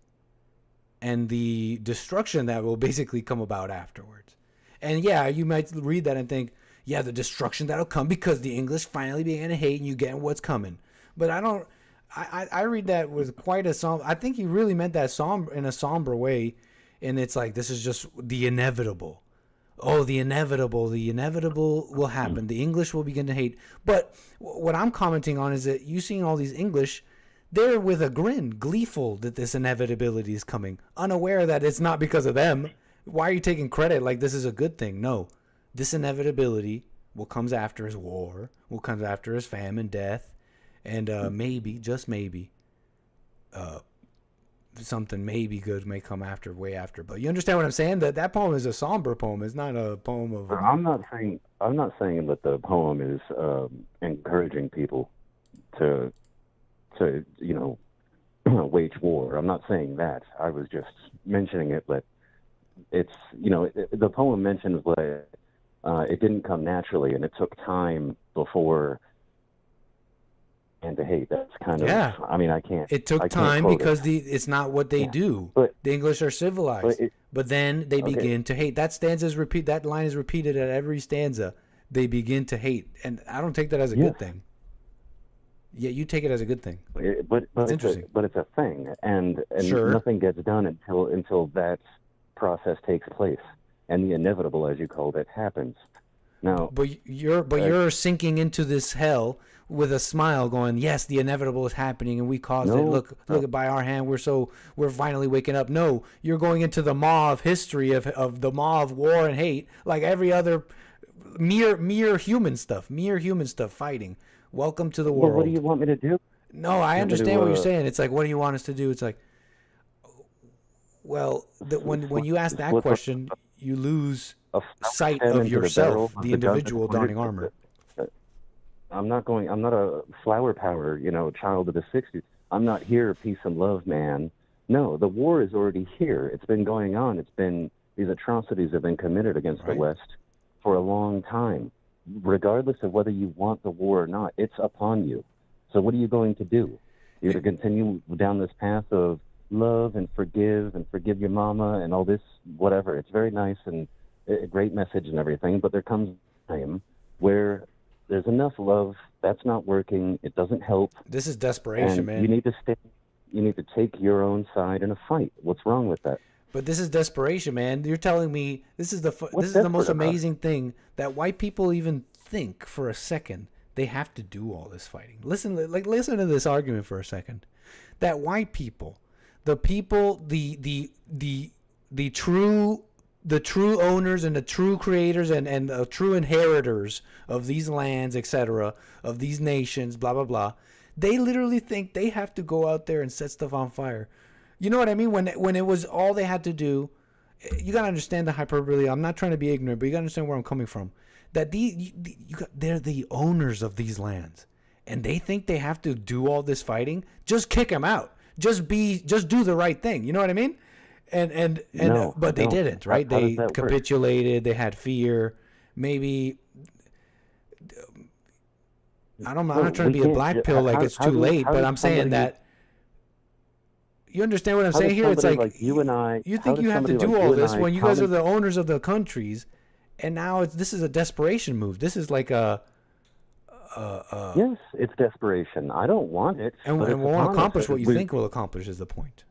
and the destruction that will basically come about afterwards. And yeah, you might read that and think, yeah, the destruction that'll come because the English finally began to hate and you get what's coming. But I don't. I read that with quite a somber. I think he really meant that in a somber way, and it's like, this is just the inevitable. Oh, the inevitable will happen. The English will begin to hate. But what I'm commenting on is that you seeing all these English, they're with a grin, gleeful that this inevitability is coming, unaware that it's not because of them. Why are you taking credit like this is a good thing? No, this inevitability will comes after is war, will comes after is famine, death, and maybe, just maybe, something maybe good may come after, way after. But you understand what I'm saying? That poem is a somber poem. It's not a poem of. I'm not saying that the poem is encouraging people to wage war. I'm not saying that. I was just mentioning it, but it's the poem mentions that it didn't come naturally, and it took time before. And to hate, that's kind of. Yeah. I mean, I can't. It took time because it's not what they do. But the English are civilized, but then they begin to hate. That line is repeated at every stanza. They begin to hate, and I don't take that as a good thing. Yeah, you take it as a good thing. But it's interesting. But it's a thing, and Sure. nothing gets done until that process takes place, and the inevitable, as you called it, happens. Now, but you're sinking into this hell with a smile, going, "Yes, the inevitable is happening, and we caused it. Look by our hand. We're finally waking up." No, you're going into the maw of history of the maw of war and hate, like every other mere human stuff fighting. Welcome to the world. Well, what do you want me to do? No, I understand what you're saying. It's like, what do you want us to do? It's like, well, when you ask that question, you lose sight of yourself, the individual donning armor. I'm not a flower power, child of the 60s. I'm not here, peace and love, man. No, the war is already here. It's been going on. These atrocities have been committed against the West for a long time. Regardless of whether you want the war or not, it's upon you. So what are you going to do? You're going to continue down this path of love and forgive your mama and all this, whatever. It's very nice and a great message and everything, but there comes a time where there's enough love. That's not working. It doesn't help. This is desperation, man. You need to take your own side in a fight. What's wrong with that? But this is desperation, man. You're telling me this is the most amazing thing, that white people even think for a second they have to do all this fighting. Listen to this argument for a second. That white people, the true owners and the true creators and the true inheritors of these lands, etc., of these nations, blah blah blah, they literally think they have to go out there and set stuff on fire. You know what I mean? When it was all they had to do, you gotta understand the hyperbole. I'm not trying to be ignorant, but you gotta understand where I'm coming from. That they're the owners of these lands, and they think they have to do all this fighting. Just kick them out. Just do the right thing. You know what I mean? But they didn't, right? They capitulated. They had fear. Maybe. I'm not trying to be a black pill, like it's too late, but I'm saying that. You understand what I'm saying here? It's like you and I. You think you have to do all this when you guys are the owners of the countries, and now this is a desperation move. This is like a. Yes, it's desperation. I don't want it, and won't accomplish what you think will accomplish. Is the point?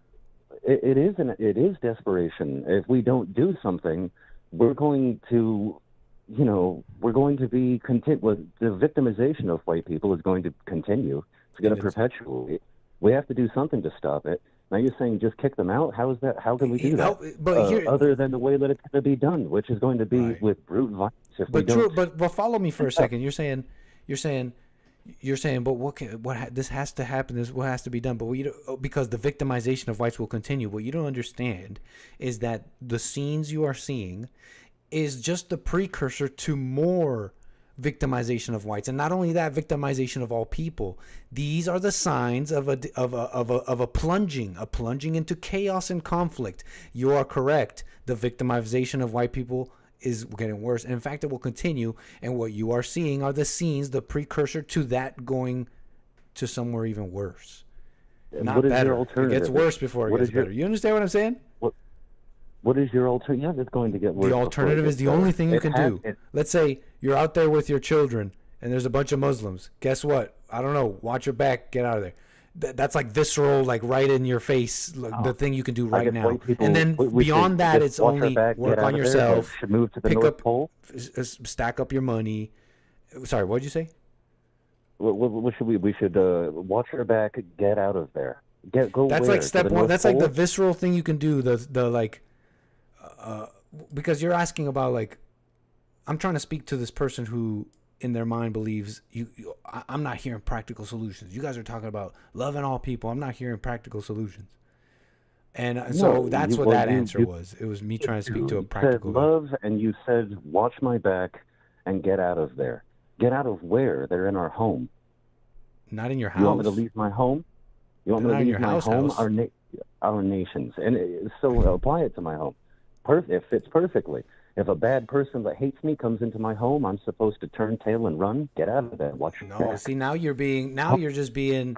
It is desperation. If we don't do something, we're going to be content with the victimization of white people is going to continue. It's going to perpetuate. We have to do something to stop it. Now you're saying just kick them out? How is that? How can we do that? But other than the way that it's going to be done, which is going to be with brute violence. But follow me for a second. You're saying You're saying, but this has to happen. This what has to be done. But because the victimization of whites will continue. What you don't understand is that the scenes you are seeing is just the precursor to more victimization of whites, and not only that, victimization of all people. These are the signs of a plunging into chaos and conflict. You are correct. The victimization of white people is getting worse, and in fact it will continue, and what you are seeing are the scenes, the precursor to that going to somewhere even worse. Not better. It gets worse before it gets better. You understand what I'm saying? What is your alternative? Yeah, it's going to get worse. The alternative is the only thing you can do. Let's say you're out there with your children and there's a bunch of Muslims. Guess what? I don't know. Watch your back. Get out of there. That's like visceral, like right in your face, the thing you can do right now. And then beyond that, it's only work on yourself, pick up, stack up your money. Sorry, what did you say? What should we? We should watch our back, get out of there. Go. That's like step one. That's like the visceral thing you can do. The like, because you're asking about like, I'm trying to speak to this person who, in their mind, believes I'm not hearing practical solutions. You guys are talking about loving all people. I'm not hearing practical solutions. And so that's what that answer was. It was me trying to speak to a practical. You said love, and you said watch my back and get out of there. Get out of where? They're in our home. Not in your house. You want me to leave my home? You want me to leave my home? House. Our nations. And so apply it to my home. It fits perfectly. If a bad person that hates me comes into my home, I'm supposed to turn tail and run. Get out of there. Watch your back. See, now you're just doing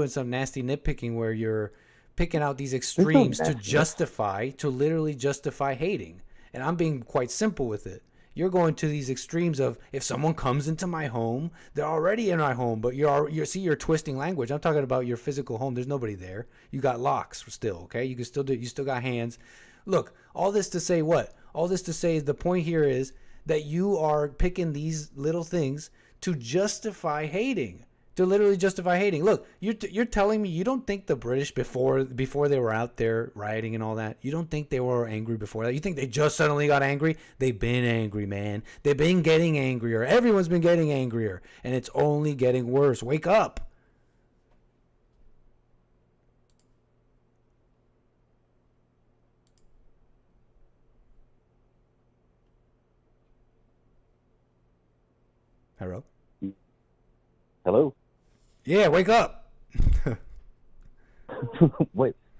some nasty nitpicking where you're picking out these extremes to literally justify hating. And I'm being quite simple with it. You're going to these extremes of, if someone comes into my home, they're already in my home, but you're twisting language. I'm talking about your physical home. There's nobody there. You got locks still, okay? You still got hands. Look, all this to say what? All this to say is the point here is that you are picking these little things to justify hating. To literally justify hating. Look, you're telling me you don't think the British before they were out there rioting and all that, you don't think they were angry before that? You think they just suddenly got angry? They've been angry, man. They've been getting angrier. Everyone's been getting angrier, and it's only getting worse. Wake up. Hello? Yeah, wake up.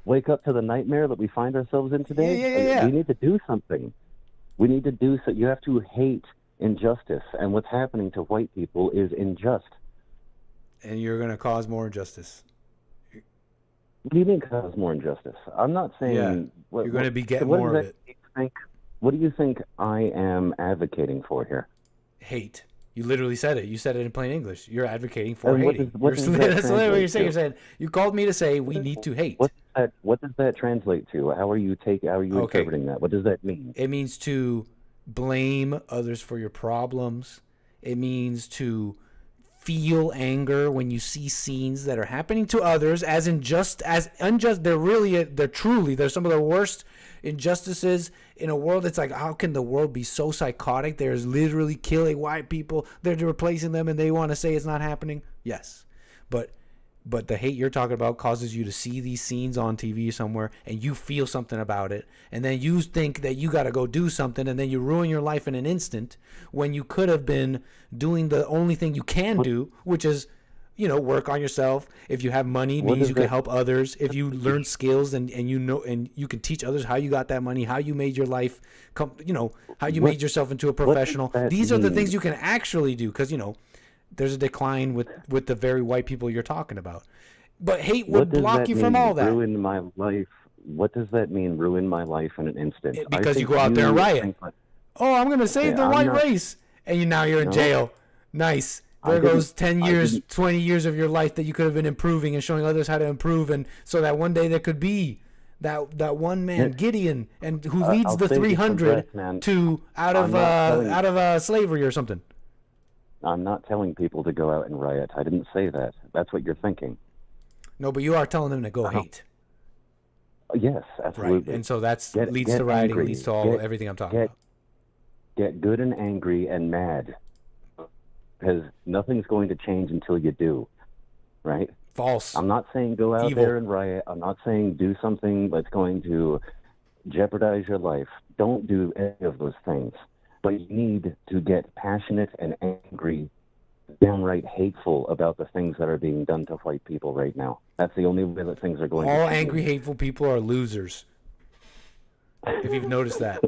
Wake up to the nightmare that we find ourselves in today? Yeah. We need to do something. We need to do so. You have to hate injustice, and what's happening to white people is unjust. And you're going to cause more injustice. What do you mean cause more injustice? I'm not saying... Yeah, you're going to be getting more of it. What do you think I am advocating for here? Hate. You literally said it. You said it in plain English. You're advocating for hating. What That's literally what you're saying. You're saying you called me to say we need to hate. What does that translate to? How are you interpreting that? What does that mean? It means to blame others for your problems. It means to feel anger when you see scenes that are happening to others as unjust. They're some of the worst injustices in a world. It's like, how can the world be so psychotic? There's literally killing white people. They're replacing them, and they want to say it's not happening. Yes, but the hate you're talking about causes you to see these scenes on TV somewhere, and you feel something about it, and then you think that you got to go do something, and then you ruin your life in an instant when you could have been doing the only thing you can do, which is, work on yourself. If you have money, it means you can help others. If you learn skills and you can teach others how you got that money, how you made your life how you made yourself into a professional. These are the things you can actually do, because there's a decline with the very white people you're talking about. But hate would block you from all that. Ruin my life. What does that mean, ruin my life in an instant? Because you go out there and riot. I'm going to save the white race. And now you're in jail. Nice. There goes 10 years, 20 years of your life that you could have been improving and showing others how to improve, and so that one day there could be that one man, Gideon, and who leads the 300 out of slavery or something. I'm not telling people to go out and riot. I didn't say that. That's what you're thinking. No, but you are telling them to go hate. Yes, absolutely. Right, and so that leads to rioting, leads to everything I'm talking about. Get good and angry and mad. because nothing's going to change until you do, right? False. I'm not saying go out Evil. there and riot. I'm not saying do something that's going to jeopardize your life. Don't do any of those things. But you need to get passionate and angry, downright hateful about the things that are being done to white people right now. That's the only way that things are going to All change. angry, hateful people are losers. If you've noticed that.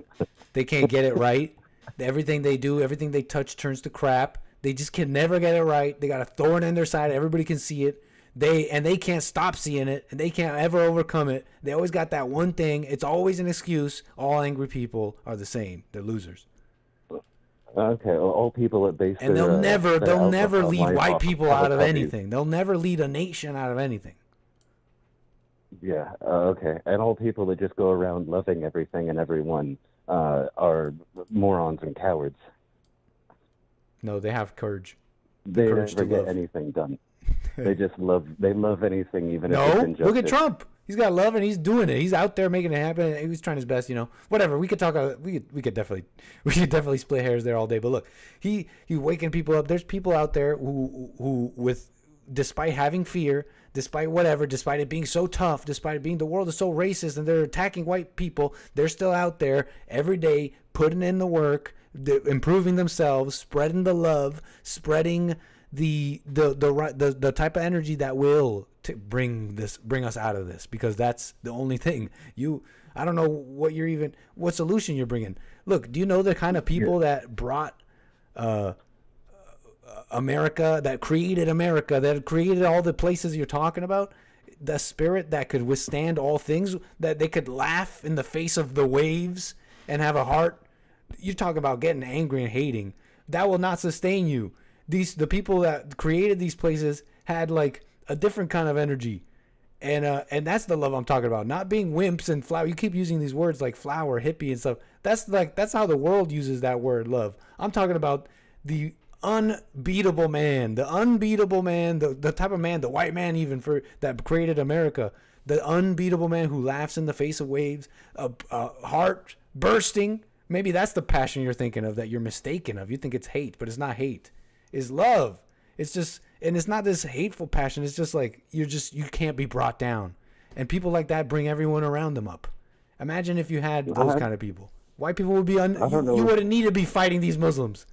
They can't get it right. Everything they do, everything they touch turns to crap. They just can never get it right. They got a thorn in their side. Everybody can see it. They can't stop seeing it, and they can't ever overcome it. They always got that one thing. It's always an excuse. All angry people are the same. They're losers. Okay, all people that base And their, they'll never their lead life white off people out of Teletubbies. anything. They'll never lead a nation out of anything. Yeah, okay. And all people that just go around loving everything and everyone are morons and cowards. No, they have courage. They courage never to get love. anything done. They love anything, even if it's No, injustice. look at Trump. He's got love and he's doing it. He's out there making it happen. He was trying his best, Whatever. We could talk. We could definitely split hairs there all day. But look, he waking people up. There's people out there who with, despite having fear, despite whatever, despite it being so tough, despite it being the world is so racist and they're attacking white people, they're still out there every day putting in the work, improving themselves, spreading the love, spreading the type of energy that will bring us out of this, because that's the only thing. I don't know what solution you're bringing. Look, do you know the kind of people that brought America, that created all the places you're talking about? The spirit that could withstand all things, that they could laugh in the face of the waves and have a heart. You talk about getting angry and hating. That will not sustain you. The people that created these places had like a different kind of energy, and that's the love I'm talking about. Not being wimps and flower. You keep using these words like flower, hippie, and stuff. That's how the world uses that word, love. I'm talking about the unbeatable man, the type of man, the white man even that created America, the unbeatable man who laughs in the face of waves, a heart bursting. Maybe that's the passion you're thinking of, that you're mistaken of. You think it's hate, but it's not hate. It's love. It's just, and it's not this hateful passion. It's just like you can't be brought down, and people like that bring everyone around them up. Imagine if you had those kind of people. White people would be you wouldn't need to be fighting these Muslims.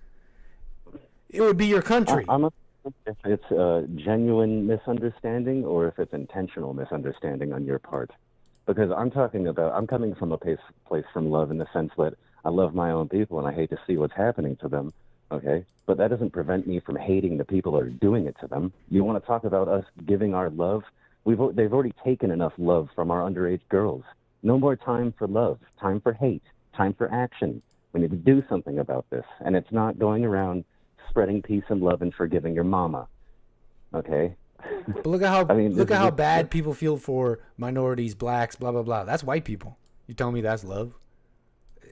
It would be your country. I'm not sure if it's a genuine misunderstanding or if it's intentional misunderstanding on your part, because I'm coming from a place from love, in the sense that I love my own people and I hate to see what's happening to them. Okay, but that doesn't prevent me from hating the people that are doing it to them. You want to talk about us giving our love? They've already taken enough love from our underage girls. No more time for love. Time for hate. Time for action. We need to do something about this, and it's not going around spreading peace and love and forgiving your mama. Okay. But look at how bad people feel for minorities, blacks, blah blah blah. That's white people. You tell me that's love?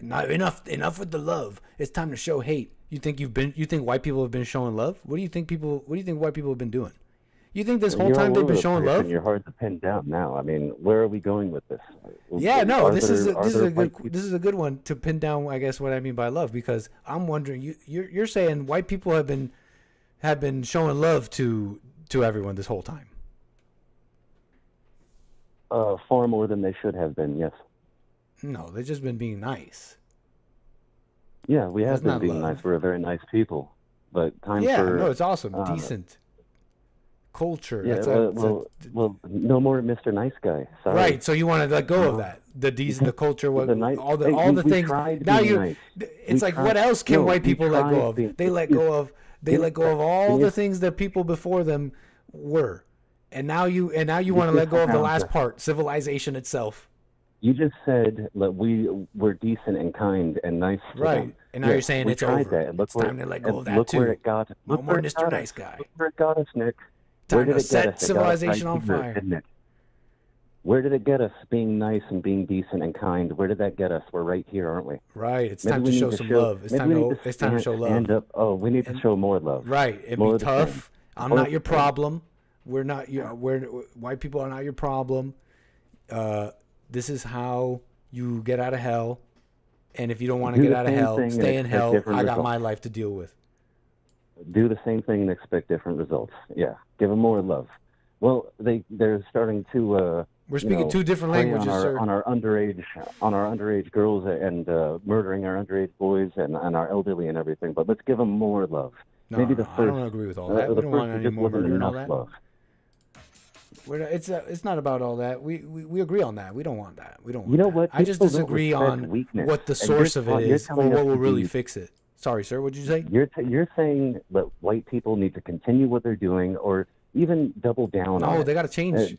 Not enough with the love. It's time to show hate. You think white people have been showing love? What do you think white people have been doing? You think this whole time they've been showing love? You're hard to pin down now. I mean, where are we going with this? Yeah, no, this is a good one to pin down, I guess, what I mean by love, because I'm wondering, you're saying white people have been showing love to everyone this whole time. Far more than they should have been, yes. No, they've just been being nice. Yeah, we have been being nice. We're a very nice people. But it's awesome. Decent. Culture. Yeah, well, no more Mr. Nice Guy. Sorry. Right, so you want to let go of that. The decent, the culture, all the things. Now it's like, what else can white people let go of? They let go of all the things that people before them were. And now you want to let go of the last part, civilization itself. You just said that we were decent and kind and nice to them. And now you're saying it's over. It's time to let go of that too. Where it got us. No more Mr. Nice Guy. Look where it got us, Nick. Time to set civilization on fire. Where did it get us, being nice and being decent and kind? Where did that get us? We're right here, aren't we? Right. It's time to show some love. It's time to show love. Stand up. Oh, we need to show more love. Right. And be tough. I'm not your problem. We're not. White people are not your problem. This is how you get out of hell. And if you don't want to get out of hell, stay in hell. I got my life to deal with. do the same thing and expect different results. Yeah, give them more love. Well, they're starting to. We're speaking two different languages, sir. On our underage girls and murdering our underage boys and our elderly and everything. But let's give them more love. No, Maybe the I first. don't agree with all that. We don't want any more murder and all that. It's not about all that. We agree on that. We don't want that. We don't. Want you know what? I just disagree on what the source of it is or what will really fix it. Sorry, sir. What'd you say? You're saying that white people need to continue what they're doing or even double down on it. No, they got to change.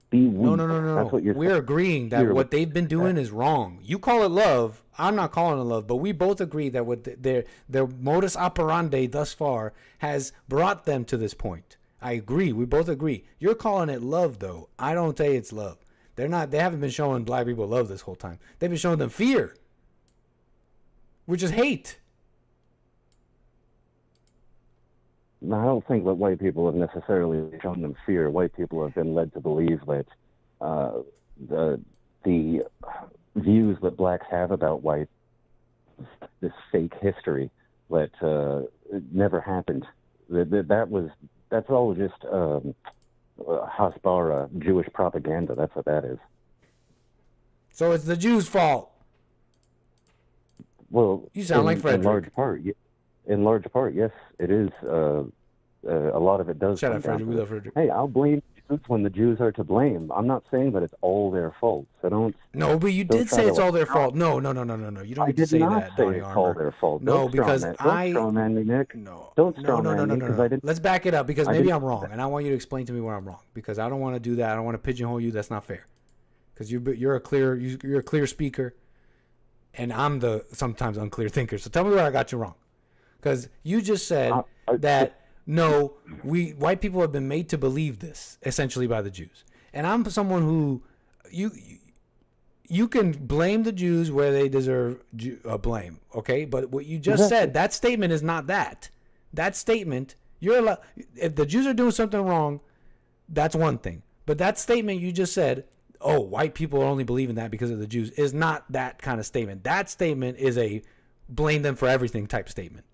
Be weak. No. That's what We're agreeing that what they've been doing is wrong. You call it love. I'm not calling it love, but we both agree that what their modus operandi thus far has brought them to this point. I agree. We both agree. You're calling it love, though. I don't say it's love. They haven't been showing black people love this whole time. They've been showing them fear, which is hate. No, I don't think that white people have necessarily shown them fear. White people have been led to believe that the views that blacks have about white, this fake history that never happened. That's all just hasbara, Jewish propaganda. That's what that is. So it's the Jews' fault. Well, you sound like Frederick. In large part, yes, it is. A lot of it does. Shut up, Frederick. We love Frederick. Hey, I'll blame Jews when the Jews are to blame. I'm not saying that it's all their fault. So don't. No, but you did say it's all their fault. No. You don't need to say that. I did not say it's all their fault. No, because don't strawman me, Nick. No. Don't strawman me because I didn't. Let's back it up because maybe I'm wrong, and I want you to explain to me where I'm wrong because I don't want to do that. I don't want to pigeonhole you. That's not fair. Because you're a clear speaker, and I'm the sometimes unclear thinker. So tell me where I got you wrong. Because you just said that no, white people have been made to believe this essentially by the Jews, and I'm someone who you can blame the Jews where they deserve blame, okay? But what you just said, that statement is not that. That statement, if the Jews are doing something wrong, that's one thing. But that statement you just said, oh, white people only believe in that because of the Jews, is not that kind of statement. That statement is a blame them for everything type statement.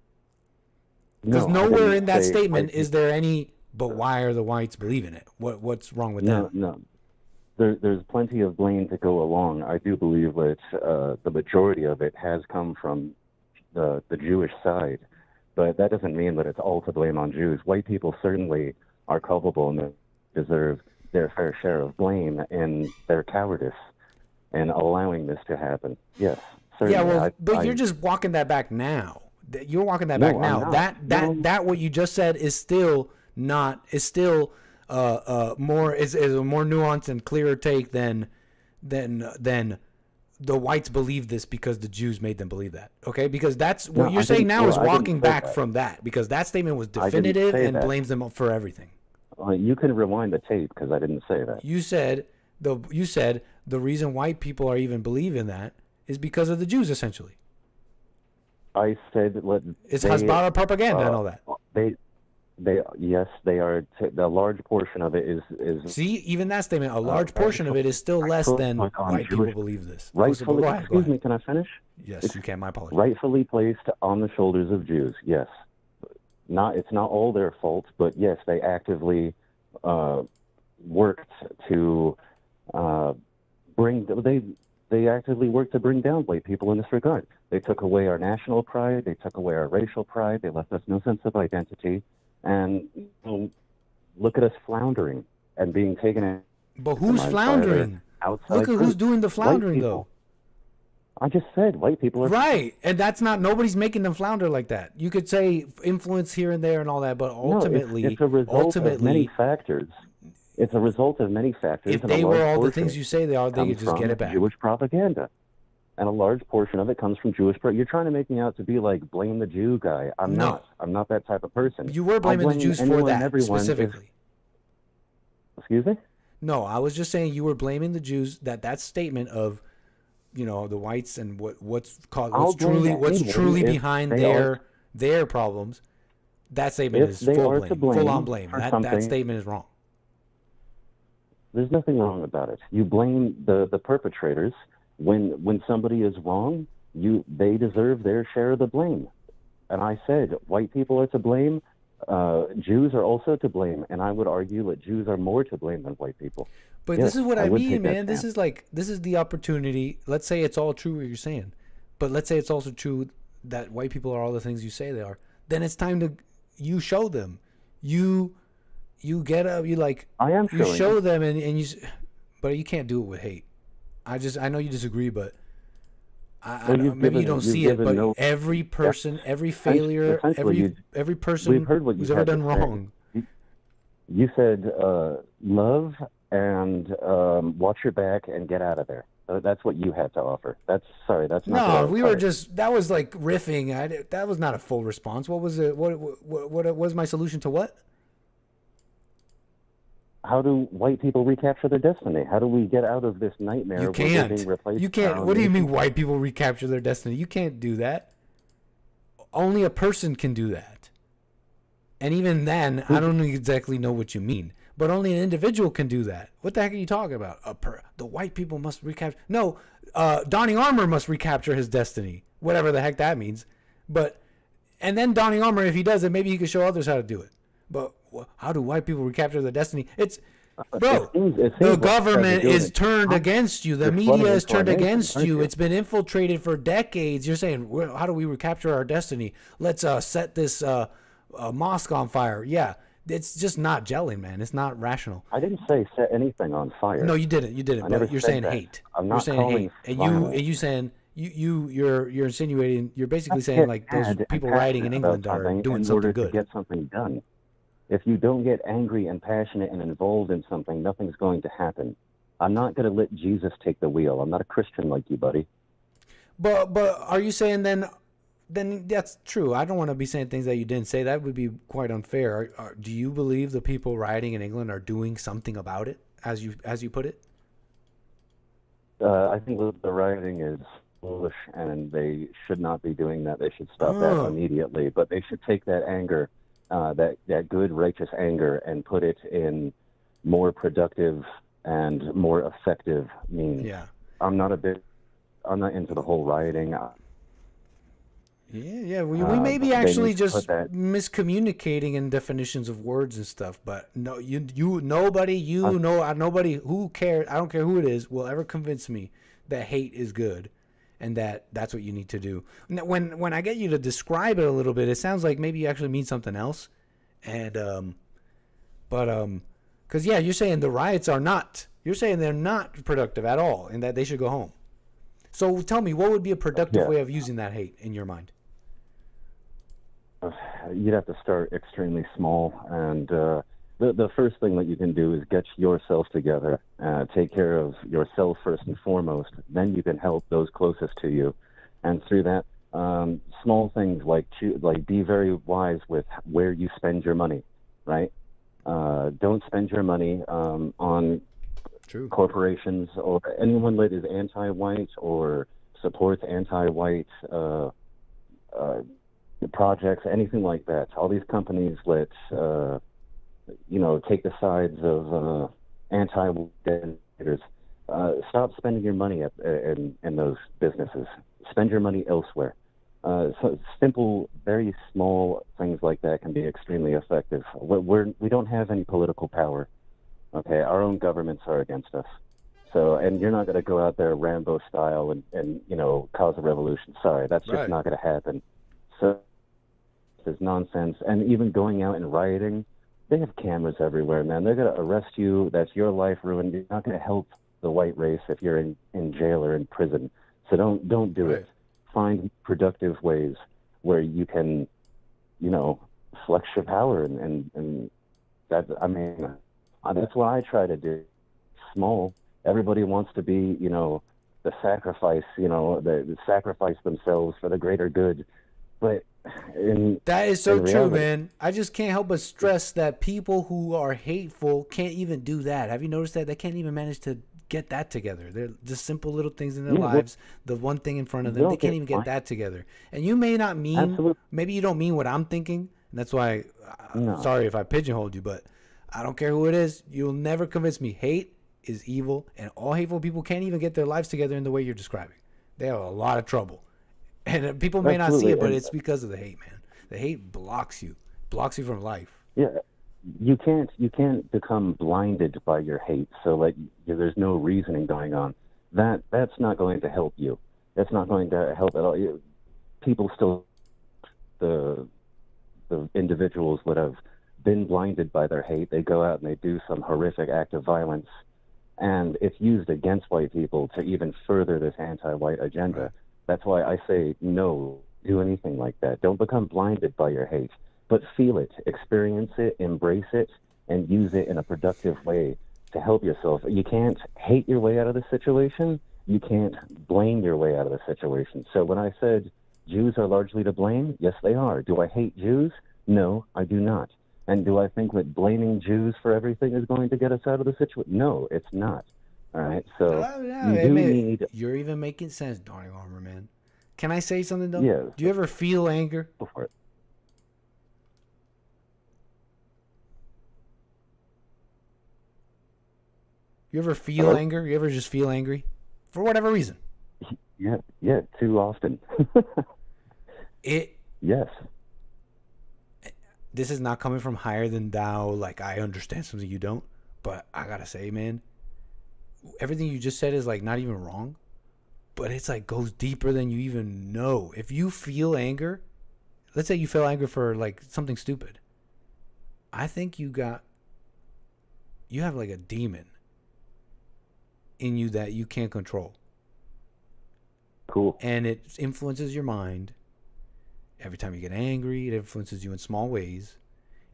Because nowhere in that statement is there any, but why are the whites believing it? What's wrong with that? No. There's plenty of blame to go along. I do believe that the majority of it has come from the Jewish side, but that doesn't mean that it's all to blame on Jews. White people certainly are culpable and deserve their fair share of blame in their cowardice and allowing this to happen. Yes, certainly. Yeah, well, but you're just walking that back now. You're walking that back now. That what you just said is still not a more nuanced and clearer take than the whites believe this because the Jews made them believe that. Okay, because that's what you're saying now is walking back from that because that statement was definitive and blames them for everything. You can rewind the tape because I didn't say that. You said the reason white people are even believing that is because of the Jews essentially. I said it's hasbara propaganda and all that. They are. A large portion of it is. See, even that statement, a large portion of it is still less than white people believe this. Rightfully, go ahead. Excuse me, can I finish? Yes, you can. My apologies. Rightfully placed on the shoulders of Jews. Yes, it's not all their fault, but yes, they actively worked to They actively worked to bring down white people in this regard. They took away our national pride. They took away our racial pride. They left us no sense of identity. And look at us floundering and being taken in. But who's floundering? Look at who's doing the floundering, though. I just said white people are... Right. And that's not... Nobody's making them flounder like that. You could say influence here and there and all that, but ultimately... No, it's a result of many factors. It's a result of many factors. If they were all the things you say they are, they could just get it back. Jewish propaganda. And a large portion of it comes from Jewish... You're trying to make me out to be like, blame the Jew guy. I'm not. I'm not that type of person. You were blaming the Jews for that, specifically. Excuse me? No, I was just saying you were blaming the Jews, that statement of, the whites and what's truly behind their problems. That statement is full on blame. That statement is wrong. There's nothing wrong about it. You blame the perpetrators when somebody is wrong. They deserve their share of the blame. And I said, white people are to blame. Jews are also to blame. And I would argue that Jews are more to blame than white people. But Yes, this is what I would mean, take that man. This stance. is like, this is the opportunity. Let's say it's all true what you're saying. But let's say it's also true that white people are all the things you say they are. Then it's time to, you show them. You get up, you like, I am you showing show them. them and you, but you can't do it with hate. I know you disagree, but maybe you don't see it, but every person, every failure, every person we've heard what who's you ever had to done say. wrong. You said love and watch your back and get out of there. That's what you had to offer. That's not. No, we were just, that was like riffing. That was not a full response. What was it? What was my solution to what? How do white people recapture their destiny? How do we get out of this nightmare? You where we're can't. being replaced You can't. by What do you mean nations? white people recapture their destiny? You can't do that. Only a person can do that. And even then, I don't exactly know what you mean. But only an individual can do that. What the heck are you talking about? The white people must recapture. No, Donnie Armour must recapture his destiny. Whatever the heck that means. And then Donnie Armour, if he does it, maybe he can show others how to do it. But how do white people recapture their destiny? It's, bro, the government is turned against you. The media is turned against you. It's been infiltrated for decades. You're saying, well, how do we recapture our destiny? Let's set this mosque on fire. Yeah, it's just not gelling, man. It's not rational. I didn't say set anything on fire. No, you didn't. You didn't. But you're saying hate. I'm You're not saying calling hate. violence. And you saying you're insinuating. You're basically saying like those people rioting in England are doing something in order good. to get something done. If you don't get angry and passionate and involved in something, nothing's going to happen. I'm not going to let Jesus take the wheel. I'm not a Christian like you, buddy. But are you saying then that's true? I don't want to be saying things that you didn't say. That would be quite unfair. Do you believe the people rioting in England are doing something about it, as you put it? I think the rioting is foolish, and they should not be doing that. They should stop that immediately. But they should take that anger, that good, righteous anger, and put it in more productive and more effective means. Yeah. I'm not into the whole rioting. Yeah. We may be actually need to just put that- miscommunicating in definitions of words and stuff. But no, nobody who cares. I don't care who it is will ever convince me that hate is good, and that's what you need to do. Now, when I get you to describe it a little bit, it sounds like maybe you actually mean something else. And because you're saying the riots are not. You're saying they're not productive at all, and that they should go home. So tell me, what would be a productive way of using that hate in your mind? You'd have to start extremely small, and the first thing that you can do is get yourself together, take care of yourself first and foremost. Then you can help those closest to you, and through that, small things like be very wise with where you spend your money, right? Don't spend your money on corporations or anyone that is anti-white or supports anti-white projects, anything like that. All these companies let take the sides of anti-white demonstrators. Stop spending your money in those businesses. Spend your money elsewhere. So simple, very small things like that can be extremely effective. We don't have any political power. Okay, our own governments are against us. So, and you're not going to go out there Rambo style and cause a revolution. Sorry, that's just not going to happen. So, there's nonsense. And even going out and rioting, they have cameras everywhere, man. They're going to arrest you. That's your life ruined. You're not going to help the white race if you're in jail or in prison. So don't do it. Find productive ways where you can, flex your power and that. I mean, that's what I try to do. Small. Everybody wants to be, the sacrifice. The sacrifice themselves for the greater good. But that is so true, reality, man. I just can't help but stress that people who are hateful can't even do that. Have you noticed that? They can't even manage to get that together. They're just simple little things in their lives. The one thing in front of them, they can't even get that together. And you may not mean, maybe you don't mean what I'm thinking. And that's why, sorry if I pigeonholed you, but I don't care who it is. You'll never convince me. Hate is evil, and all hateful people can't even get their lives together in the way you're describing. They have a lot of trouble. And people may not see it, but it's because of the hate, man. The hate blocks you from life. Yeah, you can't become blinded by your hate. So like there's no reasoning going on. That's not going to help you. That's not going to help at all. People still, the individuals that have been blinded by their hate, they go out and they do some horrific act of violence, and it's used against white people to even further this anti-white agenda. Right. That's why I say no, do anything like that. Don't become blinded by your hate, but feel it, experience it, embrace it, and use it in a productive way to help yourself. You can't hate your way out of the situation. You can't blame your way out of the situation. So when I said Jews are largely to blame, yes, they are. Do I hate Jews? No, I do not. And do I think that blaming Jews for everything is going to get us out of the situation? No, it's not. All right, so You're even making sense, Donnie Armour, man. Can I say something, though? Yeah. Do you ever feel anger? Go for it. You ever feel anger? You ever just feel angry? For whatever reason? Yeah, too often. Yes. This is not coming from higher than thou, like I understand something you don't, but I gotta say, man, everything you just said is like not even wrong, but it's like goes deeper than you even know. If you feel anger, let's say you feel anger for like something stupid, I think you have like a demon in you that you can't control. Cool. And it influences your mind. Every time you get angry, it influences you in small ways.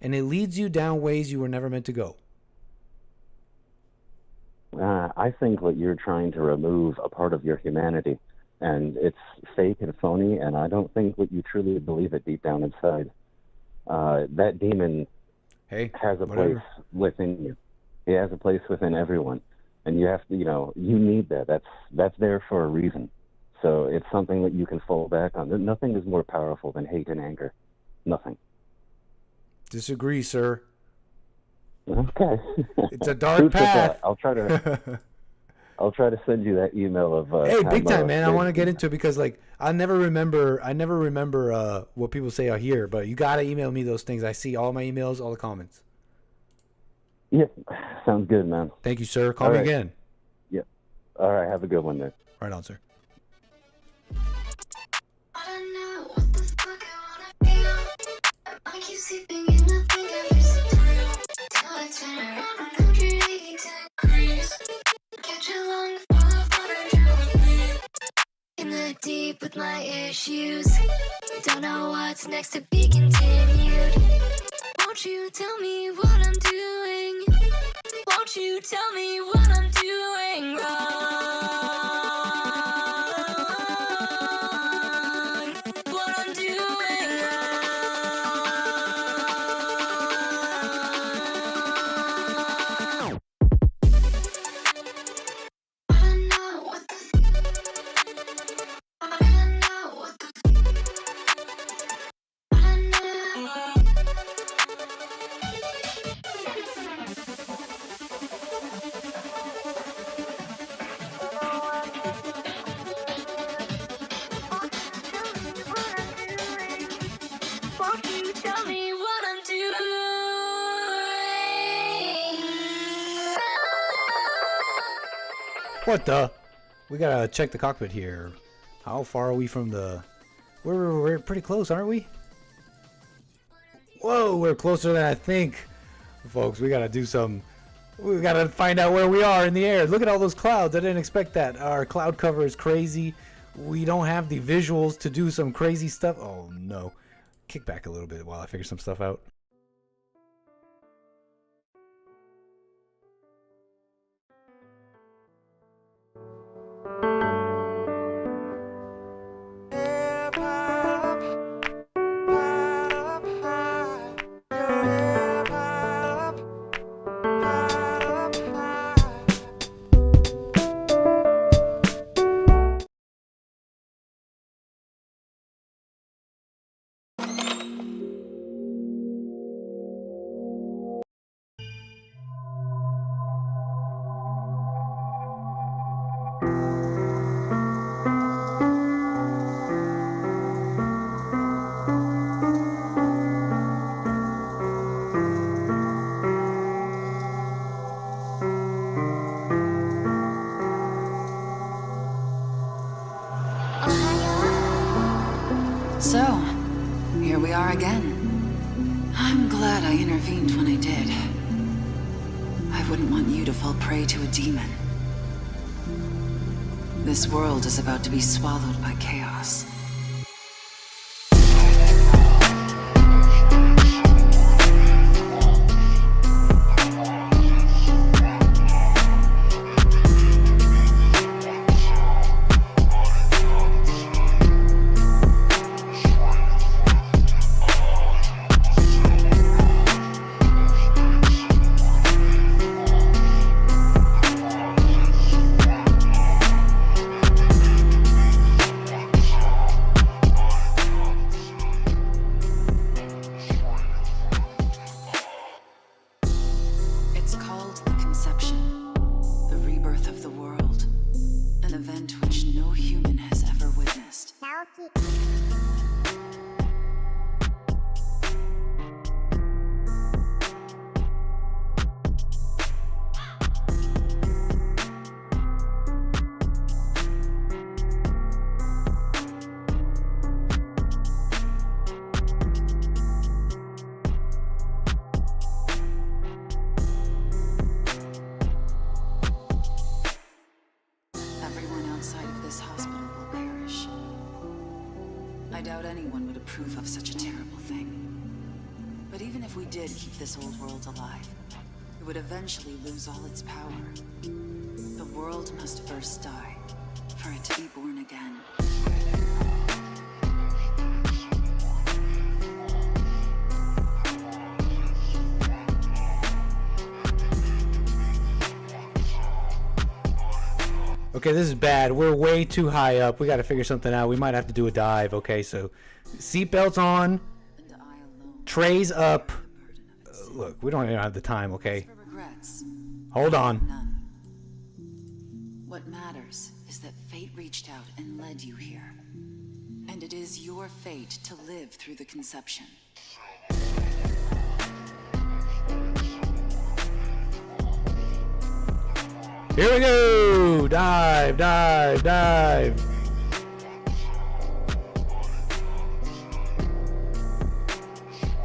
And it leads you down ways you were never meant to go. I think that you're trying to remove a part of your humanity. And it's fake and phony, and I don't think that you truly believe it deep down inside. That demon has a place within you. He has a place within everyone. And you have to, you need that. That's there for a reason. So it's something that you can fall back on. Nothing is more powerful than hate and anger. Nothing. Disagree, sir. Okay. It's a dark path. I'll try to send you that email of. Hey, big time, man! I want to get into it because, like, I never remember what people say out here. But you gotta email me those things. I see all my emails, all the comments. Yeah, sounds good, man. Thank you, sir. Call me again. Yeah. All right. Have a good one, then. Right on, sir. I keep sleeping and nothing ever seems real till I turn around 180 degrees. Catch a long fall of water, drown with me in the deep with my issues. Don't know what's next to be continued. Won't you tell me what I'm doing? Won't you tell me what I'm doing wrong? What I'm doing What the? We gotta check the cockpit here. How far are we from the... We're pretty close, aren't we? Whoa, we're closer than I think. Folks, we gotta do some... We gotta find out where we are in the air. Look at all those clouds. I didn't expect that. Our cloud cover is crazy. We don't have the visuals to do some crazy stuff. Oh, no. Kick back a little bit while I figure some stuff out. So, here we are again. I'm glad I intervened when I did. I wouldn't want you to fall prey to a demon. This world is about to be swallowed by chaos. It's called the Conception, the rebirth of the world, an event which no human has ever witnessed. Everyone outside of this hospital will perish. I doubt anyone would approve of such a terrible thing. But even if we did keep this old world alive, it would eventually lose all its power. The world must first die, for it to be born again. Okay, this is bad. We're way too high up. We got to figure something out. We might have to do a dive. Okay, so seatbelts on, trays up. Look, we don't even have the time. Okay, hold on. What matters is that fate reached out and led you here. And it is your fate to live through the conception. Here we go! Dive, dive, dive.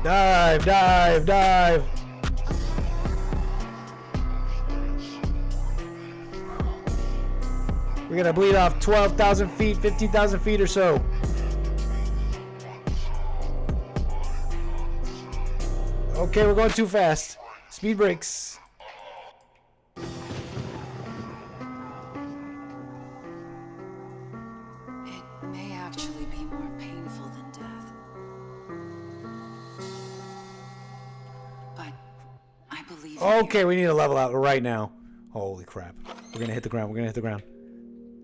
Dive, dive, dive. We're gonna bleed off 12,000 feet, 15,000 feet or so. Okay, we're going too fast. Speed brakes. May actually be more painful than death. But I believe. Okay, we need to level out right now. Holy crap. We're gonna hit the ground. We're gonna hit the ground.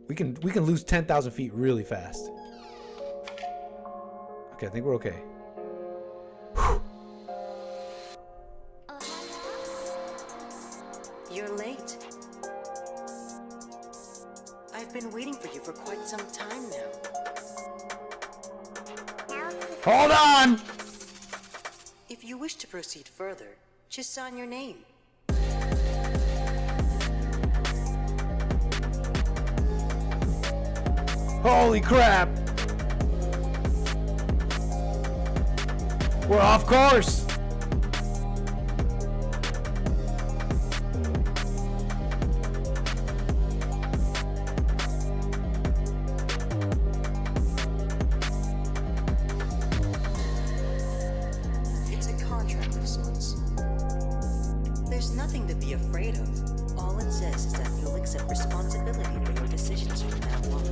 We can lose 10,000 feet really fast. Okay, I think we're okay. You're late. I've been waiting for you for quite some time now. Hold on! If you wish to proceed further, just sign your name. Holy crap! We're off course! It's a contract of sorts. There's nothing to be afraid of. All it says is that you'll accept responsibility for your decisions from now on.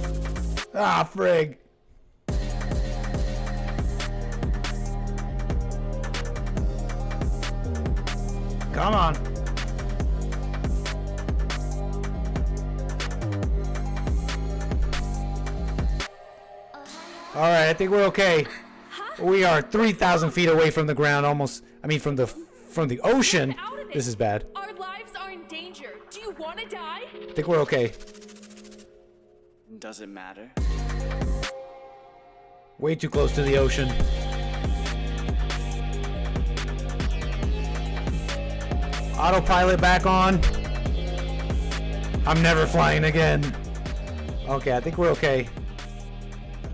Ah, frig. Come on. All right, I think we're okay. We are 3,000 feet away from the ground, almost. I mean, from the ocean. This is bad. Our lives are in danger. Do you want to die? I think we're okay. Does it matter? Way too close to the ocean. Autopilot back on. I'm never flying again. Okay, I think we're okay.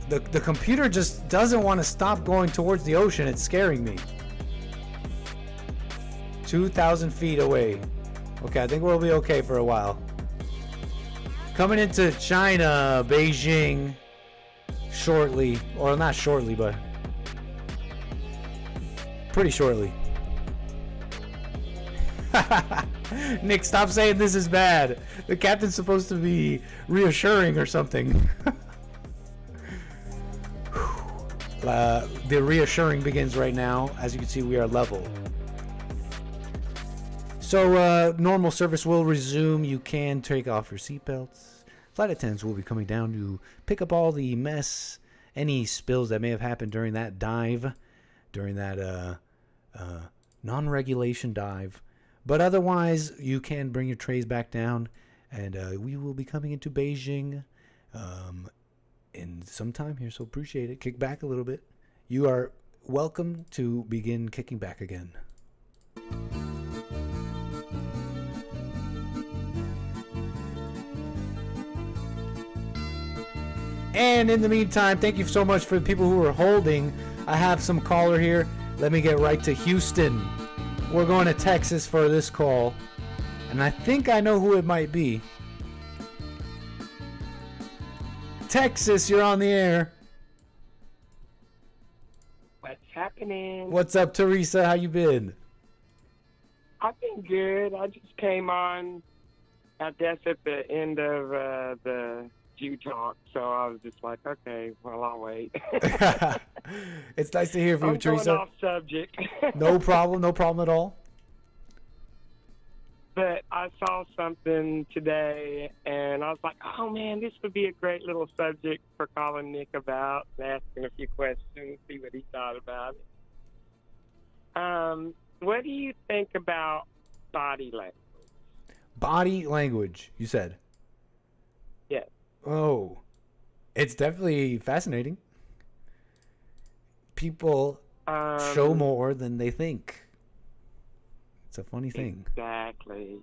The computer just doesn't want to stop going towards the ocean. It's scaring me. 2,000 feet away. Okay, I think we'll be okay for a while. Coming into China, Beijing, shortly. Or not shortly, but pretty shortly. Nick, stop saying this is bad. The captain's supposed to be reassuring or something. The reassuring begins right now. As you can see, we are level. So normal service will resume. You can take off your seatbelts. Flight attendants will be coming down to pick up all the mess, any spills that may have happened during that dive, during that non-regulation dive. But otherwise, you can bring your trays back down, and we will be coming into Beijing in some time here, so appreciate it. Kick back a little bit. You are welcome to begin kicking back again. And in the meantime, thank you so much for the people who are holding. I have some caller here. Let me get right to Houston. We're going to Texas for this call. And I think I know who it might be. Texas, you're on the air. What's happening? What's up, Teresa? How you been? I've been good. I just came on, I guess, at the end of the Jew talk, so I was just like, okay, well, I'll wait. It's nice to hear from you, I'm Teresa. going off subject. No problem at all. But I saw something today, and I was like, oh, man, this would be a great little subject for calling Nick about, and asking a few questions, see what he thought about it. What do you think about body language? Body language, you said? Yes. Oh, it's definitely fascinating. People show more than they think. It's a funny thing. Exactly.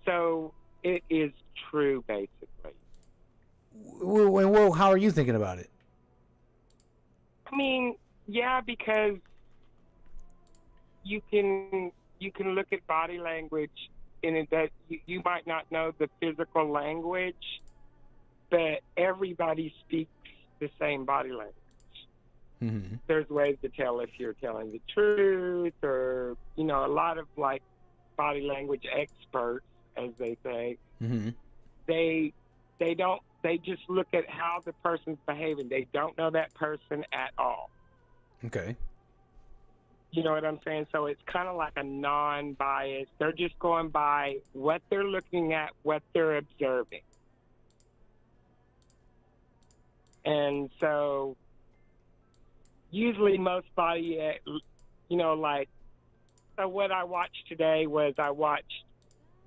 So it is true, basically. Well, how are you thinking about it? I mean, yeah, because you can look at body language in it that you might not know the physical language, but everybody speaks the same body language. Mm-hmm. There's ways to tell if you're telling the truth, or a lot of like body language experts, as they say, Mm-hmm. they just look at how the person's behaving. They don't know that person at all. Okay. You know what I'm saying? So it's kind of like a non-bias. They're just going by what they're looking at, what they're observing. And so usually most body, so what I watched today was I watched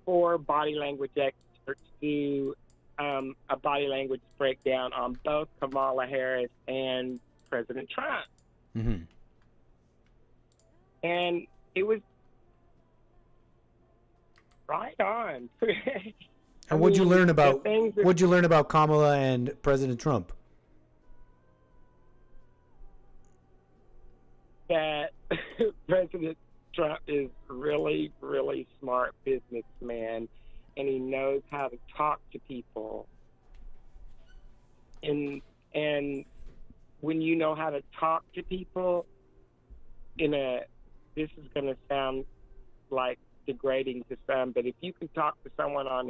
4 body language experts do a body language breakdown on both Kamala Harris and President Trump. Mm-hmm. And it was right on. And what'd you learn about Kamala and President Trump? That President Trump is really, really smart businessman, and he knows how to talk to people. And when you know how to talk to people this is going to sound like degrading to some, but if you can talk to someone on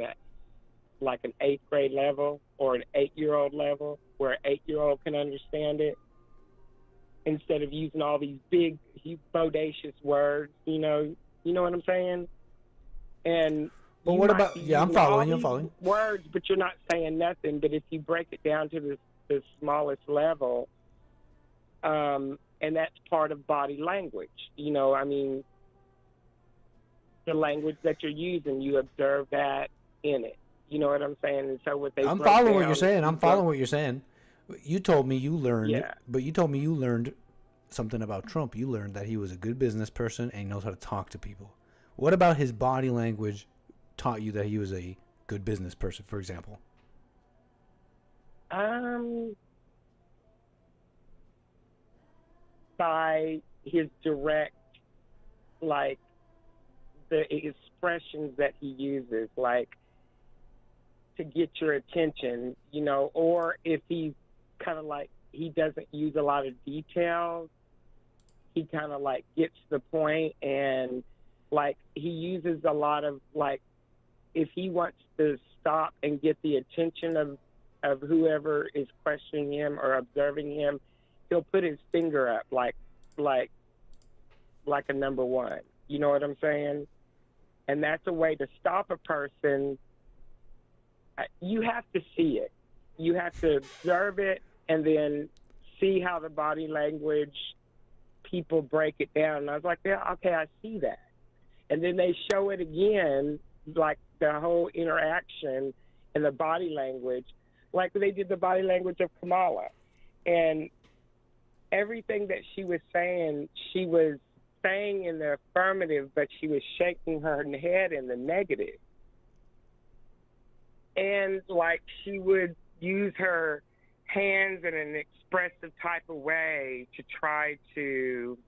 like an 8th grade level or an 8-year-old level where an 8-year-old can understand it, instead of using all these big, bodacious words, you know what I'm saying? And Well, what about? Yeah, I'm following. Words, but you're not saying nothing. But if you break it down to the smallest level, and that's part of body language. The language that you're using, you observe that in it. You know what I'm saying? And so what they I'm following what you're saying. You told me you learned, but you told me you learned something about Trump. You learned that he was a good business person and he knows how to talk to people. What about his body language taught you that he was a good business person, for example? by his direct, like, the expressions that he uses, like, to get your attention, you know, or if he's kind of like, he doesn't use a lot of details, he kind of like gets the point, and like he uses a lot of, like, if he wants to stop and get the attention of whoever is questioning him or observing him, he'll put his finger up like a number one. You know what I'm saying? And that's a way to stop a person. You have to see it. You have to observe it and then see how the body language people break it down. And I was like, yeah, okay, I see that. And then they show it again, like the whole interaction and the body language, like they did the body language of Kamala. And everything that she was saying in the affirmative, but she was shaking her head in the negative. And like she would use her hands in an expressive type of way to try to.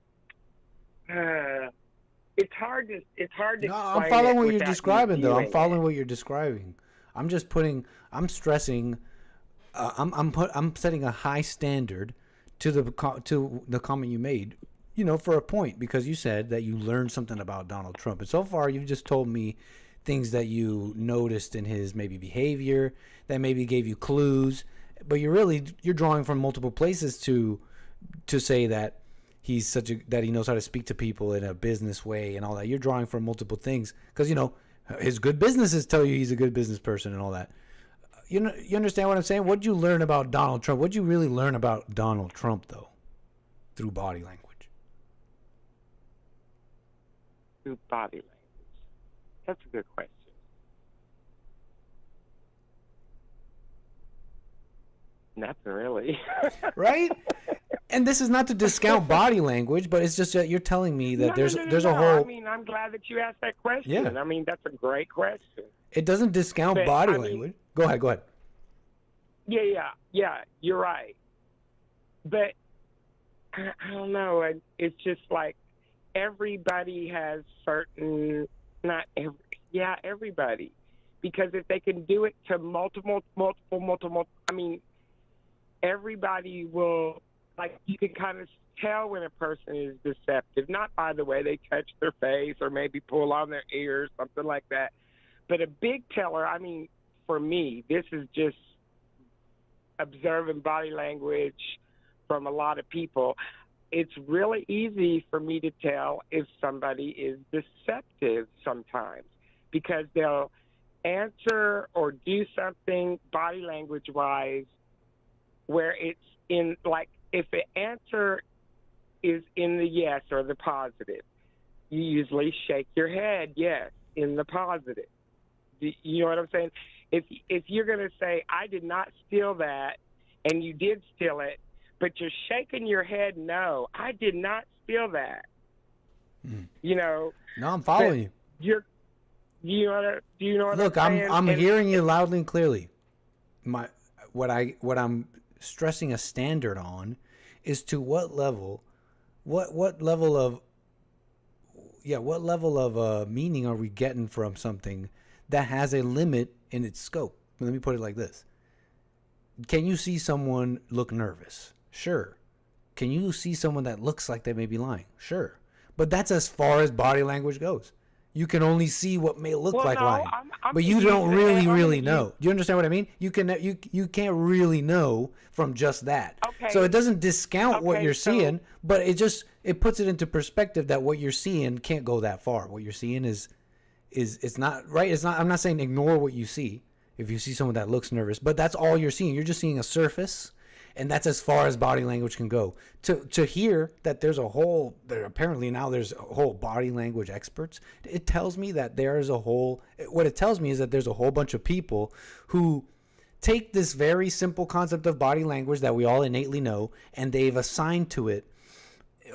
It's hard to No, I'm following what you're describing, though. I'm following what you're describing. I'm just I'm stressing. I'm setting a high standard to the comment you made. You know, for a point, because you said that you learned something about Donald Trump, and so far you've just told me things that you noticed in his maybe behavior that maybe gave you clues, but you're drawing from multiple places to say that he's that he knows how to speak to people in a business way and all that. You're drawing from multiple things because, you know, his good businesses tell you he's a good business person and all that. You know, you understand what I'm saying? What did you learn about Donald Trump? What did you really learn about Donald Trump, though, through body language? Through body language. That's a good question. Nothing really. Right? And this is not to discount body language, but it's just that you're telling me that there's a whole. I mean, I'm glad that you asked that question. Yeah. I mean, that's a great question. It doesn't discount But, body I mean- language. Go ahead. Yeah, you're right. But I don't know. It's just like everybody has certain, everybody. Because if they can do it to multiple, I mean, everybody will, like, you can kind of tell when a person is deceptive, not by the way they touch their face or maybe pull on their ears, something like that. But a big teller, I mean, for me, this is just observing body language from a lot of people. It's really easy for me to tell if somebody is deceptive sometimes because they'll answer or do something body language-wise where it's in, like, if the answer is in the yes or the positive, you usually shake your head yes in the positive. You know what I'm saying? If you're going to say, I did not steal that, and you did steal it, but you're shaking your head no, I did not steal that. You know? No, I'm following you. Do you know what Look, I'm saying? I'm hearing you loudly and clearly. What I'm stressing a standard on is to what level of meaning are we getting from something that has a limit in its scope? Let me put it like this. Can you see someone look nervous? Sure. Can you see someone that looks like they may be lying? Sure. But that's as far as body language goes. You can only see what may look like lying, but you don't really know. Do you understand what I mean? You can't really know from just that. Okay. So it doesn't discount what Okay, you're so- seeing, but it puts it into perspective that what you're seeing can't go that far. What you're seeing is it's not right. It's not. I'm not saying ignore what you see. If you see someone that looks nervous, but that's all you're seeing. You're just seeing a surface, and that's as far as body language can go. To hear that there's a whole body language experts, it tells me that what it tells me is that there's a whole bunch of people who take this very simple concept of body language that we all innately know, and they've assigned to it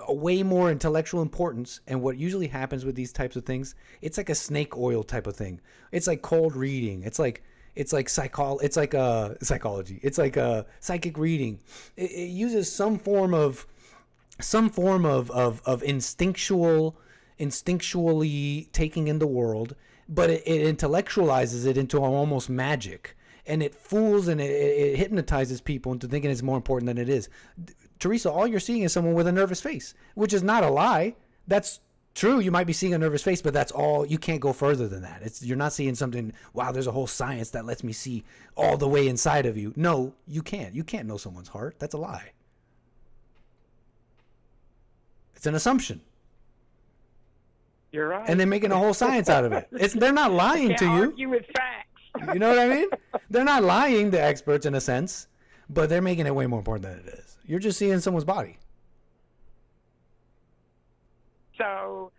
a way more intellectual importance. And what usually happens with these types of things, it's like a snake oil type of thing. It's like cold reading. It's like psychology. It's like a psychic reading. It uses some form of some form of instinctually taking in the world, but it intellectualizes it into almost magic, and it fools and it hypnotizes people into thinking it's more important than it is. Teresa, all you're seeing is someone with a nervous face, which is not a lie. That's true. You might be seeing a nervous face, but that's all. You can't go further than that. You're not seeing something, wow, there's a whole science that lets me see all the way inside of you. No, you can't. You can't know someone's heart. That's a lie. It's an assumption. You're right. And they're making a whole science out of it. They're not lying to you. Argue with facts. You know what I mean? They're not lying, the experts, in a sense, but they're making it way more important than it is. You're just seeing someone's body. So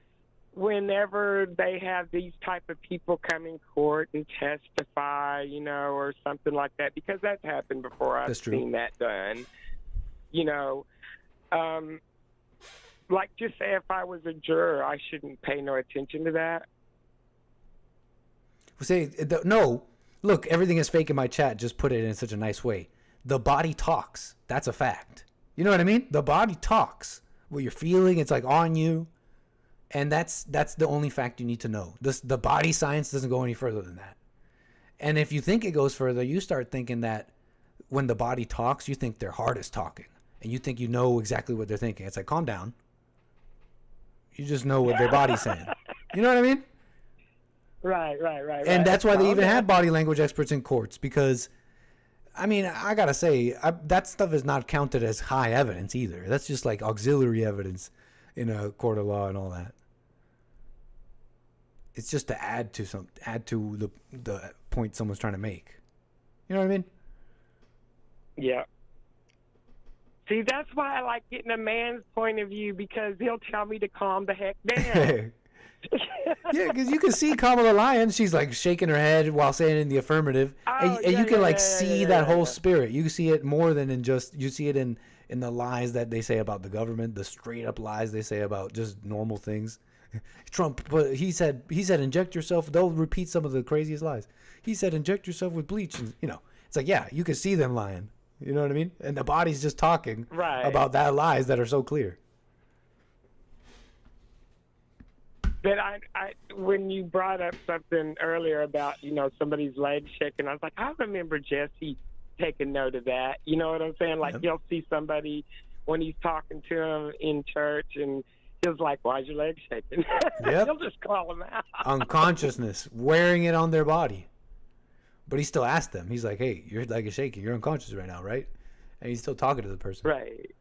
whenever they have these type of people come in court and testify, you know, or something like that, because that's happened before. I've seen that done. You know, like just say if I was a juror, I shouldn't pay no attention to that. No, look, everything is fake in my chat. Just put it in such a nice way. The body talks. That's a fact. You know what I mean? The body talks. What you're feeling, it's like on you. And that's the only fact you need to know. The body science doesn't go any further than that. And if you think it goes further, you start thinking that when the body talks, you think their heart is talking. And you think you know exactly what they're thinking. It's like, calm down. You just know what their body's saying. You know what I mean? Right. And that's why they even have body language experts in courts, because, I mean, I got to say, that stuff is not counted as high evidence either. That's just like auxiliary evidence in a court of law and all that. It's just to add to the point someone's trying to make. You know what I mean? Yeah. See, that's why I like getting a man's point of view, because he'll tell me to calm the heck down. Yeah, because you can see Kamala lying. She's like shaking her head while saying in the affirmative. And you can see that whole spirit. You see it more than in just, you see it in the lies that they say about the government, the straight up lies they say about just normal things. Trump, but he said inject yourself. They'll repeat some of the craziest lies. He said inject yourself with bleach, and it's like, yeah, you can see them lying. You know what I mean? And the body's just talking about that lies that are so clear. But I when you brought up something earlier about somebody's leg shaking, I was like, I remember Jesse taking note of that. You know what I'm saying? Like You'll see somebody when he's talking to him in church, and he's like, why's your leg shaking? Yep. He'll just call him out. Unconsciousness, wearing it on their body. But he still asked them. He's like, hey, your leg is shaking. You're unconscious right now, right? And he's still talking to the person. Right.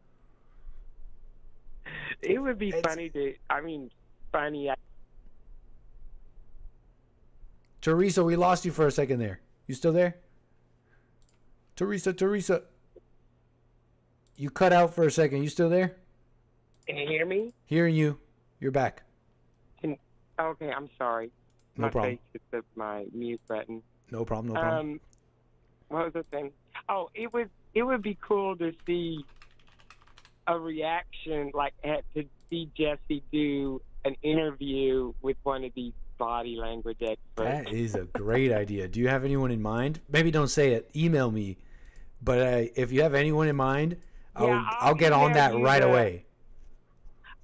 It would be funny. Teresa, we lost you for a second there. You still there? Teresa. You cut out for a second. You still there? Can you hear me? Hearing you. You're back. Okay, I'm sorry. No problem. My face hit my mute button. No problem. What was I saying? Oh, it would be cool to see a reaction, like to see Jesse do an interview with one of these body language experts. That is a great idea. Do you have anyone in mind? Maybe don't say it. Email me. But if you have anyone in mind, I'll get on that right away.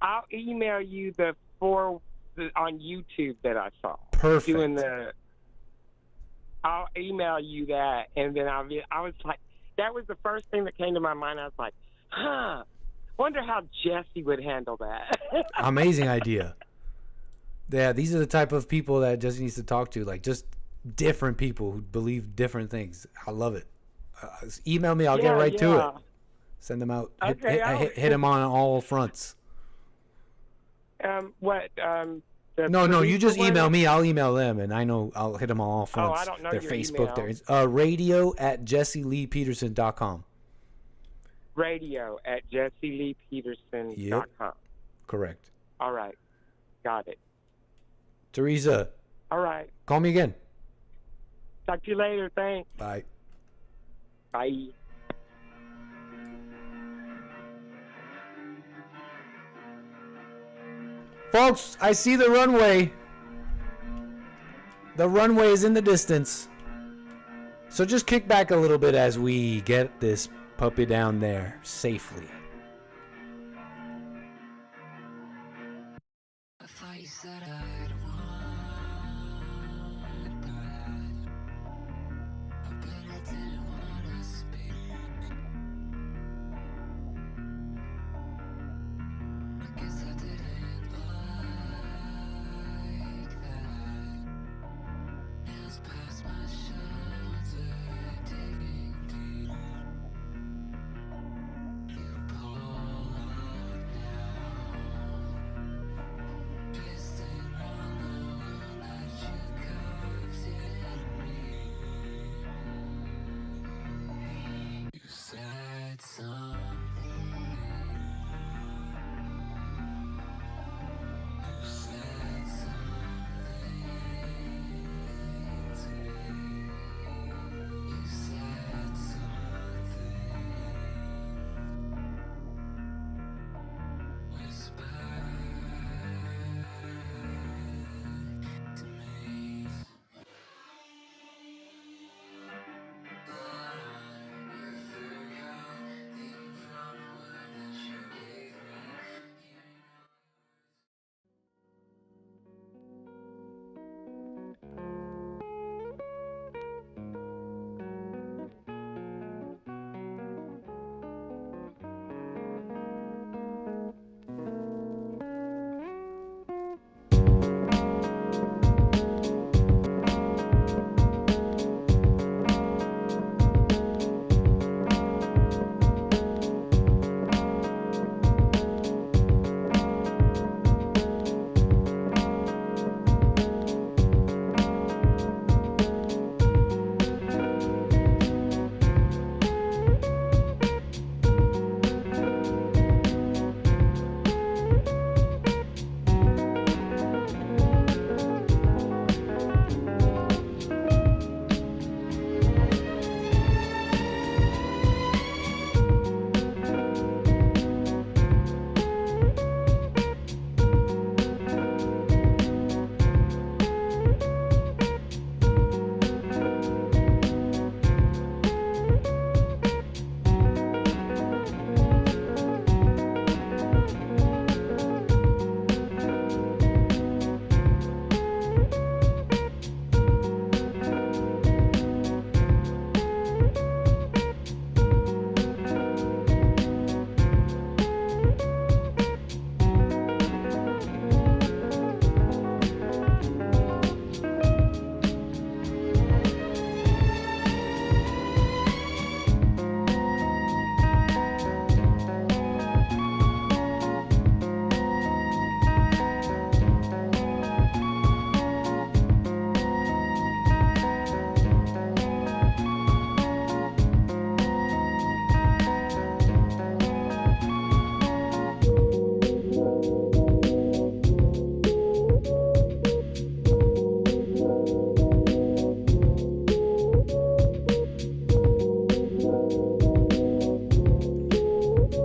I'll email you the on YouTube that I saw. Perfect. I'll email you that, and then I was like, that was the first thing that came to my mind. I was like, wonder how Jesse would handle that. Amazing idea. Yeah, these are the type of people that Jesse needs to talk to, like just different people who believe different things. I love it. Email me. I'll get right to it. Send them out. Okay, hit them on all fronts. No, you just email me. I'll email them, and I know I'll hit them on all fronts. I don't know their your Facebook. email. Radio at JesseLeePeterson.com. Radio at JesseLeePeterson.com. Yep. Correct. All right. Got it. Teresa. All right. Call me again. Talk to you later. Thanks. Bye. Bye. Folks, I see the runway. The runway is in the distance. So just kick back a little bit as we get this puppy down there safely. said I'd want that, but I didn't wanna speak. I guess I didn't like that. Nails past my shoulder, digging deep. You pull up now, twisting on the wound that you carved in me. You said something. You said something to me. You said something. Whisper to me. I forgot the improv word that you gave me.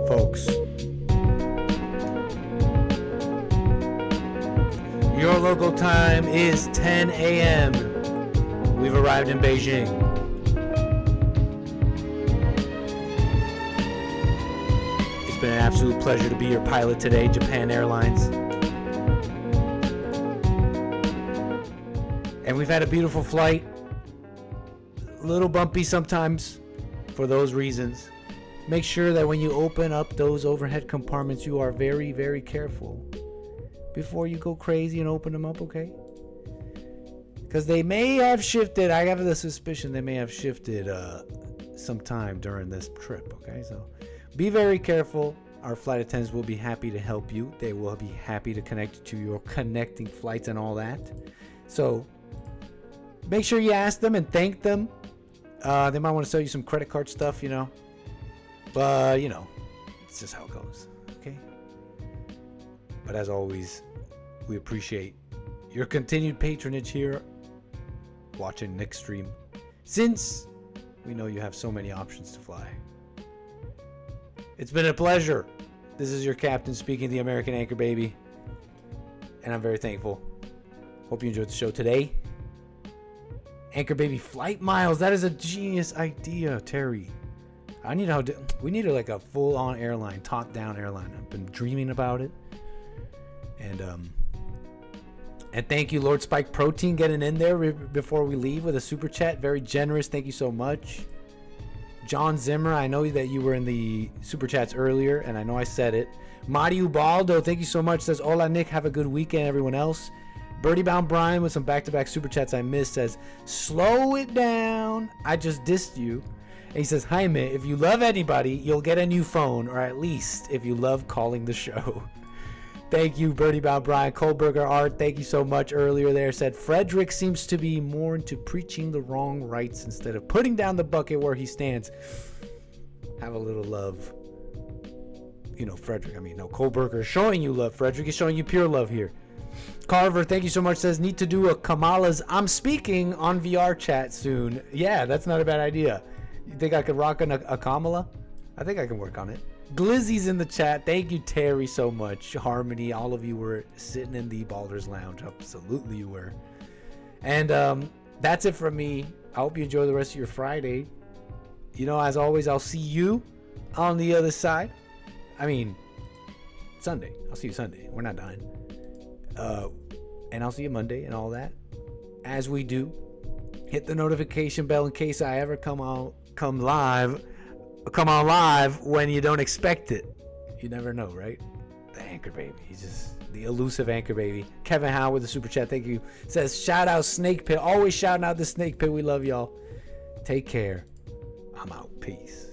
Folks, your local time is 10 a.m. We've arrived in Beijing. It's been an absolute pleasure to be your pilot today, Japan Airlines. And we've had a beautiful flight. A little bumpy sometimes for those reasons. Make sure that when you open up those overhead compartments, you are very, very careful before you go crazy and open them up, okay? Because they may have shifted. I have the suspicion they may have shifted sometime during this trip, okay? So be very careful. Our flight attendants will be happy to help you. They will be happy to connect you to your connecting flights and all that. So make sure you ask them and thank them. They might want to sell you some credit card stuff, you know. But, you know, it's just how it goes, okay? But as always, we appreciate your continued patronage here, watching Nick's stream, since we know you have so many options to fly. It's been a pleasure. This is your captain speaking, the American Anchor Baby. And I'm very thankful. Hope you enjoyed the show today. Anchor Baby Flight Miles. That is a genius idea, Terry. We need like a full-on airline, top-down airline. I've been dreaming about it. And And thank you, Lord Spike Protein, getting in there before we leave with a super chat. Very generous. Thank you so much. John Zimmer, I know that you were in the super chats earlier, and I know I said it. Madi Ubaldo, thank you so much. Says, hola, Nick. Have a good weekend, everyone else. Birdie Bound Brian with some back-to-back super chats I missed says, slow it down. I just dissed you. And he says, Jaime, if you love anybody, you'll get a new phone, or at least if you love calling the show. Thank you, Birdie Bound Brian. Kohlberger Art, thank you so much earlier there. Said, Frederick seems to be more into preaching the wrong rights instead of putting down the bucket where he stands. Have a little love. You know, Frederick, Kohlberger is showing you love. Frederick is showing you pure love here. Carver, thank you so much. Says, need to do a Kamala's I'm Speaking on VR chat soon. Yeah, that's not a bad idea. You think I could rock a Kamala? I think I can work on it. Glizzy's in the chat. Thank you, Terry, so much. Harmony, all of you were sitting in the Baldur's Lounge. Absolutely you were. And that's it from me. I hope you enjoy the rest of your Friday. You know, as always, I'll see you on the other side. Sunday. I'll see you Sunday. We're not dying. And I'll see you Monday and all that. As we do, hit the notification bell in case I ever come on live when you don't expect it. You never know, right? The Anchor Baby. He's just the elusive Anchor Baby. Kevin Howe with the super chat. Thank you. Says, shout out Snake Pit. Always shouting out the Snake Pit. We love y'all. Take care. I'm out. Peace.